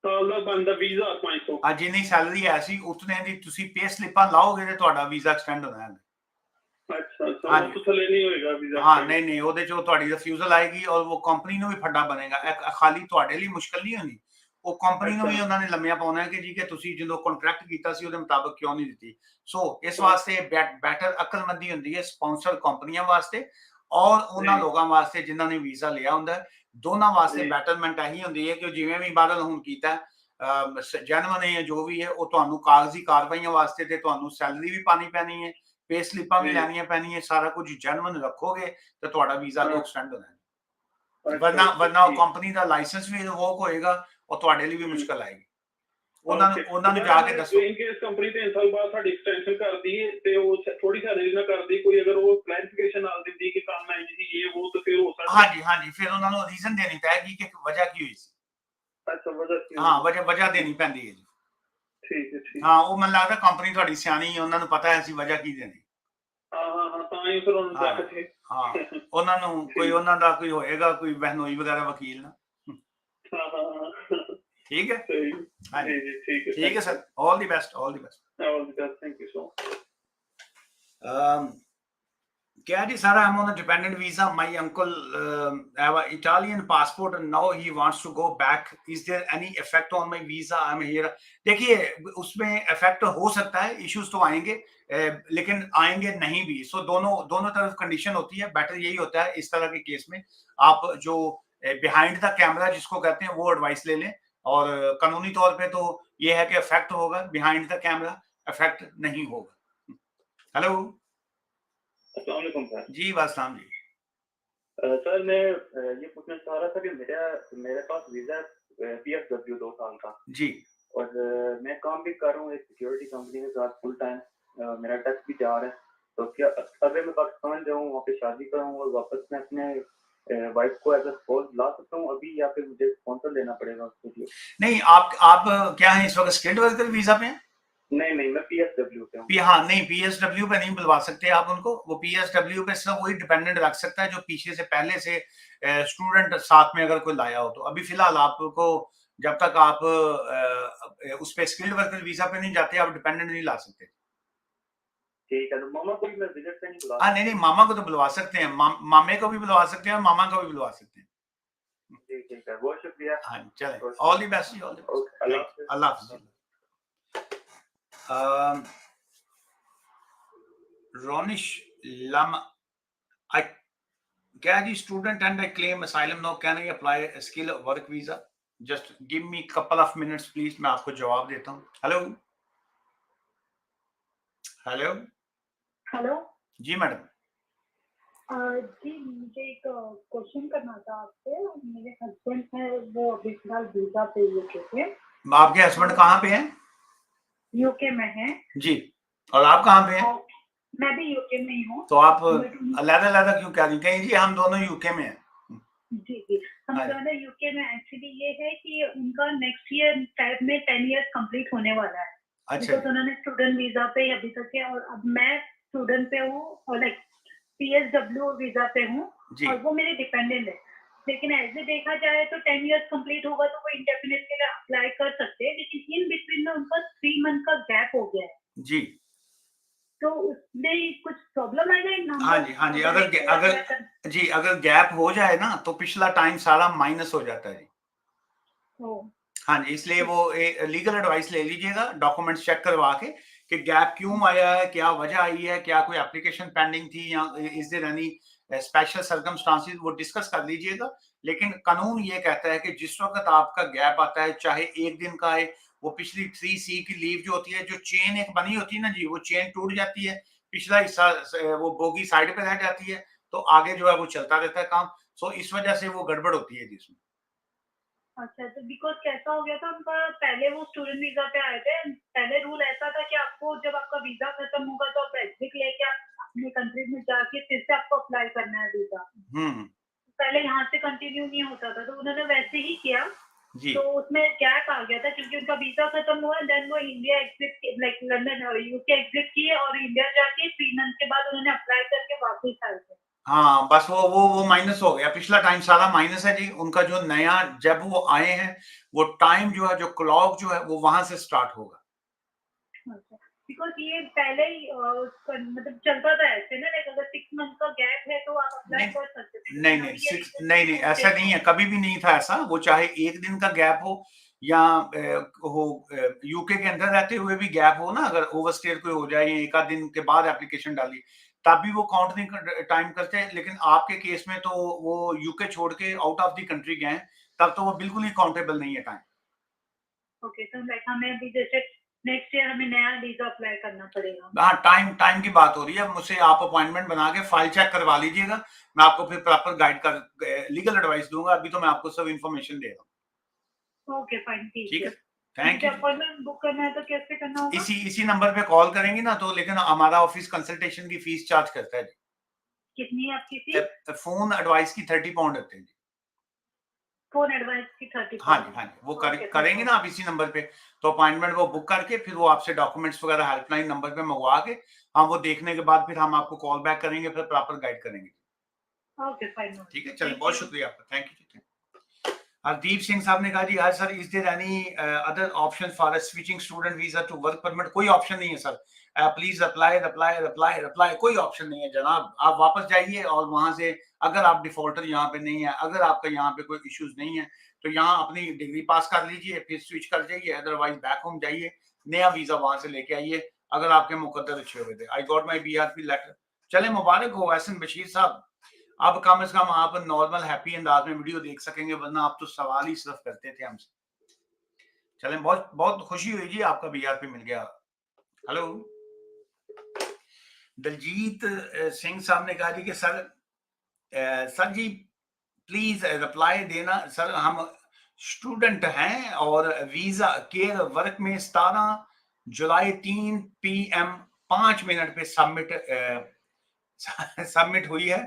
ਸਾਲ ਦਾ ਬਣਦਾ 20,500। ਆ ਜਿੰਨੀ ਸੈਲਰੀ ਹੈ ਸੀ ਉਤਨੇ ਦੀ ਤੁਸੀਂ ਪੇ ਸਲਿੱਪਾਂ ਲਾਓਗੇ ਤੇ ਤੁਹਾਡਾ ਵੀਜ਼ਾ ਐਕਸਟੈਂਡ ਹੋਣਾ ਹੈ। ਅੱਛਾ, ਉਹ ਤੋਂ ਥੱਲੇ ਨਹੀਂ ਹੋਏਗਾ ਵੀਜ਼ਾ? ਹਾਂ, ਨਹੀਂ, ਉਹਦੇ ਚੋਂ ਤੁਹਾਡੀ ਰਿਫਿਊਜ਼ਲ ਆਏਗੀ ਔਰ ਉਹ ਕੰਪਨੀ ਨੂੰ ਵੀ ਫੱਡਾ ਬਣੇਗਾ। ਖਾਲੀ ਤੁਹਾਡੇ ਲਈ ਮੁਸ਼ਕਲ ਨਹੀਂ ਹੋਣੀ, ਉਹ ਕੰਪਨੀ ਨੂੰ ਵੀ ਉਹਨਾਂ ਨੇ ਲੰਮਿਆਂ ਪਾਉਣਾ ਹੈ ਕਿ ਜੀ ਕਿ ਤੁਸੀਂ ਜਦੋਂ ਕੰਟਰੈਕਟ ਕੀਤਾ ਸੀ ਉਹਦੇ ਮੁਤਾਬਕ ਕਿਉਂ ਨਹੀਂ ਦਿੱਤੀ। ਸੋ ਇਸ ਵਾਸਤੇ ਬੈਟਰ ਅਕਲਮੰਦੀ ਹੁੰਦੀ ਹੈ ਸਪਾਂਸਰ ਕੰਪਨੀਆਂ ਵਾਸਤੇ ਔਰ ਉਹਨਾਂ ਲੋਕਾਂ ਵਾਸਤੇ ਜਿਨ੍ਹਾਂ ਨੇ ਵੀਜ਼ਾ ਲਿਆ ਹੁੰਦਾ। ਦੋਨਾਂ ਵਾਸਤੇ ਬੈਟਰਮੈਂਟ ਇਹੀ ਹੁੰਦੀ ਹੈ ਕਿ ਜਿਵੇਂ ਵੀ ਬਾਦਲ ਹੁਣ ਕੀਤਾ, ਜੈਨੂਅਨ ਹੈ ਜੋ ਵੀ ਹੈ, ਉਹ ਤੁਹਾਨੂੰ ਕਾਗਜ਼ੀ ਕਾਰਵਾਈਆਂ ਵਾਸਤੇ ਤੇ ਤੁਹਾਨੂੰ ਸੈਲਰੀ ਵੀ ਪਾਣੀ ਪੈਣੀ ਹੈ, ਪੇ ਸਲਿੱਪਾਂ ਵੀ ਲੈਣੀਆਂ ਪੈਣੀਆਂ, ਸਾਰਾ ਕੁਝ ਜੈਨੂਅਨ ਰੱਖੋਗੇ ਤੇ ਤੁਹਾਡਾ ਵੀਜ਼ਾ ਐਕਸਟੈਂਡ ਹੋਣਾ ਹੈ। ਵਰਨਾ ਉਹ ਕੰਪਨੀ ਦਾ ਲਾਇਸੈਂਸ ਵੀ ਰਿਵੋਕ ਹੋਏਗਾ ਔਰ ਤੁਹਾਡੇ ਲਈ ਵੀ ਮੁਸ਼ਕਲ ਆਏਗੀ। ਉਹਨਾਂ ਨੂੰ ਜਾ ਕੇ ਦੱਸੋ। ਇਨ ਕੇਸ ਕੰਪਨੀ 3 ਸਾਲ ਬਾਅਦ ਸਾਡੀ ਐਕਸਟੈਂਸ਼ਨ ਕਰਦੀ ਹੈ ਤੇ ਉਹ ਥੋੜੀ ਸੈਲਰੀ ਨਾ ਕਰਦੀ, ਕੋਈ ਅਗਰ ਉਹ ਕਲੈਰੀਫਿਕੇਸ਼ਨ ਨਾਲ ਦਿੰਦੀ ਕਿ ਕੰਮ ਹੈ ਜੀ ਇਹ ਉਹ, ਤਾਂ ਫਿਰ ਹੋ ਸਕਦਾ। ਹਾਂਜੀ, ਫਿਰ ਉਹਨਾਂ ਨੂੰ ਰੀਜ਼ਨ ਦੇਣੀ ਪਏਗੀ ਕਿ ਵਜ੍ਹਾ ਕੀ ਹੋਈ ਸੀ। ਅੱਛਾ, ਵਜ੍ਹਾ ਕੀ? ਹਾਂ, ਵਜ੍ਹਾ ਦੇਣੀ ਪੈਂਦੀ ਹੈ ਜੀ। ਠੀਕ ਹੈ। ਹਾਂ, ਉਹ ਮੈਨੂੰ ਲੱਗਦਾ ਕੰਪਨੀ ਤੁਹਾਡੀ ਸਿਆਣੀ ਹੈ, ਉਹਨਾਂ ਨੂੰ ਪਤਾ ਹੈ ਅਸੀਂ ਵਜ੍ਹਾ ਕੀ ਦੇਣੀ। ਹਾਂ, ਤਾਂ ਹੀ ਫਿਰ ਉਹਨਾਂ ਨੂੰ ਜਾਕੇ ਹਾਂ, ਉਹਨਾਂ ਨੂੰ ਕੋਈ ਉਹਨਾਂ ਦਾ ਕੋਈ ਹੋਏਗਾ ਕੋਈ ਬਹਿਨੋਈ ਵਗੈਰਾ ਵਕੀਲ ਨਾ। ਹਾਂ, ਠੀਕ ਹੈ ਜੀ, ਠੀਕ ਹੈ sir, all the best. Thank you so क्या जी सारा, I'm on a dependent visa. My uncle have an Italian passport and now he wants to go back. Is there any effect on my visa? I'm here. देखिए, उसमें effect हो सकता है, issues तो आएंगे, लेकिन आएंगे नहीं भी। सो दोनों तरफ कंडीशन होती है। बेटर यही होता है इस तरह के केस में, आप जो बिहाइंड द कैमरा जिसको कहते हैं वो एडवाइस ले लें, और कानूनी तौर पे तो ये है कि इफेक्ट होगा, बिहाइंड द कैमरा इफेक्ट नहीं होगा। हेलो अस्सलाम वालेकुम सर। जी, वास्सलाम जी। सर मैं ये पूछना चाह रहा था कि मेरे पास वीजा PSW 2 साल का, जी और मैं काम भी कर रहा हूँ एक सिक्योरिटी कंपनी के साथ फुल टाइम, मेरा टैक्स भी जा रहा है, तो क्या अगर मैं पाकिस्तान जाऊँ वहाँ पे शादी करूँ और वापस मैं अपने वाइफ को एज अ स्पाउस ला सकता हूँ अभी, या फिर मुझे स्पॉन्सर लेना पड़ेगा उसके लिए? नहीं, आप क्या है इस वक्त स्किल्ड वर्कर वीजा पे हैं? नहीं, मैं PSW पे हूँ। हाँ नहीं, पीएसडब्ल्यू पे नहीं बुलवा सकते आप उनको। वो पीएसडब्ल्यू पे सिर्फ वही डिपेंडेंट रख सकता है जो पीछे से पहले से स्टूडेंट साथ में अगर कोई लाया हो। तो अभी फिलहाल आपको जब तक आप उस पे स्किल्ड वर्कर वीजा पे नहीं जाते, आप डिपेंडेंट नहीं ला सकते। ठीक है, तो मामा को भी मैं विजिट पे नहीं बुला हाँ नहीं, मामा को तो बुलवा सकते हैं, मामे को भी बुलवा सकते हैं और मामा को भी बुलवा सकते हैं। ठीक है, बहुत शुक्रिया। हाँ चले, all the best, all the best, अल्लाह हाफिज़। अल्लाह हाफिज़। रोनिश लम, I क्या जी, student and I claim asylum now, can I apply a skill work visa? Just give me couple of minutes please, मैं आपको जवाब देता हूँ। हेलो हेलो हेलो जी मैडम। जी, मुझे एक क्वेश्चन करना था आपसे। मेरे हस्बैंड है, वो अभी फिलहाल वीजा पे यूके पे। आपके हस्बैंड कहाँ पे हैं? यूके में है जी, और आप कहाँ पे हैं? और मैं भी यूके में ही हूँ। तो आप अलग-अलग क्यों कह रही हैं? जी हम दोनों यूके में हैं। जी हम दोनों यूके में। एक्चुअली ये है कि उनका नेक्स्ट ईयर टाइप में 10 इयर्स कंप्लीट होने वाला है। अच्छा तो उन्होंने स्टूडेंट वीजा पे अभी तक है, और अब मैं स्टूडेंट पे हूँ और लाइक PSW वीजा पे हूँ, और वो मेरे डिपेंडेंट है। लेकिन ऐसे देखा जाए तो 10 इयर्स कंप्लीट होगा तो वो इंडेफिनिट के लिए अप्लाई कर सकते हैं, लेकिन इन बिटवीन में उनका 3 मंथ का गैप हो गया है। जी तो उसमें कुछ प्रॉब्लम आएगा इन नंबर? हाँ जी, अगर गैप हो जाए ना तो पिछला टाइम सारा माइनस हो जाता है जी। हाँ जी, इसलिए वो लीगल एडवाइस ले लीजिएगा, डॉक्यूमेंट्स चेक करवा के कि गैप क्यों आया है, क्या वजह आई है, क्या कोई एप्लीकेशन पेंडिंग थी, या is there any special circumstances, वो डिस्कस कर लीजिएगा। लेकिन कानून ये कहता है कि जिस वक्त आपका गैप आता है, चाहे एक दिन का है, वो पिछली 3C की लीव जो होती है, जो चेन एक बनी होती है ना जी, वो चेन टूट जाती है, पिछला हिस्सा वो बोगी साइड पे रह जाती है, तो आगे जो है वो चलता रहता है काम। सो इस वजह से वो गड़बड़ होती है जिसमें। अच्छा, तो बिकॉज कैसा हो गया था उनका, पहले वो स्टूडेंट वीजा पे आए थे। पहले रूल ऐसा था कि आपको जब आपका वीजा खत्म होगा तो आप एग्जिट लेके अपने कंट्री में जाके फिर से आपको अप्लाई करना है वीजा। पहले यहाँ से कंटिन्यू नहीं होता था, तो उन्होंने वैसे ही किया जी। तो उसमें गैप आ गया था क्योंकि उनका वीजा खत्म हुआ, देन वो इंडिया एग्जिट लाइक लंदन और यूके एग्जिट किए, और इंडिया जाके 3 मंथ के बाद उन्होंने अप्लाई करके वापस आए थे। हाँ बस वो माइनस हो गया, पिछला टाइम सारा माइनस है जी। उनका जो नया, जब वो आए हैं, वो टाइम जो है, जो क्लॉक जो है, वो वहां से स्टार्ट होगा। बिकॉज ये पहले ही मतलब चलता था ऐसे ना, लाइक अगर 6 मंथ का गैप है तो आप अप्लाई कर सकते थे। नहीं, ऐसा नहीं है, कभी भी नहीं था ऐसा। वो चाहे एक दिन का गैप हो या हो, यूके के अंदर रहते हुए भी गैप हो ना, अगर ओवरस्टेयर कोई हो जाए, एक आध दिन के बाद एप्लीकेशन डाली, तब भी वो काउंट नहीं टाइम करते। लेकिन आपके केस में तो वो यूके छोड़ के आउट ऑफ द कंट्री गए, तब तो वो बिल्कुल ही काउंटेबल नहीं है टाइम। ओके, तो लाइक हमें अभी जैसे नेक्स्ट ईयर हमें नया वीजा अप्लाई करना पड़ेगा। हाँ, टाइम की बात हो रही है। मुझसे आप अपॉइंटमेंट बना के फाइल चेक करवा लीजिएगा, मैं आपको फिर प्रॉपर गाइड कर लीगल एडवाइस दूंगा। अभी तो मैं आपको सब इन्फॉर्मेशन दे रहा हूँ। ओके फाइन, ठीक है, थैंक यू। अपॉइंटमेंट बुक करना है तो कैसे करना होगा? इसी नंबर पे कॉल करेंगे ना तो, लेकिन हमारा ऑफिस कंसल्टेशन की फीस चार्ज करता है। कितनी है आपकी फीस? फोन एडवाइस की 30 पाउंड रखते हैं जी। फोन एडवाइस की 30? हाँ जी, वो करेंगे ना आप इसी नंबर पे, तो अपॉइंटमेंट वो बुक करके फिर वो आपसे डॉक्यूमेंट्स वगैरह हेल्पलाइन नंबर पे मंगवा के, हम वो देखने के बाद फिर हम आपको कॉल बैक करेंगे, फिर प्रॉपर गाइड करेंगे। ओके फाइन, ठीक है, चलिए, बहुत शुक्रिया आपका, थैंक यू। हरदीप सिंह साहब ने कहा जी, हाँ sir, is there any other option for a switching student visa to work permit? कोई ऑप्शन नहीं है सर, प्लीज अप्लाई, कोई ऑप्शन नहीं है जनाब। आप वापस जाइए और वहां से, अगर आप डिफॉल्टर यहाँ पे नहीं है, अगर आपका यहाँ पे कोई इश्यूज नहीं है, तो यहाँ अपनी डिग्री पास कर लीजिए, फिर स्विच कर जाइए, अदरवाइज बैक होम जाइए, नया वीजा वहां से लेके आइए, अगर आपके मुकद्दर अच्छे हुए थे। I got my BRP letter. चले, मुबारक हो एहसन बशीर साहब, अब कम से कम आप नॉर्मल हैप्पी अंदाज में वीडियो देख सकेंगे, वरना आप तो सवाल ही सिर्फ करते थे हमसे। चलें, बहुत बहुत खुशी हुई जी, आपका बीआरपी मिल गया। हेलो, दलजीत सिंह साहब ने कहा जी कि सर जी प्लीज रिप्लाई देना सर, हम स्टूडेंट हैं और वीजा केयर वर्क में 17 जुलाई 3 PM 5 मिनट पे सबमिट हुई है,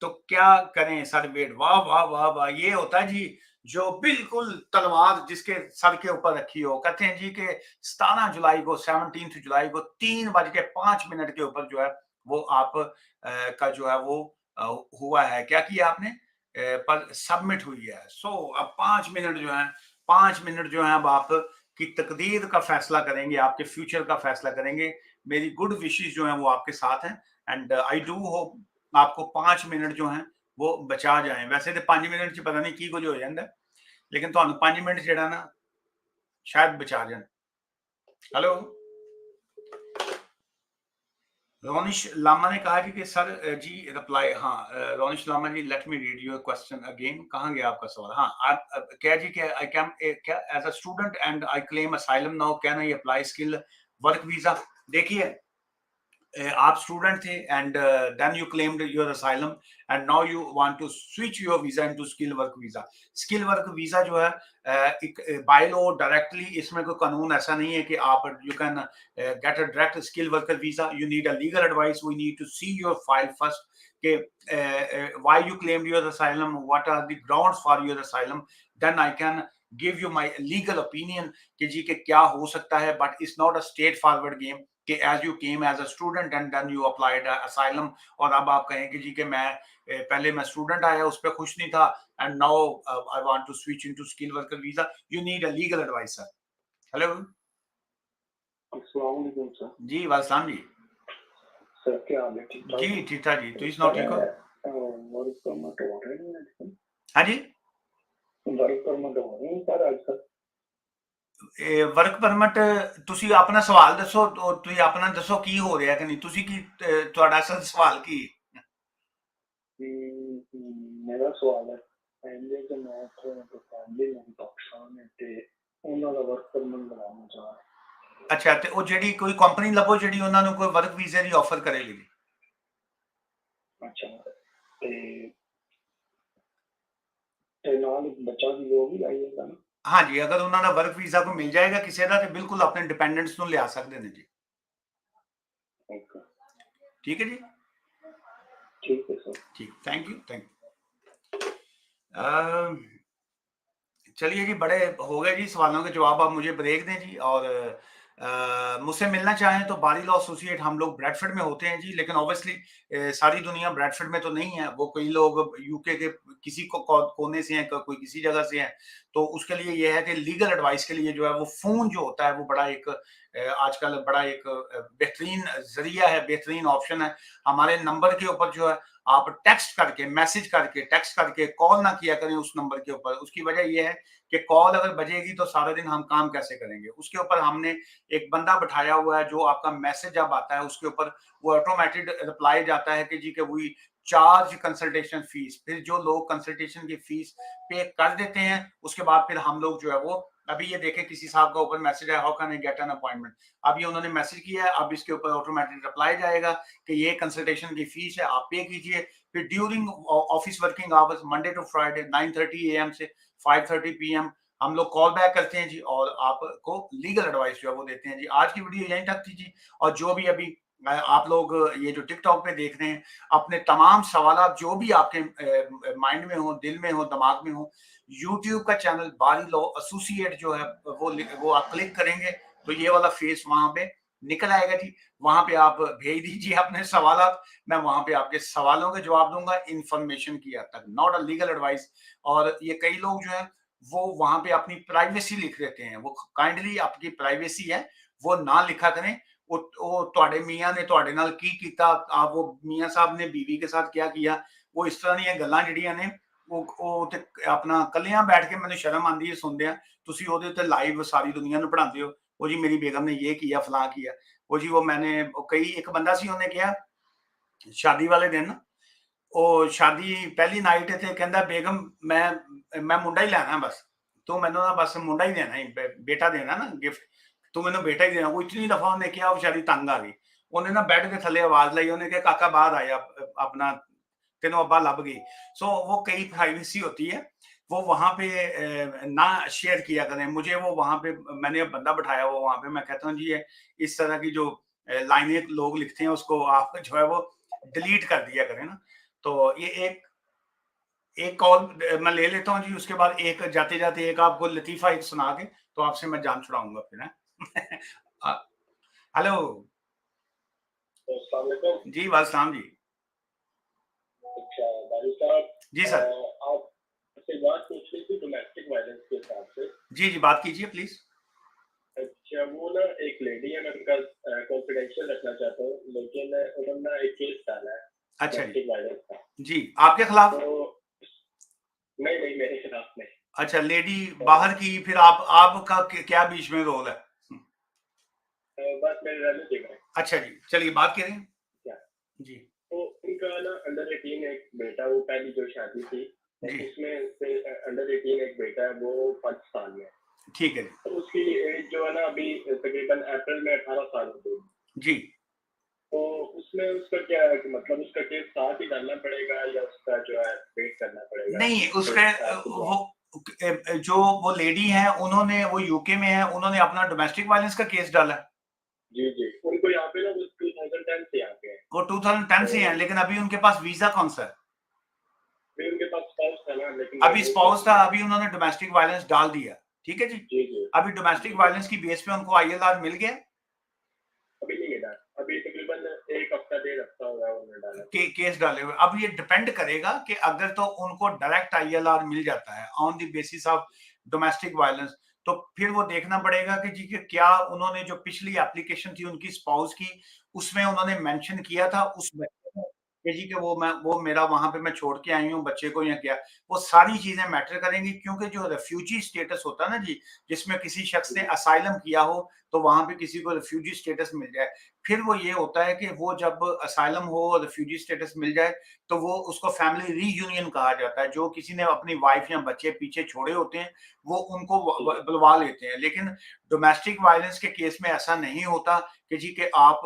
तो क्या करें सर? वेट, वाह वाह वाह वाह, ये होता है जी जो बिल्कुल तलवार जिसके सर के ऊपर रखी हो। कहते हैं जी कि 17 जुलाई को 17 जुलाई को 3:05 के ऊपर जो है वो आप का जो है वो हुआ है, क्या किया आपने, पर सबमिट हुई है। सो अब 5 मिनट जो है, 5 मिनट जो है अब आप की तकदीर का फैसला करेंगे, आपके फ्यूचर का फैसला करेंगे। मेरी गुड विशेस जो है वो आपके साथ हैं, एंड आई डू होप आपको 5 मिनट जो हैं वो बचा जाए। वैसे तो 5 मिनट च पता नहीं की कुछ हो जाता है, लेकिन ਤੁਹਾਨੂੰ 5 मिनट ਜਿਹੜਾ ना शायद बचा जाए। हेलो, रोनिश लामा ने कहा कि सर जी रिप्लाई, हाँ Ronish Lama ji, let me read your question again. कहाँ गया आपका सवाल? हाँ, आप क्या जी कि आई कैन क्या as a student and I claim asylum now, can I apply skill work visa? देखिए, आप स्टूडेंट थे and then you claimed your asylum and now you want to switch your visa into skill work visa. Skill work visa जो है एक by law directly, इसमें कोई कानून ऐसा नहीं है कि आप you can get a direct skill worker visa. You need a legal advice, we need to see your file first कि why you claimed your asylum, what are the grounds for your asylum, then I can give you my legal opinion कि जी के क्या हो सकता है। But it's not a straightforward game कि as you came as a student and then you applied asylum, और अब आप कहें कि जी कि मैं पहले मैं स्टूडेंट आया उस पर खुश नहीं था and now I want to switch into skill worker visa. You need a legal advice sir. Hello, अस्सलाम वालेकुम सर। जी वालेकुम जी। सर क्या हाल है? ठीक ठाक जी ठीक ठाक जी, तो सुनाओ, ठीक हो? वर्क परमिट हो रहे हैं आजकल? हाँ जी, वर्क परमिट हो रहे हैं सर आजकल? वर्क परमिट ਤੁਸੀਂ ਆਪਣਾ ਸਵਾਲ ਦੱਸੋ, ਤੁਸੀਂ ਆਪਣਾ ਦੱਸੋ ਕੀ ਹੋ ਰਿਹਾ ਕਿ ਨਹੀਂ, ਤੁਸੀਂ ਕੀ ਤੁਹਾਡਾ ਅਸਲ ਸਵਾਲ ਕੀ? ਮੇਰਾ ਸਵਾਲ ਹੈ ਕਹਿੰਦੇ ਕਿ ਮੈਂ ਇੱਥੇ ਫੈਮਿਲੀ ਨੂੰ ਪਾਕਿਸਤਾਨ ਹੈ ਤੇ ਉਹਨਾਂ ਦਾ ਵਰਕ ਪਰਮਿਟ ਬਣਾਉਣਾ ਚਾਹ ਰਿਹਾ। ਅੱਛਾ, ਤੇ ਉਹ ਜਿਹੜੀ ਕੋਈ ਕੰਪਨੀ ਲੱਭੋ ਜਿਹੜੀ ਉਹਨਾਂ ਨੂੰ ਕੋਈ ਵਰਕ ਵੀਜ਼ੇ ਦੀ ਆਫਰ ਕਰੇਗੀ। ਅੱਛਾ, ਤੇ ਨਾਲ ਬੱਚਾ ਵੀ ਉਹ ਵੀ ਆਏਗਾ ਨਾ? हाँ जी, अगर उन्होंने वर्क वीजा को मिल जाएगा किसी का, तो बिल्कुल अपने डिपेंडेंट्स ਨੂੰ ਲਿਆ ਸਕਦੇ ਨੇ जी। ओके, ठीक है जी, ठीक है सर। ठीक, थैंक यू, थैंक यू। चलिए जी, बड़े हो गए जी सवालों के जवाब। आप मुझे ब्रेक दें जी, और मुझसे मिलना चाहें तो बारी लॉ एसोसिएट हम लोग ब्रैडफर्ड में होते हैं जी, लेकिन ऑब्वियसली सारी दुनिया ब्रैडफर्ड में तो नहीं है। वो कई लोग यूके के किसी कोने से हैं, कोई किसी जगह से हैं, तो उसके लिए ये है कि लीगल एडवाइस के लिए जो है वो फ़ोन जो होता है वो बड़ा एक आजकल बड़ा एक बेहतरीन ज़रिया है, बेहतरीन ऑप्शन है। हमारे नंबर के ऊपर जो है आप टेक्स्ट करके, मैसेज करके, टेक्स्ट करके कॉल ना किया करें उस नंबर के ऊपर। उसकी वजह ये है कि कॉल अगर बजेगी तो सारा दिन हम काम कैसे करेंगे। उसके ऊपर हमने एक बंदा बिठाया हुआ है, जो आपका मैसेज जब आता है उसके ऊपर वो ऑटोमेटेड रिप्लाई जाता है कि जी कि वी चार्ज कंसल्टेशन फीस। फिर जो लोग कंसल्टेशन की फीस पे कर देते हैं, उसके बाद फिर हम लोग जो है वो, अभी ये देखें किसी साहब का ऊपर मैसेज है, how can I get an appointment. अब ये उन्होंने मैसेज किया है, अब इसके ऊपर ऑटोमेटिक रिप्लाई जाएगा कि ये कंसल्टेशन की फीस है, आप पे कीजिए। फिर during office working hours Monday to Friday 9:30 AM से 5:30 PM हम लोग कॉल बैक करते हैं जी, और आपको लीगल एडवाइस जो है वो देते हैं जी। आज की वीडियो यहीं तक थी जी, और जो भी अभी आप लोग ये जो टिकटॉक पे देख रहे हैं, अपने तमाम सवाल जो भी आपके माइंड में हो, दिल में हो, दिमाग में हो, यूट्यूब का चैनल बारी लॉ एसोसिएट जो है वो आप क्लिक करेंगे तो ये वाला फेस वहां पे निकल आएगा जी। वहां पे आप भेज दीजिए अपने सवाल, मैं वहां पे आपके सवालों के जवाब दूंगा इंफॉर्मेशन की हद तक, नॉट अ लीगल एडवाइस। और ये कई लोग जो है वो वहां पे अपनी प्राइवेसी लिख देते हैं, वो काइंडली आपकी प्राइवेसी है वो ना लिखा करें। वो ਤੁਹਾਡੇ मियां ने ਤੁਹਾਡੇ ਨਾਲ ਕੀ ਕੀਤਾ, आप वो मियां साहब ने बीवी के साथ क्या किया, वो इस तरह ਦੀਆਂ ਗੱਲਾਂ ਜਿਹੜੀਆਂ ਨੇ ਉਹ ਤੇ ਆਪਣਾ ਕੱਲਿਆਂ ਬੈਠ ਕੇ ਮੈਨੂੰ ਸ਼ਰਮ ਆਉਂਦੀ ਹੈ ਸੁਣਦਿਆਂ। ਤੁਸੀਂ ਉਹਦੇ ਉੱਤੇ ਲਾਈਵ ਸਾਰੀ ਦੁਨੀਆ ਨੂੰ ਪੜਾਉਂਦੇ ਹੋ, ਉਹ ਜੀ ਮੇਰੀ बेगम ने ये किया, फलां किया, वो जी वो मैंने कई एक बंदा सी उन्हें किया शादी वाले दिन ਉਹ ਸ਼ਾਦੀ ਪਹਿਲੀ ਨਾਈਟ ਤੇ ਕਹਿੰਦਾ ਬੇਗਮ ਮੈਂ ਮੁੰਡਾ ਹੀ ਲੈਣਾ ਬਸ, ਤੂੰ ਮੈਨੂੰ ਨਾ ਬਸ ਮੁੰਡਾ ਹੀ ਦੇਣਾ ਹੀ, ਬੇਟਾ ਦੇਣਾ ਨਾ ਗਿਫਟ, ਤੂੰ ਮੈਨੂੰ ਬੇਟਾ ਹੀ ਦੇਣਾ। ਉਹ ਇਤਨੀ ਦਫਾ ਉਹਨੇ ਕਿਹਾ, ਉਹ ਸ਼ਾਦੀ ਤੰਗ ਆ ਗਈ। ਉਹਨੇ ਨਾ ਬੈੱਡ ਦੇ ਥੱਲੇ ਆਵਾਜ਼ ਲਾਈ, ਉਹਨੇ कहा काका बाहर आया, अपना तेनों अब्बा लब गई। सो वो कई प्राइवेसी होती है, वो वहां पे ना शेयर किया करें। मुझे वो वहां पे मैंने बंदा बिठाया वो वहां पे, मैं कहता हूँ जी ये इस तरह की जो लाइनें लोग लिखते हैं उसको आप जो है वो डिलीट कर दिया करें ना। तो ये एक कॉल मैं ले लेता हूँ जी, उसके बाद एक जाते जाते एक आपको लतीफा एक सुना के तो आपसे मैं जान छुड़ाऊंगा फिर है। हेलो जी, वालेकुम जी। अच्छा भाई साहब, जी सर। आपसे बात पूछ रही थी डोमेस्टिक वायलेंस के हिसाब से। जी जी, बात कीजिए प्लीज। अच्छा, वो ना एक लेडी है, मैं उनका कॉन्फिडेंशियल रखना चाहता हूँ, लेकिन उन्होंने एक केस डाला है अच्छा जी डोमेस्टिक वायलेंस का। जी, आपके खिलाफ? तो नहीं नहीं, मेरे खिलाफ नहीं। अच्छा, लेडी बाहर की, फिर आपका क्या बीच में रोल है? बस मेरे रिलेटिव है। अच्छा जी, चलिए बात करें। क्या जी तो उनका ना अंडर 18 एक बेटा, वो पहली जो शादी थी जी उसमें से अंडर 18 एक बेटा है, वो 5 साल में है। ठीक है जी। तो उसकी एज जो है ना अभी तकरीबन अप्रैल में 18 साल हो गई। जी तो उसमें उसका क्या है कि मतलब उसका केस साथ ही डालना पड़ेगा या उसका जो है वेट करना पड़ेगा? नहीं, उसके वो जो वो लेडी है उन्होंने, वो यूके में है, उन्होंने अपना डोमेस्टिक वायलेंस का केस डाला है। जी जी, उनको यहाँ पे ना वो 2010 से यहाँ पे है। वो 2010 से हैं, लेकिन अभी उनके पास वीजा कौन सा है? फिर उनके पास स्पाउस था ना, लेकिन अभी स्पाउस था, अभी उन्होंने डोमेस्टिक वायलेंस डाल दिया। ठीक है जी। जी जी, अभी डोमेस्टिक वायलेंस की बेस पे उनको ILR मिल गया। अभी नहीं मिला, अभी तकरीबन 1 हफ्ता 1.5 हफ्ता हो गया उन्होंने डाला। केस डाले हुए। अब ये डिपेंड करेगा कि अगर तो उनको डायरेक्ट ILR मिल जाता है on the basis of domestic violence, तो फिर वो देखना पड़ेगा कि जी कि क्या उन्होंने जो पिछली एप्लीकेशन थी उनकी स्पाउस की, उसमें उन्होंने मेंशन किया था उस बच्चे को कि जी कि वो मेरा वहां पे मैं छोड़ के आई हूँ बच्चे को, या क्या। वो सारी चीजें मैटर करेंगी, क्योंकि जो रेफ्यूजी स्टेटस होता है ना जी, जिसमें किसी शख्स ने असाइलम किया हो तो वहां पे किसी को रेफ्यूजी स्टेटस मिल जाए, फिर वो ये होता है कि वो जब असाइलम हो और रेफ्यूजी स्टेटस मिल जाए तो वो उसको फैमिली रीयूनियन कहा जाता है। जो किसी ने अपनी वाइफ या बच्चे पीछे छोड़े होते हैं वो उनको बुलवा लेते हैं। लेकिन डोमेस्टिक वायलेंस के केस में ऐसा नहीं होता कि जी कि आप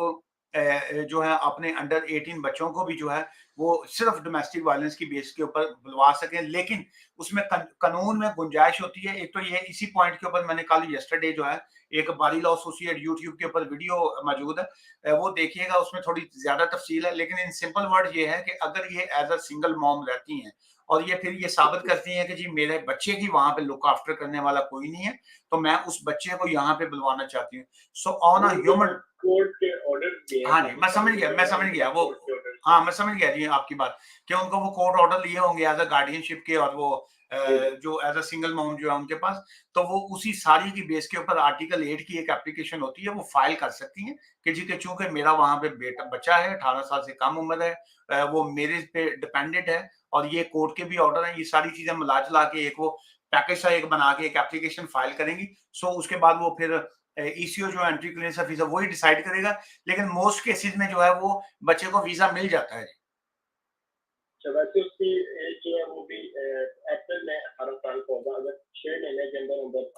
जो है अपने अंडर 18 बच्चों को भी जो है वो सिर्फ डोमेस्टिक वायलेंस की बेस के ऊपर बुलवा सकें। लेकिन उसमें कानून में गुंजाइश होती है। एक तो ये इसी पॉइंट के ऊपर मैंने कल यस्टरडे जो है एक बारी लॉ एसोसिएट यूट्यूब के ऊपर वीडियो मौजूद है, वो देखिएगा, उसमें थोड़ी ज्यादा तफसील है। लेकिन इन सिंपल वर्ड ये है कि अगर ये एज अ सिंगल मॉम रहती हैं और ये फिर ये साबित करती हैं कि जी मेरे बच्चे की वहां पे लुक आफ्टर करने वाला कोई नहीं है, तो मैं उस बच्चे को यहाँ पे बुलवाना चाहती हूँ। So on a human court के ऑर्डर दिए। हाँ जी, मैं समझ गया वो। हाँ, मैं समझ गया जी आपकी बात कि उनको वो कोर्ट ऑर्डर लिए होंगे एज अ गार्डियनशिप के, और वो जो एज अ सिंगल मॉम जो है उनके पास, तो वो उसी सारी की बेस के ऊपर आर्टिकल 8 की एक एप्लीकेशन होती है, वो फाइल कर सकती हैं कि जी के चूंकि मेरा वहां पे बेटा बच्चा है, 18 साल से कम उम्र है, वो मेरे पे डिपेंडेंट है, और ये कोर्ट के भी ऑर्डर है, ये सारी चीजें मिला जुला के एक वो पैकेज सा एक बना के एक एप्लीकेशन फाइल करेंगी। सो उसके बाद वो फिर ECO जो एंट्री क्लियरेंस ऑफिसर वही डिसाइड करेगा। लेकिन मोस्ट केसेस में जो है वो बच्चे को वीजा मिल जाता है। वैसे उसकी एज जो है वो भी अप्रैल में 18 साल का होगा, अगर 6 महीने के अंदर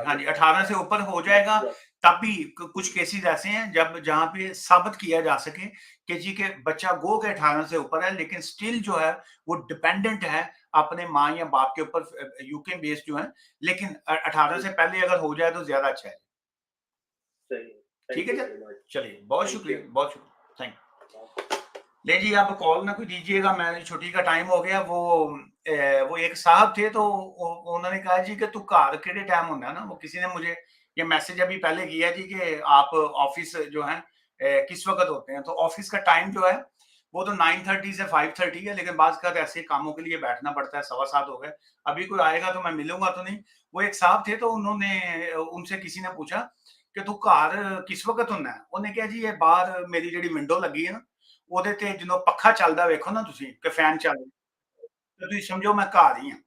हाँ जी 18 से ऊपर हो जाएगा। तब भी कुछ केसेस ऐसे हैं जहां पे साबित किया जा सके कि जी के बच्चा गो के 18 से ऊपर है, लेकिन स्टिल जो है वो डिपेंडेंट है अपने माँ या बाप के ऊपर, यूके बेस्ड जो है। लेकिन 18 से पहले अगर हो जाए तो ज्यादा अच्छा है। ठीक है सर, चलिए बहुत शुक्रिया, थैंक यू। ले जी, आप कॉल ना कोई दीजिएगा, मैं छुट्टी का टाइम हो गया। वो एक साहब थे, तो उन्होंने कहा जी कि तू घर केड़े टाइम होना है ना, वो किसी ने मुझे ये मैसेज अभी पहले किया जी कि आप ऑफिस जो है किस वक्त होते हैं। तो ऑफिस का टाइम जो है वो तो 9:30 से 5:30 है, लेकिन बाज का ऐसे कामों के लिए बैठना पड़ता है। 7:15 हो गए, अभी कोई आएगा तो मैं मिलूंगा तो नहीं। वो एक साहब थे, तो उनसे किसी ने पूछा कि तू घर किस वक्त होना है। उन्हें कहा जी ये बाहर मेरी जी विंडो लगी है ना, ਉਹਦੇ ਤੇ ਜਦੋਂ पखा चलता वेखो ना तुसी कि फैन चल तो तुम समझो मैं घर ही हूँ।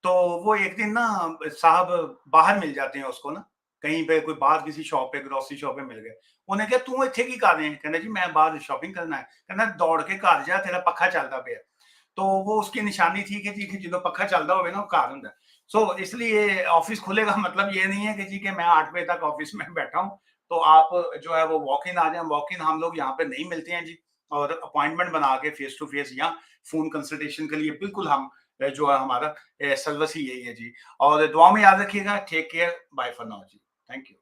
तो वो एक दिन ना साहब बाहर मिल जाते हैं उसको ना, कहीं पे कोई बाहर किसी शॉप पे, ग्रोसरी शॉप पे मिल गए। उन्हें कहा तू इत्थे की कर रहे हैं? कहना जी मैं बाहर शॉपिंग करना है। कहना दौड़ के घर जा, तेरा पखा चलता पे। तो वो उसकी निशानी थी कि जी कि जो पखा चलता हो ना घर होंगे। सो इसलिए ऑफिस खुलेगा मतलब ये नहीं है कि जी कि मैं 8 बजे तक ऑफिस में बैठा हूँ, तो आप जो है वो वॉक इन आ जाए। वॉक इन हम लोग यहाँ पे नहीं मिलते हैं जी, और अपॉइंटमेंट बना के फेस टू फेस या फोन कंसल्टेशन के लिए बिल्कुल हम जो है हमारा सर्विस ही यही है जी। और दुआ में याद रखिएगा। Take care, bye for now जी, थैंक यू।